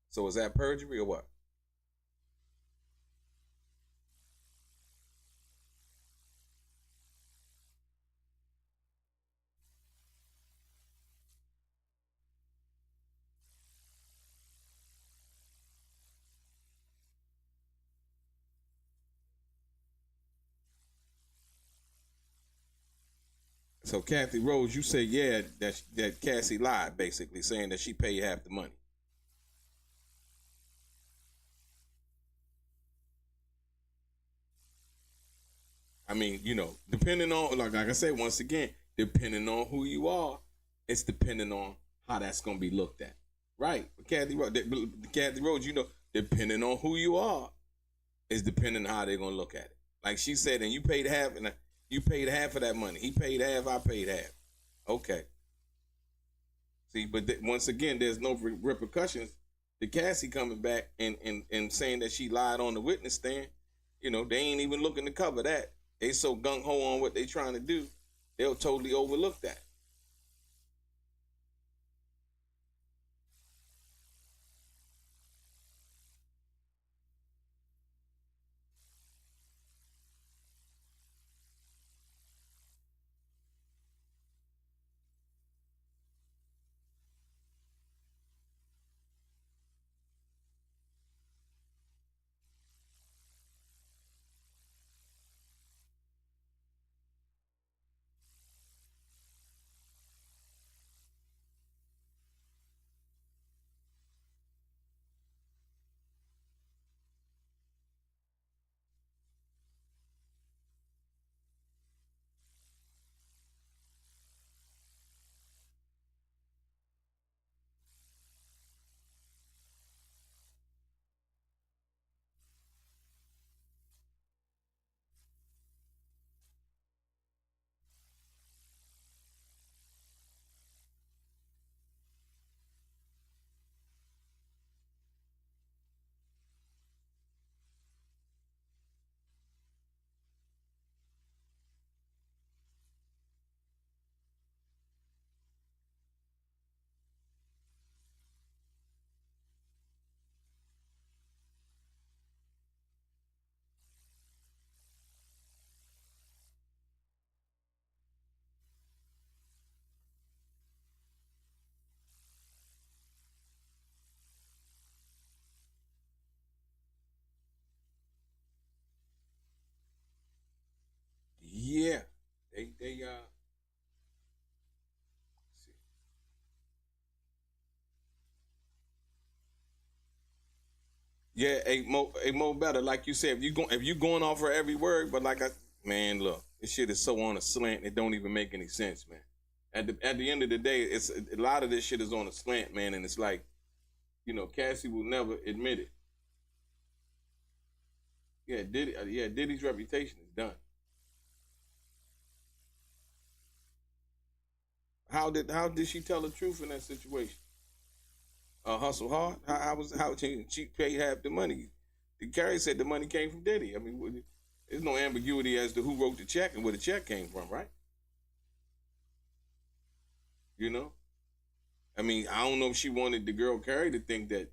So is that perjury or what? So Kathy Rose, you say yeah that Cassie lied, basically saying that she paid half the money. I mean, depending on like I said once again, depending on who you are, it's depending on how that's gonna be looked at, right? But Kathy Rose, depending on who you are, is depending on how they're gonna look at it. Like she said, and you paid half, and you paid half of that money. He paid half, I paid half. Okay. See, but once again, there's no repercussions to Cassie coming back and saying that she lied on the witness stand. They ain't even looking to cover that. They so gung ho on what they trying to do, they'll totally overlook that. Yeah, they yeah, a Mo better. Like you said, if you going off her every word, but man, look, this shit is so on a slant, it don't even make any sense, man. At the end of the day, it's a lot of this shit is on a slant, man, and it's like, Cassie will never admit it. Diddy's reputation is done. How did she tell the truth in that situation? Hustle hard. How she paid half the money? Carrie said the money came from Diddy. I mean, there's no ambiguity as to who wrote the check and where the check came from, right? You know. I mean, I don't know if she wanted the girl Carrie to think that,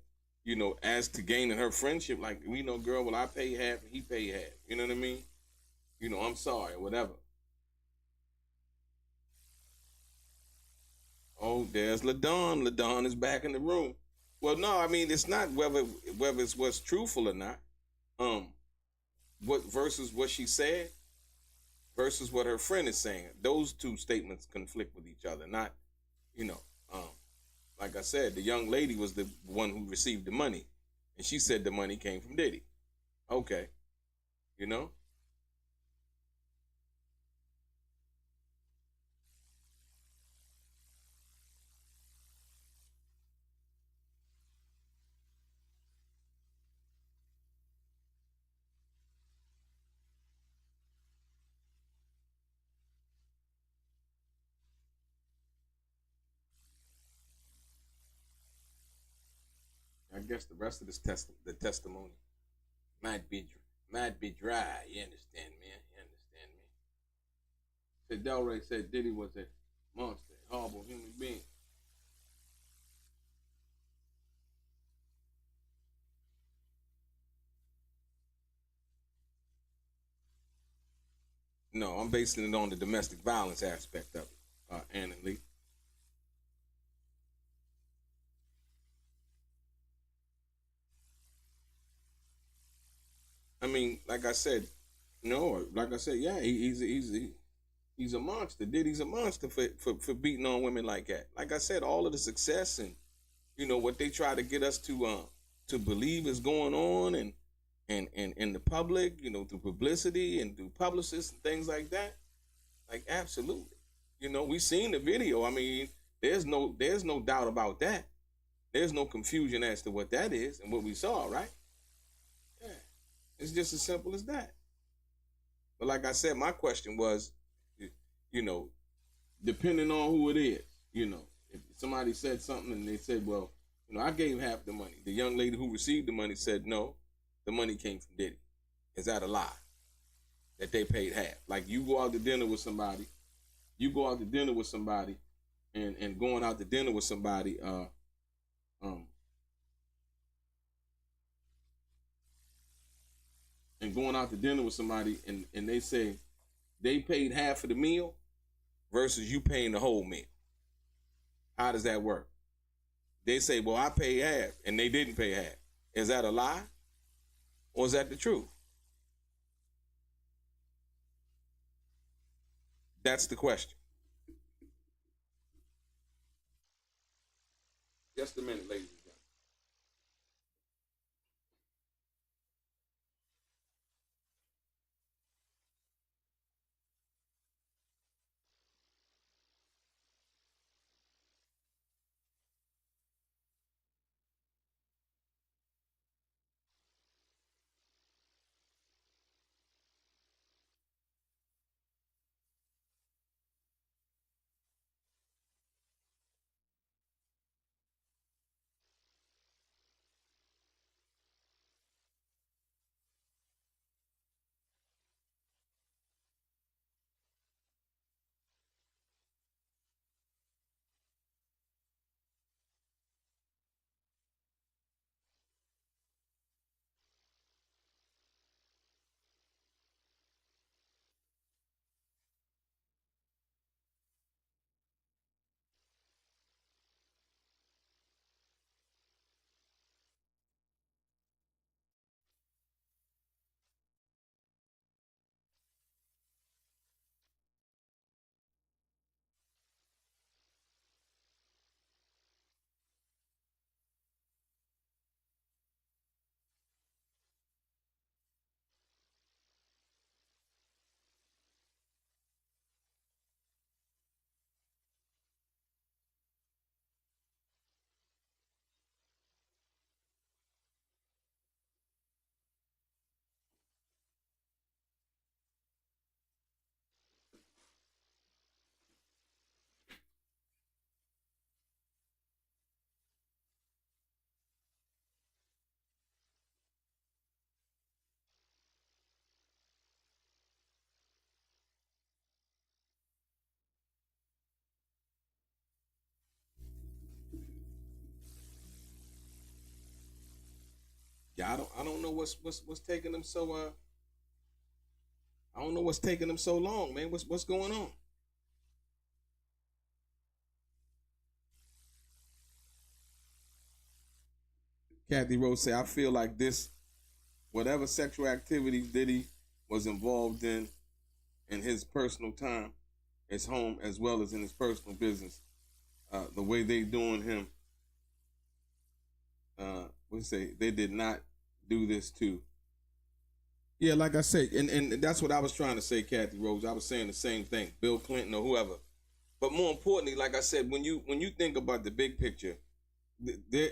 as to gaining her friendship, like we know, girl, well, I pay half and he pay half. You know what I mean? I'm sorry, or whatever. Oh, there's LaDon. LaDon is back in the room. Well, no, I mean it's not whether it's what's truthful or not. Um, what versus what she said versus what her friend is saying. Those two statements conflict with each other. Not, you know, um, like I said, the young lady was the one who received the money, and she said the money came from Diddy. Okay, you know. I guess the rest of the testimony might be might be dry. You understand me? You understand me? Said Delray said Diddy was a monster, a horrible human being. No, I'm basing it on the domestic violence aspect of it, Anna Lee. I mean, like I said, no, like I said, yeah, he's a monster. Diddy's a monster for beating on women like that. Like I said, all of the success and what they try to get us to believe is going on and in the public, through publicity and through publicists and things like that. Like absolutely, we seen the video. I mean, there's no doubt about that. There's no confusion as to what that is and what we saw, right? Yeah, it's just as simple as that. But like I said, my question was, you know, depending on who it is, if somebody said something and they said, well, I gave half the money. The young lady who received the money said, no, the money came from Diddy. Is that a lie? That they paid half? Like you go out to dinner with somebody, and going out to dinner with somebody, um, and going out to dinner with somebody, and they say they paid half of the meal versus you paying the whole meal. How does that work? They say, well, I paid half, and they didn't pay half. Is that a lie, or is that the truth? That's the question. Just a minute, ladies and gentlemen. Yeah, I don't know what's taking them so I don't know what's taking them so long, man. What's going on? Kathy Rose say, I feel like this, whatever sexual activities Diddy was involved in his personal time, his home, as well as in his personal business, the way they doing him, they did not do this too. Yeah, like I said, and that's what I was trying to say, Kathy Rose. I was saying the same thing, Bill Clinton or whoever. But more importantly, like I said, when you think about the big picture, there,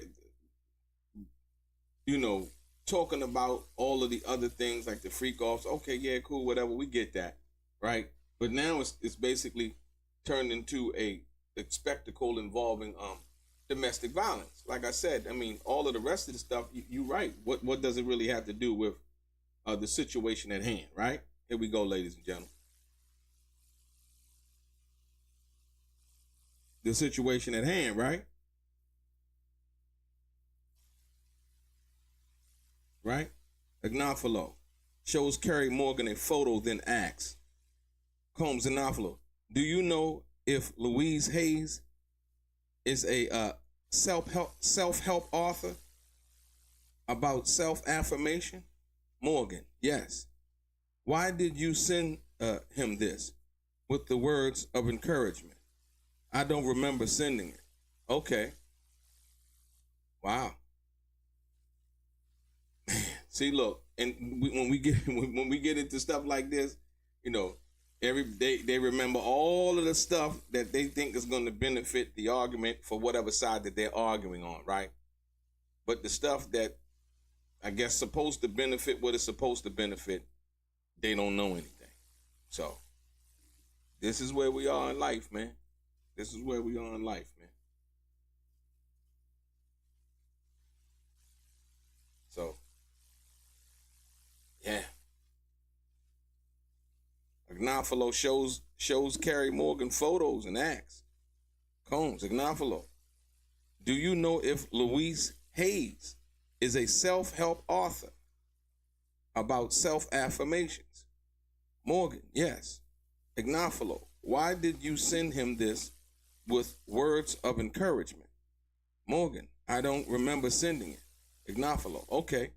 talking about all of the other things like the freak offs. Okay, yeah, cool, whatever. We get that, right? But now it's basically turned into a spectacle involving domestic violence. Like I said, I mean, all of the rest of the stuff. You're right. What does it really have to do with the situation at hand, right? Here we go, ladies and gentlemen. The situation at hand, right? Right? Agnafalo shows Carrie Morgan a photo, then asks Combs Agnafalo, do you know if Louise Hayes is a self-help author about self-affirmation? Morgan, yes. Why did you send him this with the words of encouragement? I don't remember sending it. Okay. Wow. See, look, and when we get into stuff like this, every day they remember all of the stuff that they think is going to benefit the argument for whatever side that they're arguing on, right? But the stuff that I guess supposed to benefit what it's supposed to benefit, they don't know anything. So this is where we are in life, man. This is where we are in life, man. So. Yeah. Agnafalo shows Carrie Morgan photos and asks Combs, Agnafalo, do you know if Louise Hayes is a self-help author about self-affirmations? Morgan, yes. Agnafalo, why did you send him this with words of encouragement? Morgan, I don't remember sending it. Agnafalo, okay.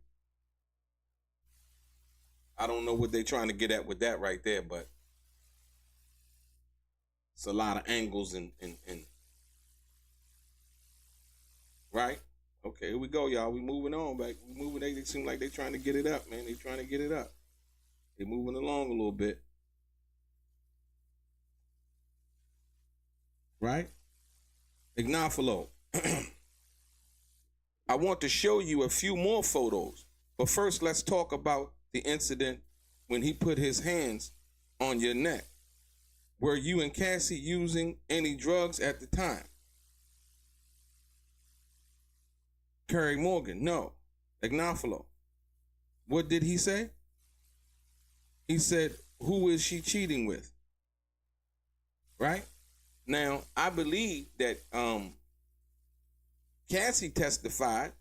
I don't know what they're trying to get at with that right there, but it's a lot of angles and right? Okay, here we go, y'all. We moving on, back. We moving. They seem like they're trying to get it up, man. They trying to get it up. They're moving along a little bit. Right? Agnafalo. I want to show you a few more photos, but first let's talk about the incident when he put his hands on your neck. Were you and Cassie using any drugs at the time? Carrie Morgan, no. Agnafalo, what did he say? He said, who is she cheating with? Right? Now, I believe that Cassie testified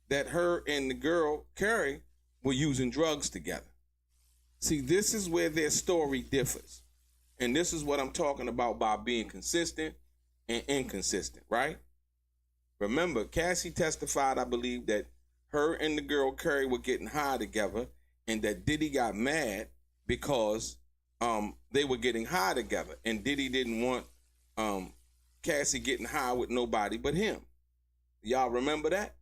that her and the girl, Carrie, were using drugs together. See, this is where their story differs. And this is what I'm talking about by being consistent and inconsistent, right? Remember, Cassie testified, I believe, that her and the girl, Carrie, were getting high together and that Diddy got mad because they were getting high together. And Diddy didn't want Cassie getting high with nobody but him. Y'all remember that?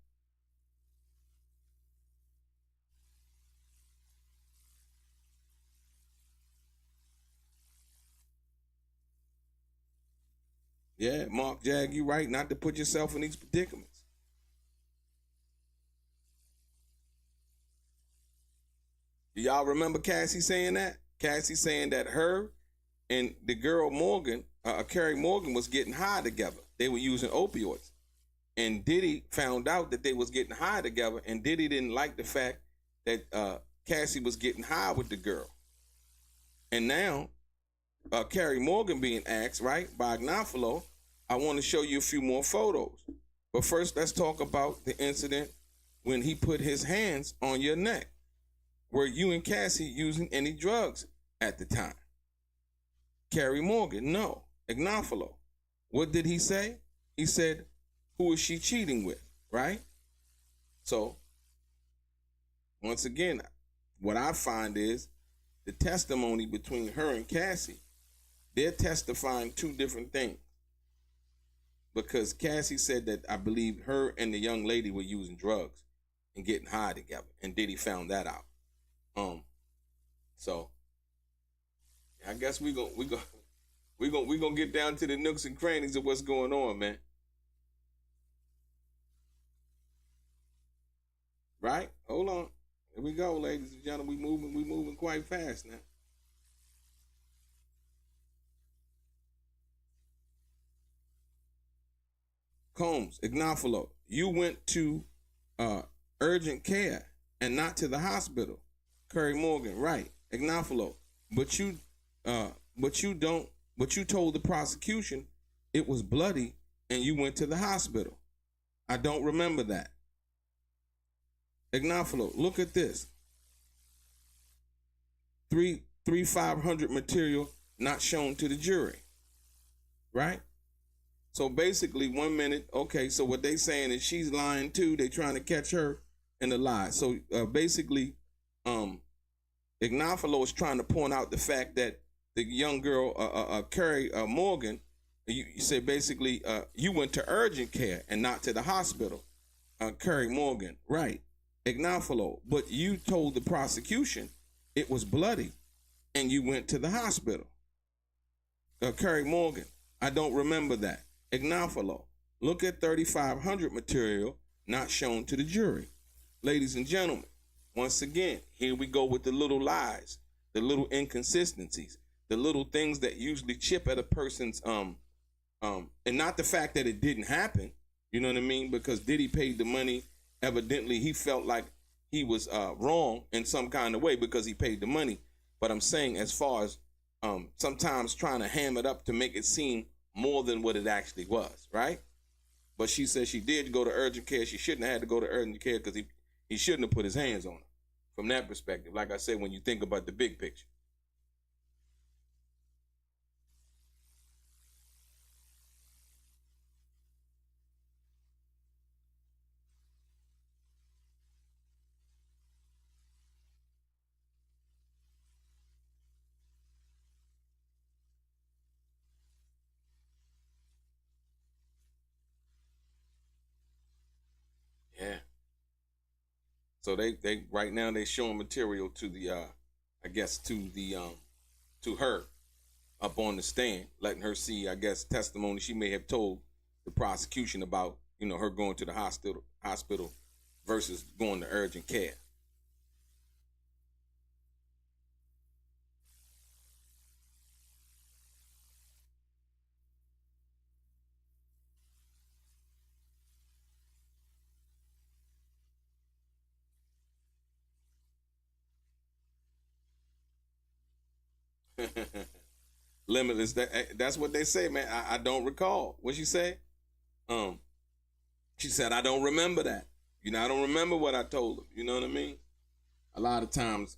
Yeah, Mark Jag, you right, not to put yourself in these predicaments. Do y'all remember Cassie saying that? Cassie saying that her and the girl Morgan, Carrie Morgan, was getting high together. They were using opioids. And Diddy found out that they was getting high together, and Diddy didn't like the fact that Cassie was getting high with the girl. And now Carrie Morgan being asked, right, by Agnafalo, I want to show you a few more photos. But first, let's talk about the incident when he put his hands on your neck. Were you and Cassie using any drugs at the time. Carrie Morgan, no. Ignafalo. What did he say? He said, who is she cheating with, right? So, once again, what I find is the testimony between her and Cassie, they're testifying two different things. Because Cassie said that I believe her and the young lady were using drugs and getting high together, and Diddy found that out. So I guess we gonna get down to the nooks and crannies of what's going on, man. Right? Hold on. Here we go, ladies and gentlemen. We moving quite fast now. Combs, Ignafalo, you went to urgent care and not to the hospital. Carrie Morgan, right? Ignafalo, but you told the prosecution it was bloody and you went to the hospital. I don't remember that. Ignafalo, look at this. 500 material not shown to the jury. Right? So basically 1 minute, okay, so what they saying is she's lying too. They trying to catch her in the lie. So basically, Ignafalo is trying to point out the fact that the young girl, Carrie Morgan, you said basically you went to urgent care and not to the hospital. Carrie Morgan, right. Ignafalo, but you told the prosecution it was bloody and you went to the hospital. Carrie Morgan, I don't remember that. Ignafalo, look at 3500 material not shown to the jury. Ladies and gentlemen, once again, here we go with the little lies, the little inconsistencies, the little things that usually chip at a person's and not the fact that it didn't happen, you know what I mean? Because Diddy paid the money. Evidently, he felt like he was wrong in some kind of way because he paid the money. But I'm saying as far as sometimes trying to ham it up to make it seem more than what it actually was, right? But she said she did go to urgent care. She shouldn't have had to go to urgent care because he shouldn't have put his hands on her. From that perspective, like I said, when you think about the big picture. Yeah. So they right now they showing material to the I guess to her up on the stand, letting her see, I guess, testimony she may have told the prosecution about, her going to the hospital versus going to urgent care. Limitless. That's what they say, man. I don't recall. What she say? She said, I don't remember that. I don't remember what I told them. You know what I mean? A lot of times,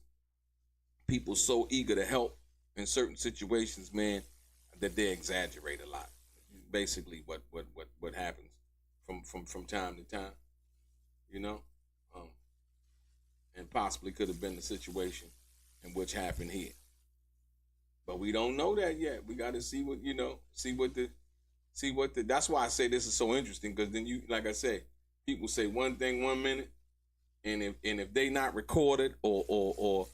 people so eager to help in certain situations, man, that they exaggerate a lot. Basically, what happens from time to time, and possibly could have been the situation in which happened here. But we don't know that yet. We got to see what that's why I say this is so interesting, because then like I say, people say one thing 1 minute, and if they not recorded or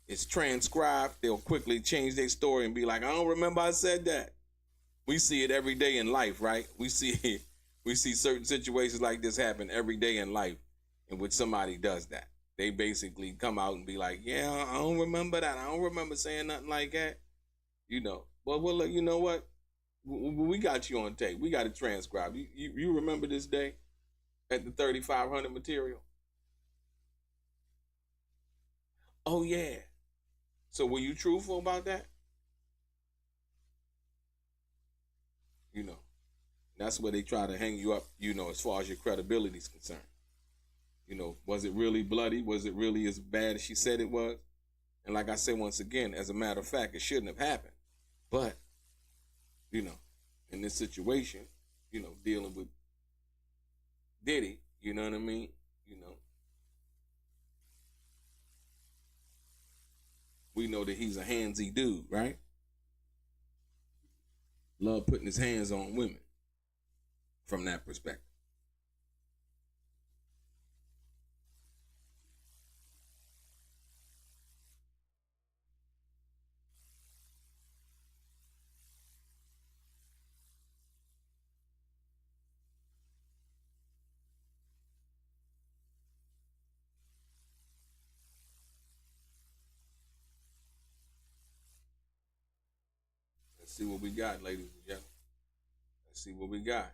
it's transcribed, they'll quickly change their story and be like, I don't remember I said that. We see it every day in life, right? We see certain situations like this happen every day in life in which somebody does that. They basically come out and be like, yeah, I don't remember that. I don't remember saying nothing like that. Well, look, you know what? We got you on tape. We got it transcribed. You remember this day at the 3500 material? Oh, yeah. So were you truthful about that? That's where they try to hang you up, as far as your credibility is concerned. Was it really bloody? Was it really as bad as she said it was? And like I said, once again, as a matter of fact, it shouldn't have happened. But, you know, in this situation, you know, dealing with Diddy, you know what I mean? You know, we know that he's a handsy dude, right? Love putting his hands on women from that perspective. Let's see what we got, ladies and gentlemen. Let's see what we got.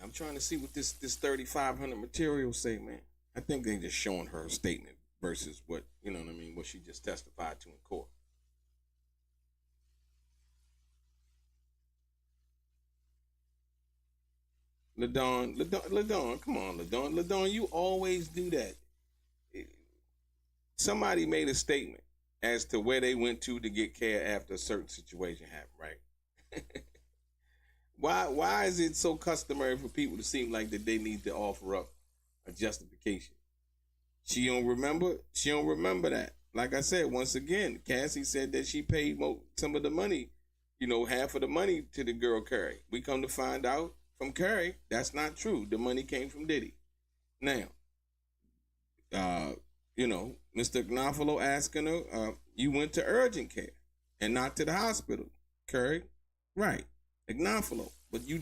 I'm trying to see what this 3,500 material say, man. I think they just showing her statement versus what, you know what I mean, what she just testified to in court. LaDawn, come on, LaDawn, you always do that. Somebody made a statement as to where they went to get care after a certain situation happened, right? Why is it so customary for people to seem like that they need to offer up a justification? She don't remember that. Like I said, once again, Cassie said that she paid some of the money, you know, half of the money to the girl Carrie. We come to find out from Carrie that's not true. The money came from Diddy. Now, you know, Mr. Gnafalo asking her, you went to urgent care and not to the hospital, Carrie. Right. Gnafalo. But you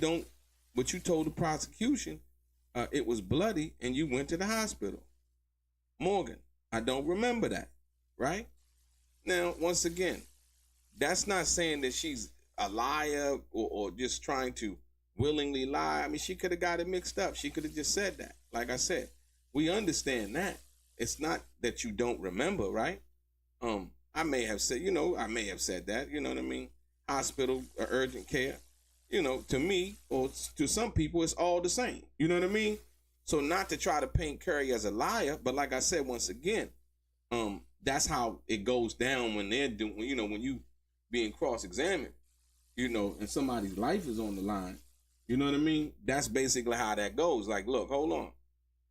told the prosecution, it was bloody and you went to the hospital. Morgan, I don't remember that. Right? Now, once again, that's not saying that she's a liar or just trying to willingly lie. I mean, she could have got it mixed up. She could have just said that. Like I said, we understand that. It's not that you don't remember, right? I may have said that, you know what I mean? Hospital or urgent care, you know, to me or to some people, it's all the same. You know what I mean? So not to try to paint Carrie as a liar, but like I said, once again, that's how it goes down when they're doing, you know, when you being cross-examined, you know, and somebody's life is on the line. You know what I mean? That's basically how that goes. Like, look, hold on.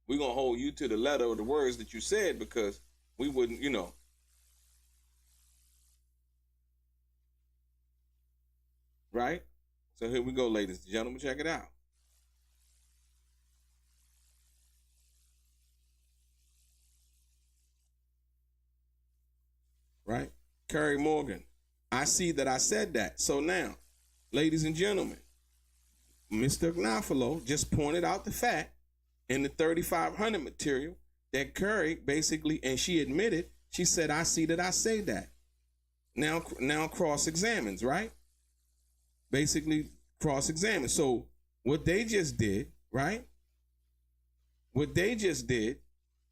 We're going to hold you to the letter of the words that you said because we wouldn't, you know. Right? So here we go, ladies and gentlemen. Check it out. Right? Carrie Morgan. I see that I said that. So now, ladies and gentlemen, Mr. Gnafalo just pointed out the fact in the 3,500 material that Carrie basically, and she admitted, she said, I see that I say that. Now cross-examines, right? Basically cross-examines. So what they just did, right? What they just did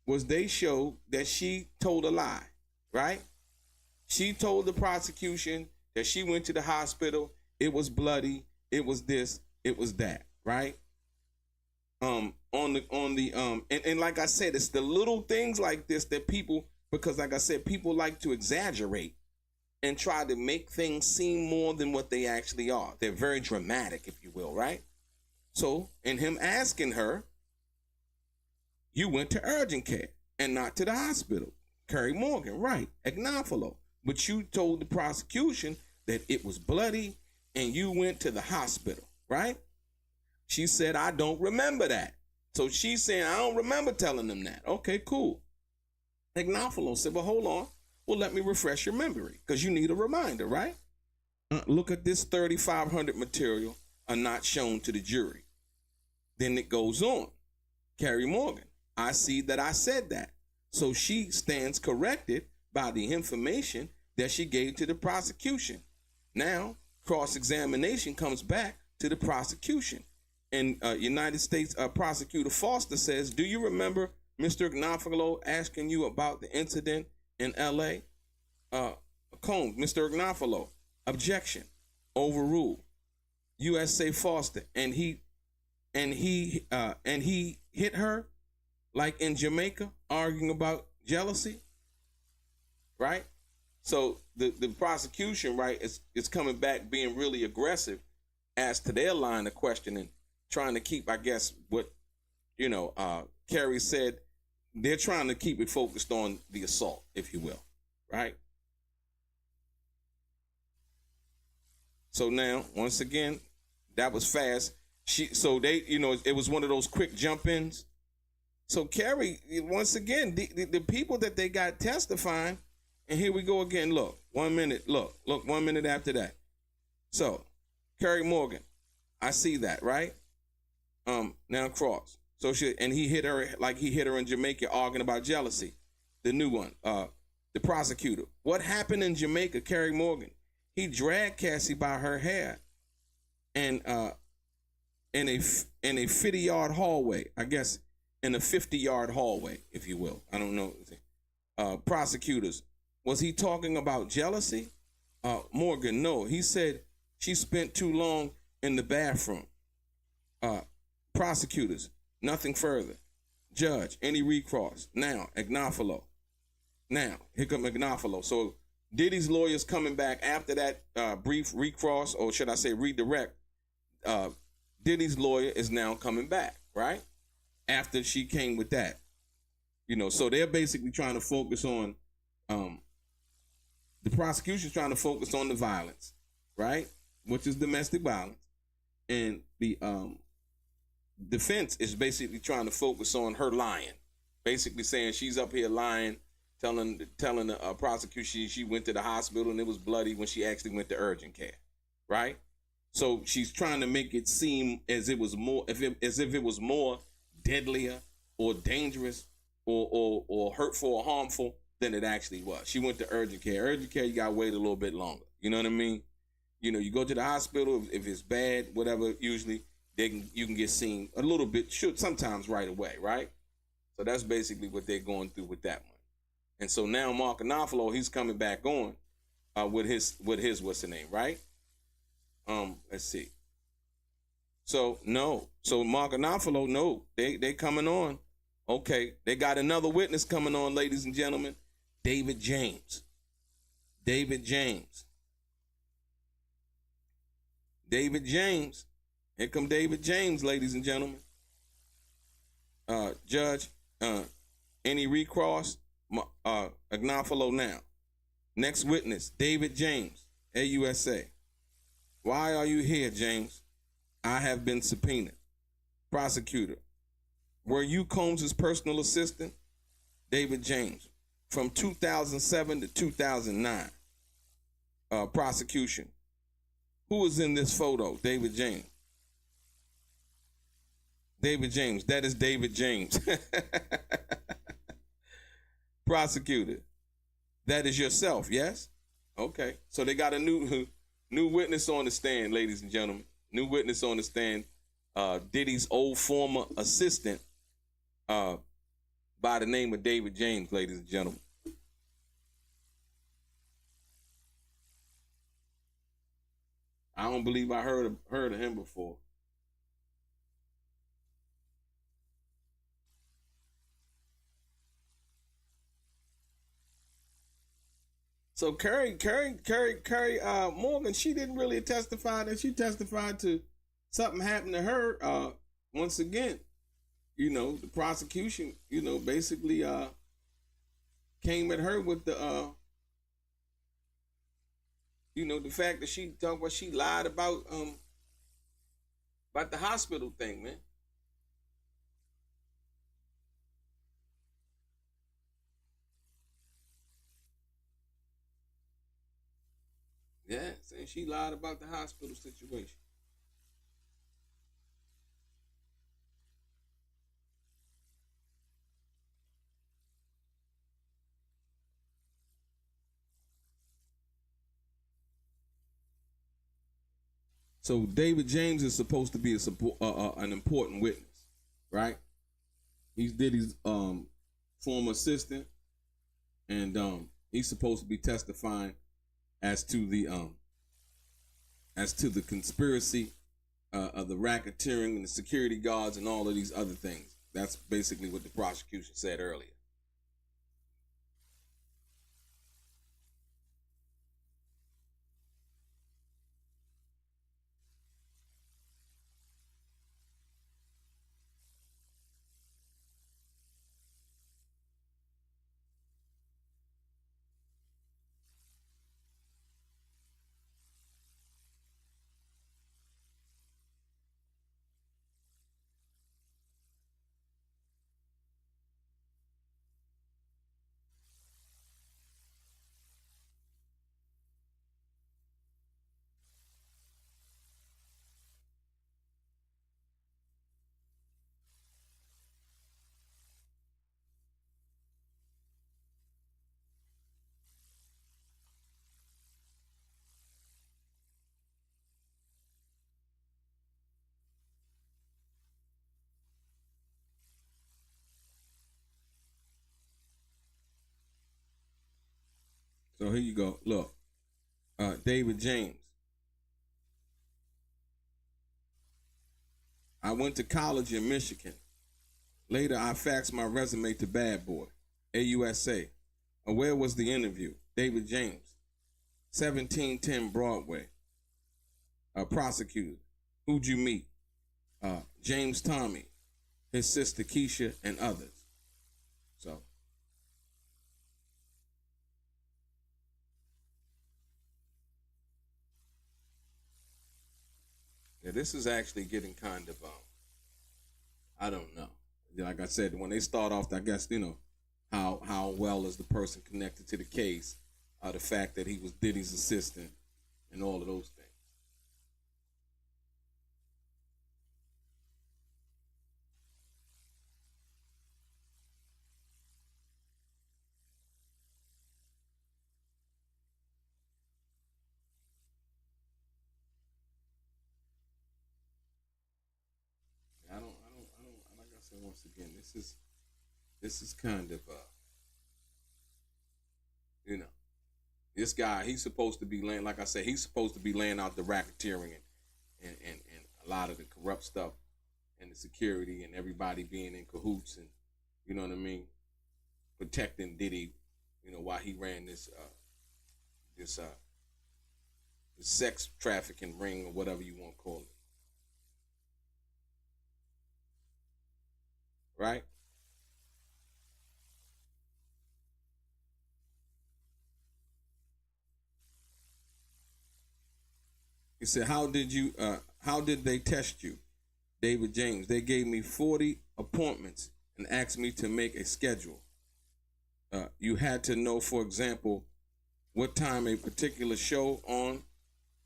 was they showed that she told a lie, right? She told the prosecution that she went to the hospital, it was bloody, it was this, it was that, right? And like I said, it's the little things like this that people, because like I said, people like to exaggerate and try to make things seem more than what they actually are. They're very dramatic, if you will, right? So, in him asking her, you went to urgent care and not to the hospital. Carrie Morgan, right, Gnafalo. But you told the prosecution that it was bloody and you went to the hospital, right? She said, I don't remember that. So she's saying, I don't remember telling them that. Okay, cool. Gnafalo said, well, hold on. Well, let me refresh your memory because you need a reminder, right? Look at this 3,500 material are not shown to the jury. Then it goes on. Carrie Morgan, I see that I said that. So she stands corrected by the information that she gave to the prosecution. Now, cross-examination comes back to the prosecution. And United States Prosecutor Foster says, do you remember Mr. Gnafalo asking you about the incident in L.A.? Combs, Mr. Gnafalo, objection. overruled. USA Foster, and he hit her like in Jamaica, arguing about jealousy, right? So the prosecution, right, is coming back being really aggressive as to their line of questioning, trying to keep, I guess, what Carrie said. They're trying to keep it focused on the assault, if you will, right? So now, once again, that was fast. It was one of those quick jump-ins. So Carrie, once again, the people that they got testifying, and here we go again. Look, 1 minute. Look, 1 minute after that. So, Carrie Morgan, I see that, right? Now cross. So he hit her like he hit her in Jamaica, arguing about jealousy. The new one, the prosecutor. What happened in Jamaica, Carrie Morgan? He dragged Cassie by her hair, and in a 50-yard hallway, I guess, in a 50-yard hallway, if you will. I don't know. Prosecutors, was he talking about jealousy? Morgan, no. He said she spent too long in the bathroom. Prosecutors, nothing further. Judge, any recross. Now, Agnafalo. Now, here come Agnafalo. So Diddy's lawyer's coming back after that brief recross, or should I say redirect. Diddy's lawyer is now coming back, right? After she came with that. So they're basically trying to focus on, the prosecution's trying to focus on the violence, right? Which is domestic violence. And the defense is basically trying to focus on her lying, basically saying she's up here lying, telling the prosecution she went to the hospital and it was bloody when she actually went to urgent care, right? So she's trying to make it seem as it was more, as if it was more deadlier or dangerous or hurtful or harmful than it actually was. She went to urgent care. Urgent care, you gotta wait a little bit longer. You know what I mean? You go to the hospital if it's bad, whatever. Usually you can get seen a little bit, sometimes right away, right? So that's basically what they're going through with that one. And so now Mark Anafalo, he's coming back on with his what's the name, right? Let's see. So no, Mark Anafalo, no, they coming on. Okay, they got another witness coming on, ladies and gentlemen. David James. Here come David James, ladies and gentlemen. Judge, any recross? Agnafalo now. Next witness, David James, AUSA. Why are you here, James? I have been subpoenaed. Prosecutor, were you Combs' personal assistant? David James, from 2007 to 2009. Prosecution, who was in this photo? David James. That is David James. Prosecutor, that is yourself, yes? Okay, so they got a new witness on the stand, ladies and gentlemen. New witness on the stand, Diddy's old former assistant by the name of David James, ladies and gentlemen. I don't believe I heard of him before. So Carrie Morgan, she didn't really testify that. She testified to something happened to her. Once again, the prosecution, basically came at her with the the fact that she talked about she lied about the hospital thing, man. Yeah, saying she lied about the hospital situation. So David James is supposed to be an important witness, right? He's Diddy's former assistant, and he's supposed to be testifying as to the as to the conspiracy of the racketeering and the security guards and all of these other things. That's basically what the prosecution said earlier. So here you go. Look, David James. I went to college in Michigan. Later, I faxed my resume to Bad Boy, AUSA. Where was the interview? David James, 1710 Broadway. Prosecutor. Who'd you meet? James Tommy, his sister Keisha, and others. So. Yeah, this is actually getting kind of, I don't know. Like I said, when they start off, I guess, how well is the person connected to the case, the fact that he was Diddy's assistant, and all of those things. Like I said, once again, this is kind of, you know, this guy, he's supposed to be laying, like I said, he's supposed to be laying out the racketeering and a lot of the corrupt stuff and the security and everybody being in cahoots and, you know what I mean, protecting Diddy, while he ran this sex trafficking ring or whatever you want to call it. Right? He said, how did they test you? David James, they gave me 40 appointments and asked me to make a schedule. You had to know, for example, what time a particular show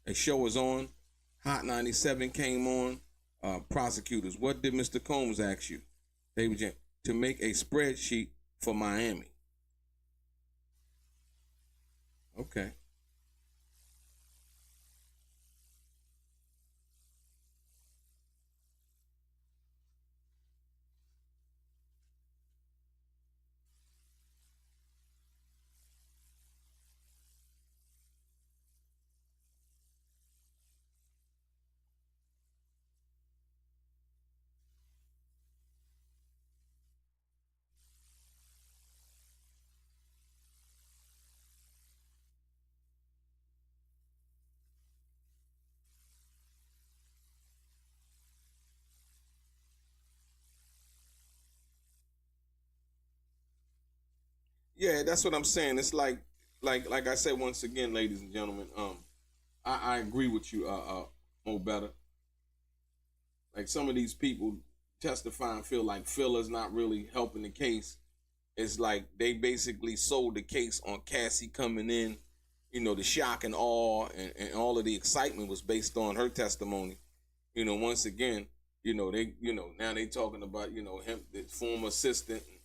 was on. Hot 97 came on. Prosecutors, what did Mr. Combs ask you? David James, to make a spreadsheet for Miami. Okay. Yeah, that's what I'm saying. It's like I said once again, ladies and gentlemen. I agree with you, Mo Better. Like some of these people testify and feel like Phil not really helping the case. It's like they basically sold the case on Cassie coming in. The shock and awe and all of the excitement was based on her testimony. Once again, now they talking about, him, the former assistant, and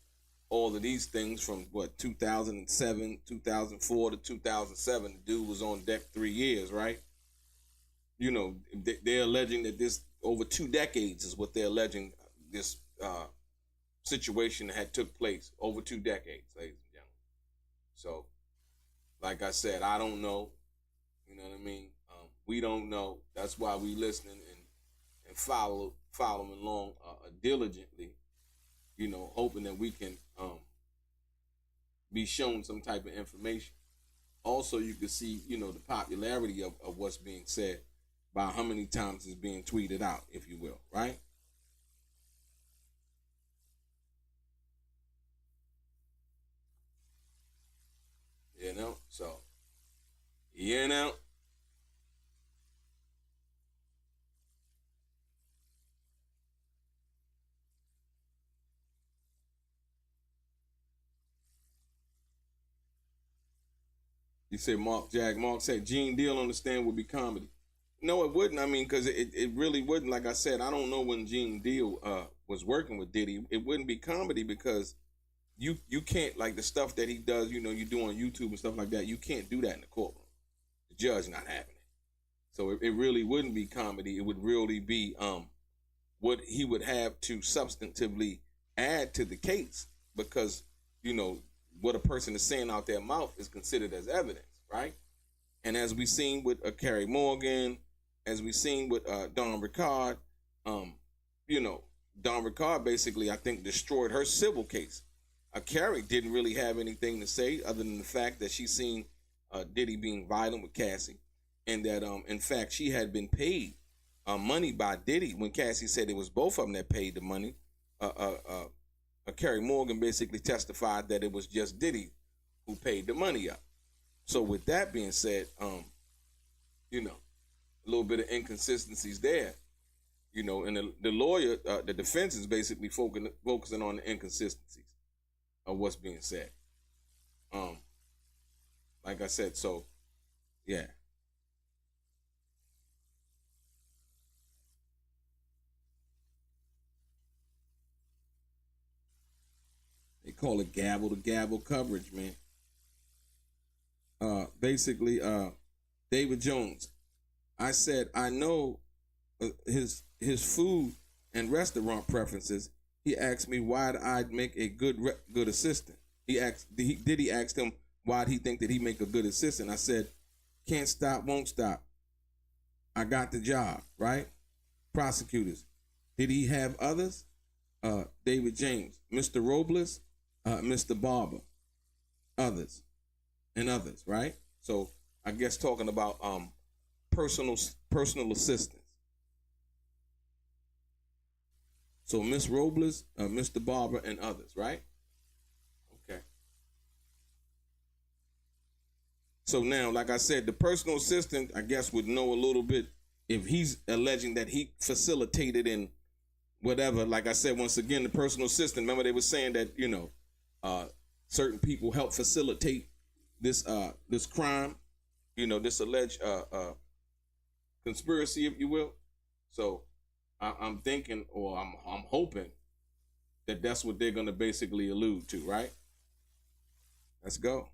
all of these things from what 2007, 2004 to 2007. The dude was on deck 3 years, right? They're alleging that this over 2 decades is what they're alleging this situation had took place over 2 decades, ladies and gentlemen. So, like I said, I don't know. You know what I mean? We don't know. That's why we listening and following along diligently. Hoping that we can be shown some type of information. Also, you can see the popularity of what's being said by how many times it's being tweeted out, if you will, right? So you know. You said Mark said Gene Deal on the stand would be comedy. No, it wouldn't. I mean, because it really wouldn't. Like I said, I don't know when Gene Deal was working with Diddy. It wouldn't be comedy because you can't, like, the stuff that he does. You do on YouTube and stuff like that. You can't do that in the courtroom. The judge not having it. So it really wouldn't be comedy. It would really be what he would have to substantively add to the case, because what a person is saying out their mouth is considered as evidence, right? And as we seen with Carrie Morgan, as we seen with Don Ricard, Don Ricard basically, I think, destroyed her civil case. Carrie didn't really have anything to say other than the fact that she seen Diddy being violent with Cassie, and that in fact she had been paid money by Diddy when Cassie said it was both of them that paid the money. Carrie Morgan basically testified that it was just Diddy who paid the money up. So with that being said, a little bit of inconsistencies there, and the lawyer, the defense is basically focusing on the inconsistencies of what's being said. Like I said, so yeah. They call it gavel to gavel coverage, man. Basically, David Jones. I said I know his food and restaurant preferences. He asked me why'd I make a good assistant. Did he ask him why'd he think that he make a good assistant? I said, can't stop, won't stop. I got the job, right? Prosecutors. Did he have others? David James, Mr. Robles, Mr. Barber, others, and others, right? So I guess talking about personal assistance. So Miss Robles, Mr. Barber, and others, right? Okay. So now, like I said, the personal assistant, I guess, would know a little bit if he's alleging that he facilitated in whatever. Like I said, once again, the personal assistant. Remember, they were saying that certain people help facilitate this crime, this alleged conspiracy, if you will. So I'm thinking, or I'm hoping that that's what they're going to basically allude to, right? Let's go.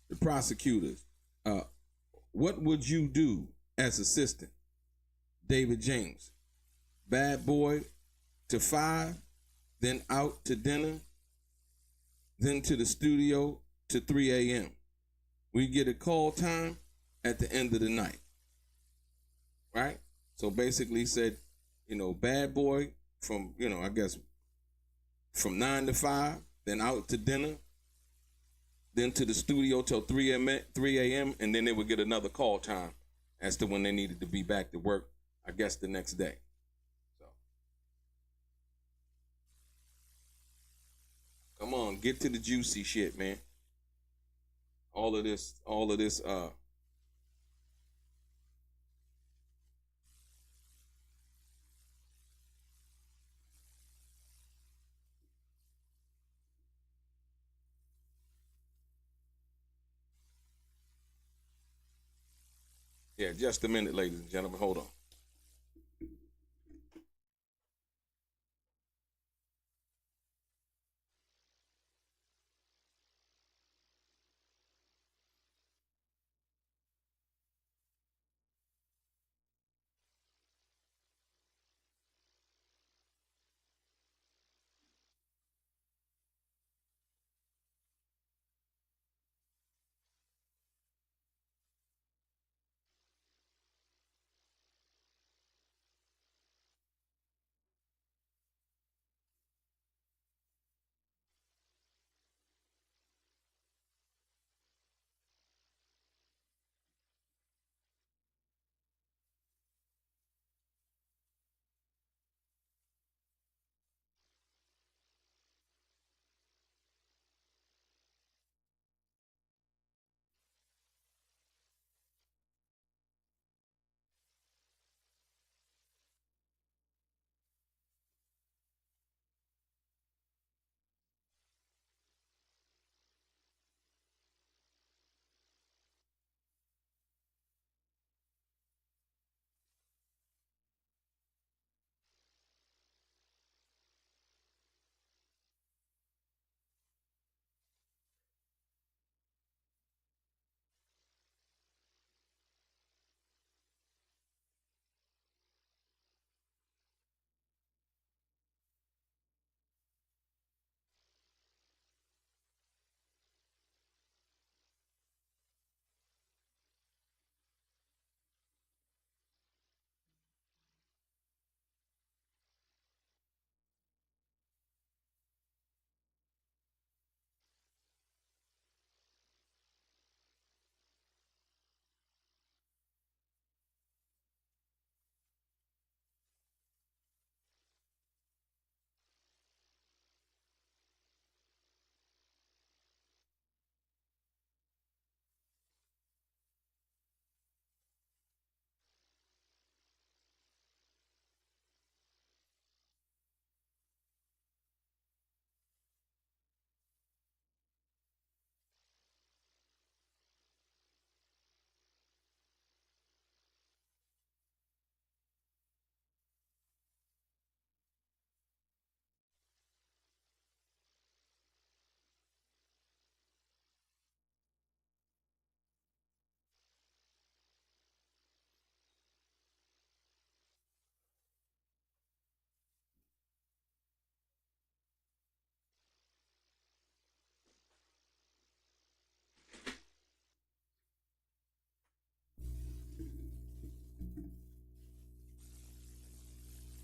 The prosecutors. What would you do as assistant? David James. Bad boy to 5, then out to dinner, then to the studio to 3 a.m. We get a call time at the end of the night. Right? So basically he said, bad boy from, I guess from 9 to 5, then out to dinner, then to the studio till 3 a.m., and then they would get another call time as to when they needed to be back to work, I guess, the next day. So come on, get to the juicy shit, man. All of this, yeah, just a minute, ladies and gentlemen. Hold on.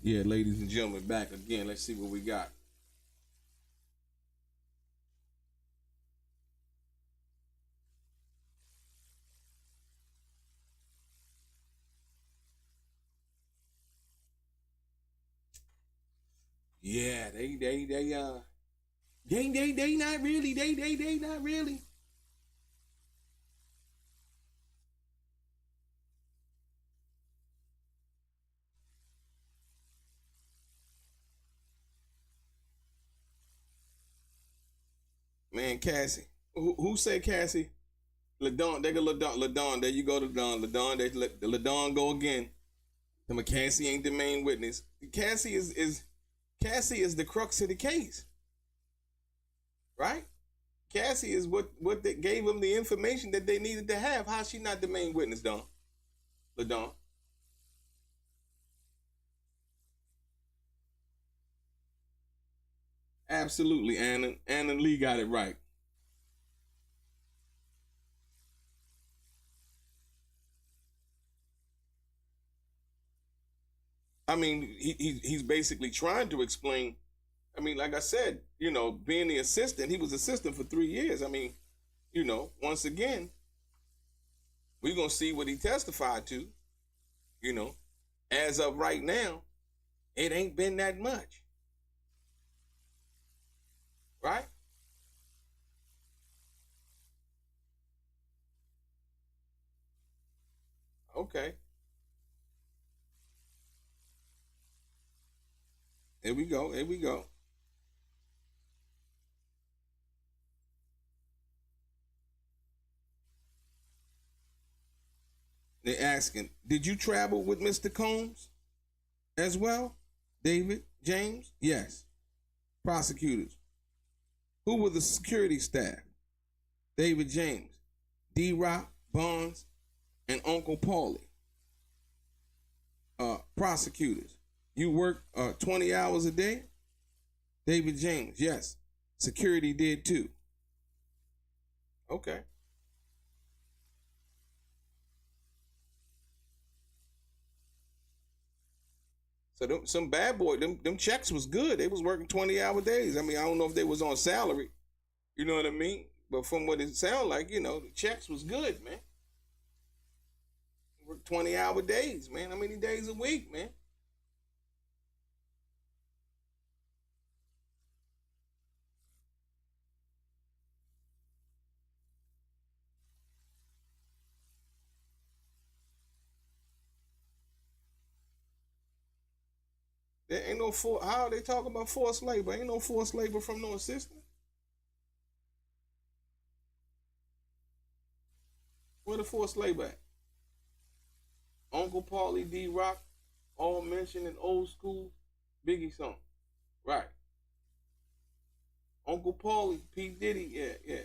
Yeah, ladies and gentlemen, back again. Let's see what we got. Yeah, they not really, they not really. Man, Cassie. Who said Cassie? LaDon, they go LaDon. There you go, LaDon. LaDon, they let LaDon go again. The Cassie ain't the main witness. Cassie is Cassie is the crux of the case, right? Cassie is what they gave them the information that they needed to have. How's she not the main witness, Don? LaDon. Absolutely, Anna Lee got it right. I mean, he's basically trying to explain. I mean, like I said, being the assistant, he was assistant for 3 years. I mean, once again, we're gonna see what he testified to. You know, as of right now, it ain't been that much, right? Okay, here we go. Here we go. They're asking, did you travel with Mr. Combs as well? David James? Yes. Prosecutors. Who were the security staff? David James, D. Rock, Bonds, and Uncle Paulie. Prosecutors. You work 20 hours a day? David James, yes. Security did too. Okay. So some bad boy, them checks was good. They was working 20-hour days. I mean, I don't know if they was on salary. You know what I mean? But from what it sounded like, the checks was good, man. Work 20-hour days, man. How many days a week, man? There ain't no how are they talking about forced labor? Ain't no forced labor from no assistant. Where the forced labor at? Uncle Paulie, D Rock, all mentioned in old school Biggie song. Right. Uncle Paulie, P. Diddy, yeah, yeah.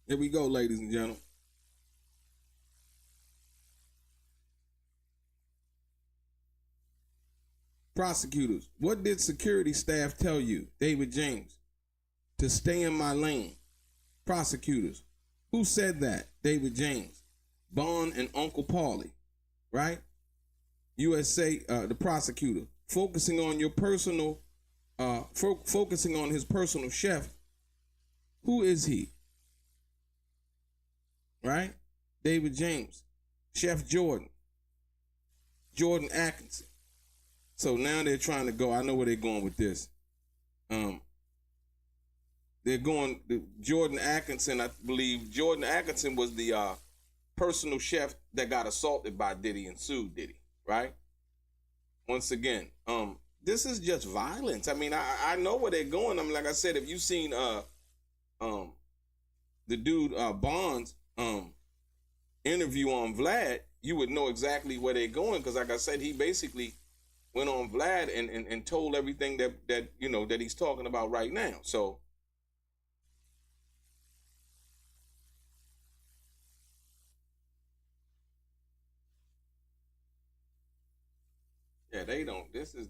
Here we go, ladies and gentlemen. Prosecutors, what did security staff tell you, David James? To stay in my lane. prosecutors. Who said that? David James, Bond, and Uncle Paulie, right? USA, the prosecutor, focusing on your personal, focusing on his personal chef. Who is he? Right? David James, Chef Jordan Atkinson. So now they're trying to go. I know where they're going with this. They're going Jordan Atkinson. I believe Jordan Atkinson was the personal chef that got assaulted by Diddy and sued Diddy. Right? Once again, this is just violence. I mean, I know where they're going. I mean, like I said, if you've seen the dude Bond's interview on Vlad, you would know exactly where they're going, because like I said, he basically went on Vlad and told everything that you know that he's talking about right now. So yeah, they don't. This is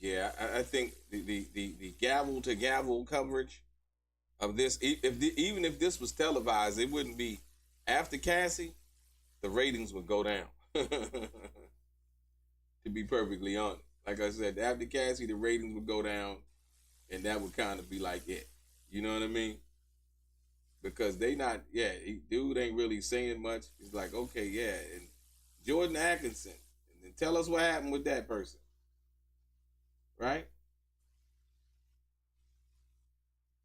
yeah. I think the gavel to gavel coverage of this, even if this was televised, it wouldn't be after Cassie. The ratings would go down. To be perfectly honest, like I said, after Cassie, the ratings would go down, and that would kind of be like it. You know what I mean? Because they not, yeah, dude ain't really saying much. It's like, okay, yeah, and Jordan Atkinson, and then tell us what happened with that person, right?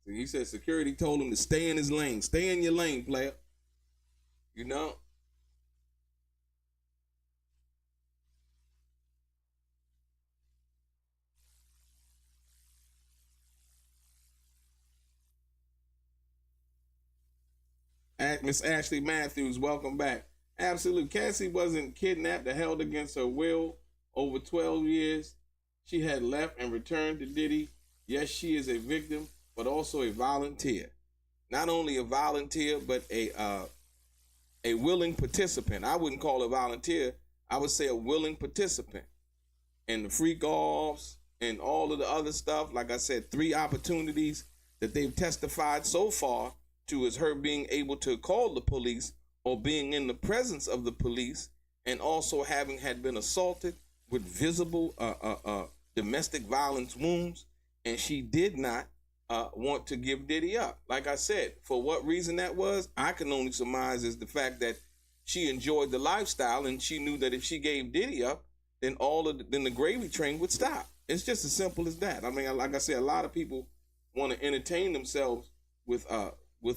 So he said security told him to stay in his lane. Stay in your lane, player. You know? Miss Ashley Matthews, welcome back. Absolutely. Cassie wasn't kidnapped or held against her will over 12 years. She had left and returned to Diddy. Yes, she is a victim, but also a volunteer. Not only a volunteer, but a willing participant. I wouldn't call her a volunteer. I would say a willing participant. And the freak offs and all of the other stuff, like I said, 3 opportunities that they've testified so far to is her being able to call the police or being in the presence of the police, and also having had been assaulted with visible domestic violence wounds, and she did not want to give Diddy up. Like I said, for what reason that was, I can only surmise is the fact that she enjoyed the lifestyle, and she knew that if she gave Diddy up, then then the gravy train would stop. It's just as simple as that. I mean, like I said, a lot of people want to entertain themselves with a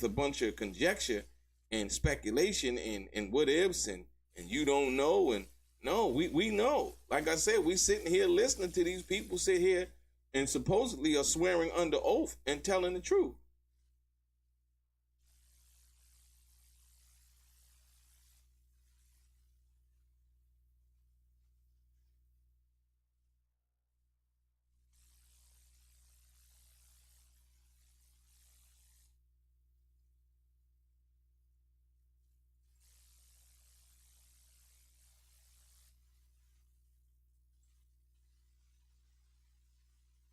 bunch of conjecture and speculation and what ifs and you don't know, and no, we know. Like I said, we sitting here listening to these people sit here and supposedly are swearing under oath and telling the truth.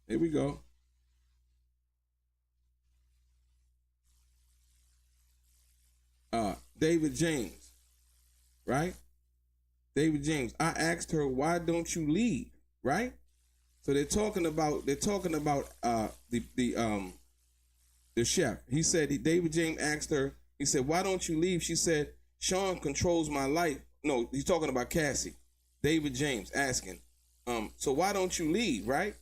Here we go. David James, right? David James. I asked her, why don't you leave? Right? So they're talking about the chef. He said, David James asked her, he said, why don't you leave? She said, Sean controls my life. No, he's talking about Cassie. David James asking, so why don't you leave, right?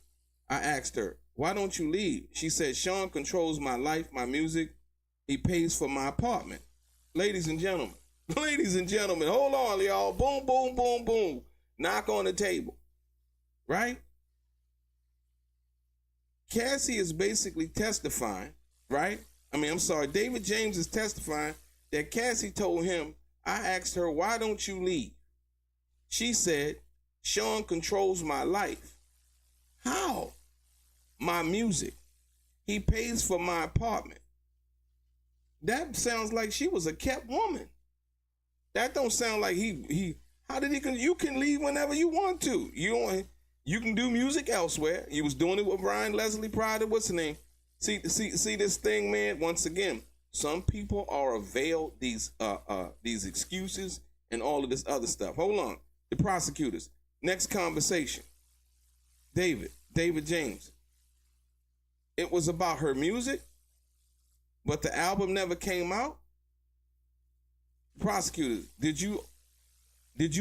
I asked her, why don't you leave? She said, Sean controls my life, my music. He pays for my apartment. Ladies and gentlemen, hold on, y'all. Boom, boom, boom, boom. Knock on the table, right? Cassie is basically testifying, right? David James is testifying that Cassie told him, I asked her, why don't you leave? She said, Sean controls my life. How? My music. He pays for my apartment. That sounds like she was a kept woman. That don't sound like how did he, you can leave whenever you want to. You can do music elsewhere. He was doing it with Brian Leslie prior to, what's the name? See this thing, man. Once again, some people are availed these excuses and all of this other stuff. Hold on, the prosecutors. Next conversation. David James. It was about her music, but the album never came out. Prosecutors, did you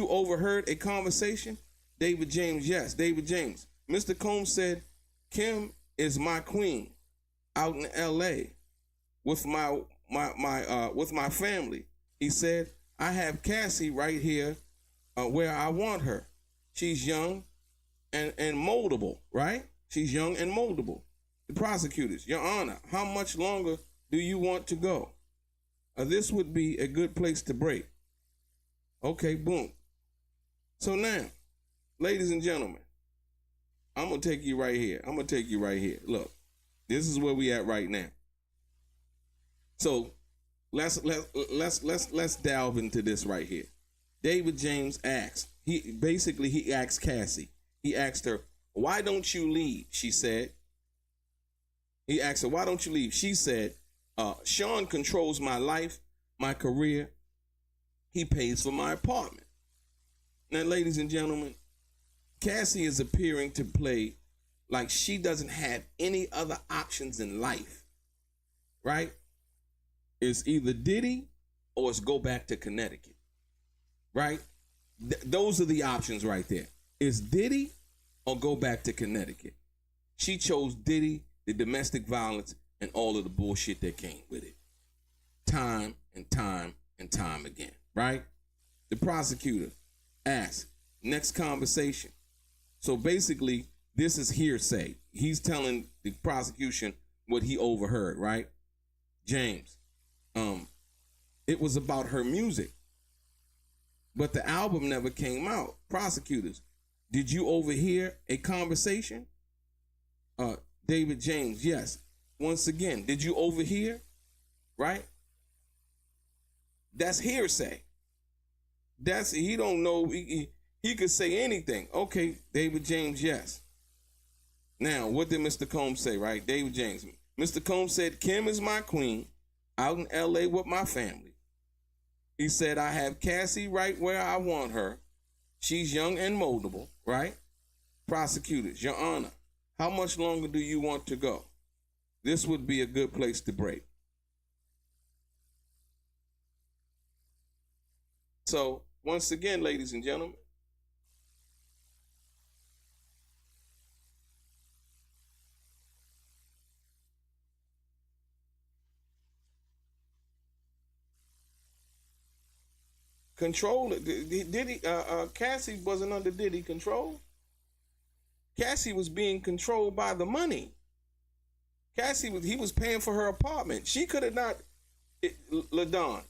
overheard a conversation? David James, yes. David James. Mr. Combs said, Kim is my queen out in LA with my family. He said, I have Cassie right here where I want her. She's young and moldable, right? She's young and moldable. The prosecutors, Your Honor, how much longer do you want to go? This would be a good place to break. Okay, boom. So now, ladies and gentlemen, I'm gonna take you right here. Look, this is where we at right now. So let's delve into this right here. David James asked. He asked Cassie. He asked her, "Why don't you leave?" She said. He asked her, "Why don't you leave?" She said, Sean controls my life, my career. He pays for my apartment. Now, ladies and gentlemen, Cassie is appearing to play like she doesn't have any other options in life, right? It's either Diddy or it's go back to Connecticut, right? Those are the options right there. It's Diddy or go back to Connecticut. She chose Diddy, the domestic violence, and all of the bullshit that came with it. Time and time and time again, right? The prosecutor asked, next conversation. So basically, this is hearsay. He's telling the prosecution what he overheard, right? James, it was about her music, but the album never came out. Prosecutors, did you overhear a conversation? David James, yes. Once again, did you overhear? Right? That's hearsay. He don't know. He could say anything. Okay, David James, yes. Now, what did Mr. Combs say, right? David James. Mr. Combs said, Kim is my queen out in LA with my family. He said, I have Cassie right where I want her. She's young and moldable, right? Prosecutors, Your Honor, how much longer do you want to go? This would be a good place to break. So, once again, ladies and gentlemen, control it. Diddy, Cassie wasn't under Diddy control. Cassie was being controlled by the money. He was paying for her apartment. She could have not, LaDon,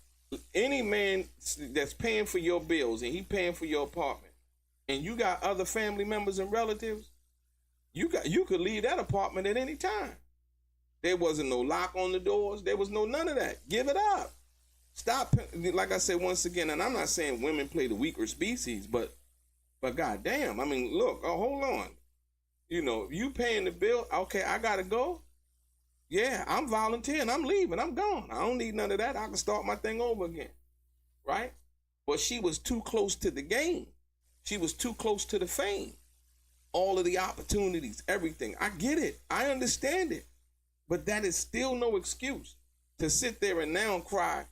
any man that's paying for your bills and he paying for your apartment, and you got other family members and relatives, you could leave that apartment at any time. There wasn't no lock on the doors. There was none of that. Give it up. Stop. Like I said, once again, and I'm not saying women play the weaker species, but goddamn, I mean, look, hold on. You paying the bill. Okay, I gotta go. Yeah, I'm volunteering. I'm leaving. I'm gone. I don't need none of that. I can start my thing over again. Right? But she was too close to the game. She was too close to the fame. All of the opportunities, everything. I get it. I understand it. But that is still no excuse to sit there and now cry,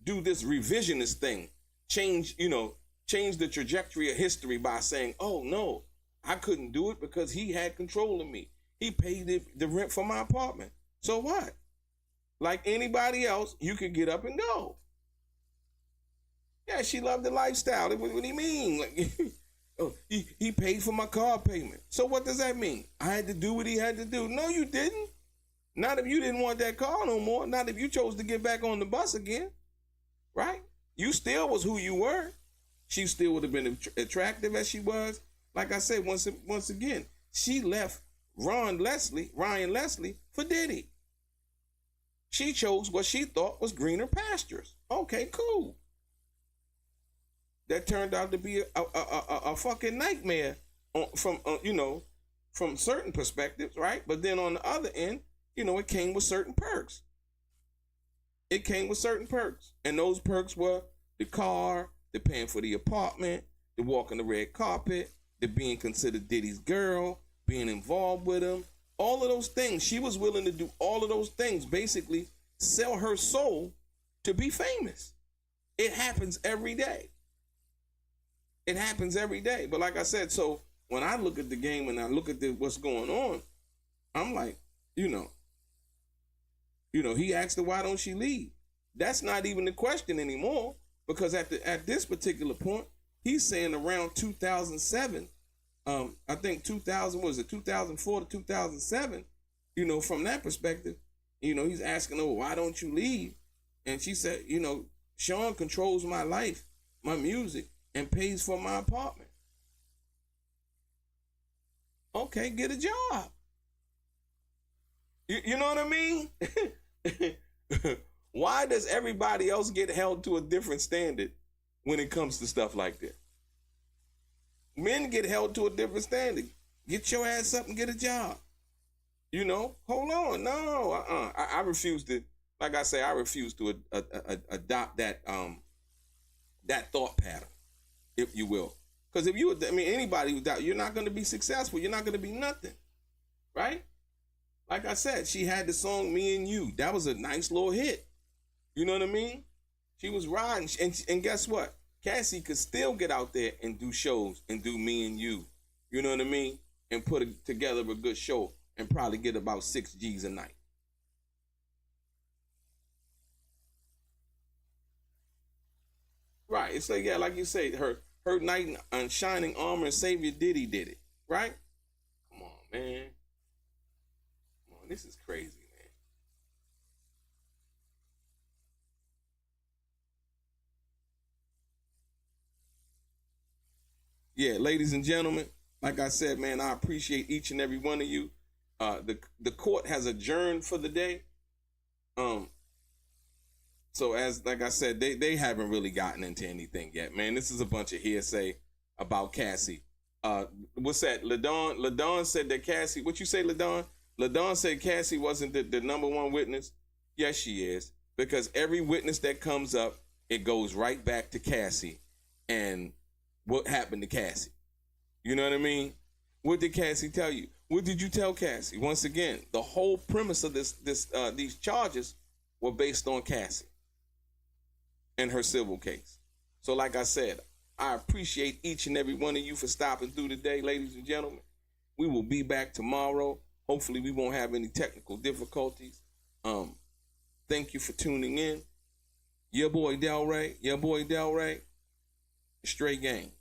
do this revisionist thing, change the trajectory of history by saying, oh no, I couldn't do it because he had control of me. He paid the rent for my apartment. So what? Like anybody else, you could get up and go. Yeah, she loved the lifestyle. What do you mean? Like, oh, he paid for my car payment. So what does that mean? I had to do what he had to do. No, you didn't. Not if you didn't want that car no more. Not if you chose to get back on the bus again. Right? You still was who you were. She still would have been attractive as she was. Like I said, once again, she left Ryan Leslie for Diddy. She chose what she thought was greener pastures. Okay, cool. That turned out to be a fucking nightmare from certain perspectives, right? But then on the other end, it came with certain perks. It came with certain perks. And those perks were the car, the paying for the apartment, the walking the red carpet, the being considered Diddy's girl, being involved with him, all of those things. She was willing to do all of those things, basically sell her soul to be famous. It happens every day. It happens every day. But like I said, so when I look at the game and I look at what's going on, I'm like, he asked her, why don't she leave? That's not even the question anymore, because at this particular point, he's saying around 2007, I think 2004 to 2007, from that perspective, he's asking her, why don't you leave? And she said, Sean controls my life, my music, and pays for my apartment. Okay, get a job. You know what I mean? Why does everybody else get held to a different standard when it comes to stuff like that? Men get held to a different standard. Get your ass up and get a job. Hold on. No, I refuse to, like I say, I refuse to adopt that thought pattern, if you will. Because anybody who doubt, you're not going to be successful. You're not going to be nothing, right? Like I said, she had the song "Me and You." That was a nice little hit. You know what I mean? She was riding, and guess what? Cassie could still get out there and do shows and do "Me and You." You know what I mean? And put together a good show and probably get about 6 G's a night. Right? It's like, yeah, like you say, her knight in shining armor and Savior Diddy did it. Right? Come on, man. This is crazy, man. Yeah, ladies and gentlemen, like I said, man, I appreciate each and every one of you. The court has adjourned for the day. So like I said, they haven't really gotten into anything yet, man. This is a bunch of hearsay about Cassie. What's that? LaDawn said that Cassie. What you say, LaDawn? LaDawn said Cassie wasn't the number one witness. Yes, she is. Because every witness that comes up, it goes right back to Cassie and what happened to Cassie. You know what I mean? What did Cassie tell you? What did you tell Cassie? Once again, the whole premise of these charges were based on Cassie and her civil case. So like I said, I appreciate each and every one of you for stopping through today, ladies and gentlemen. We will be back tomorrow. Hopefully we won't have any technical difficulties. Thank you for tuning in. Your boy DELRAY, Straight Game.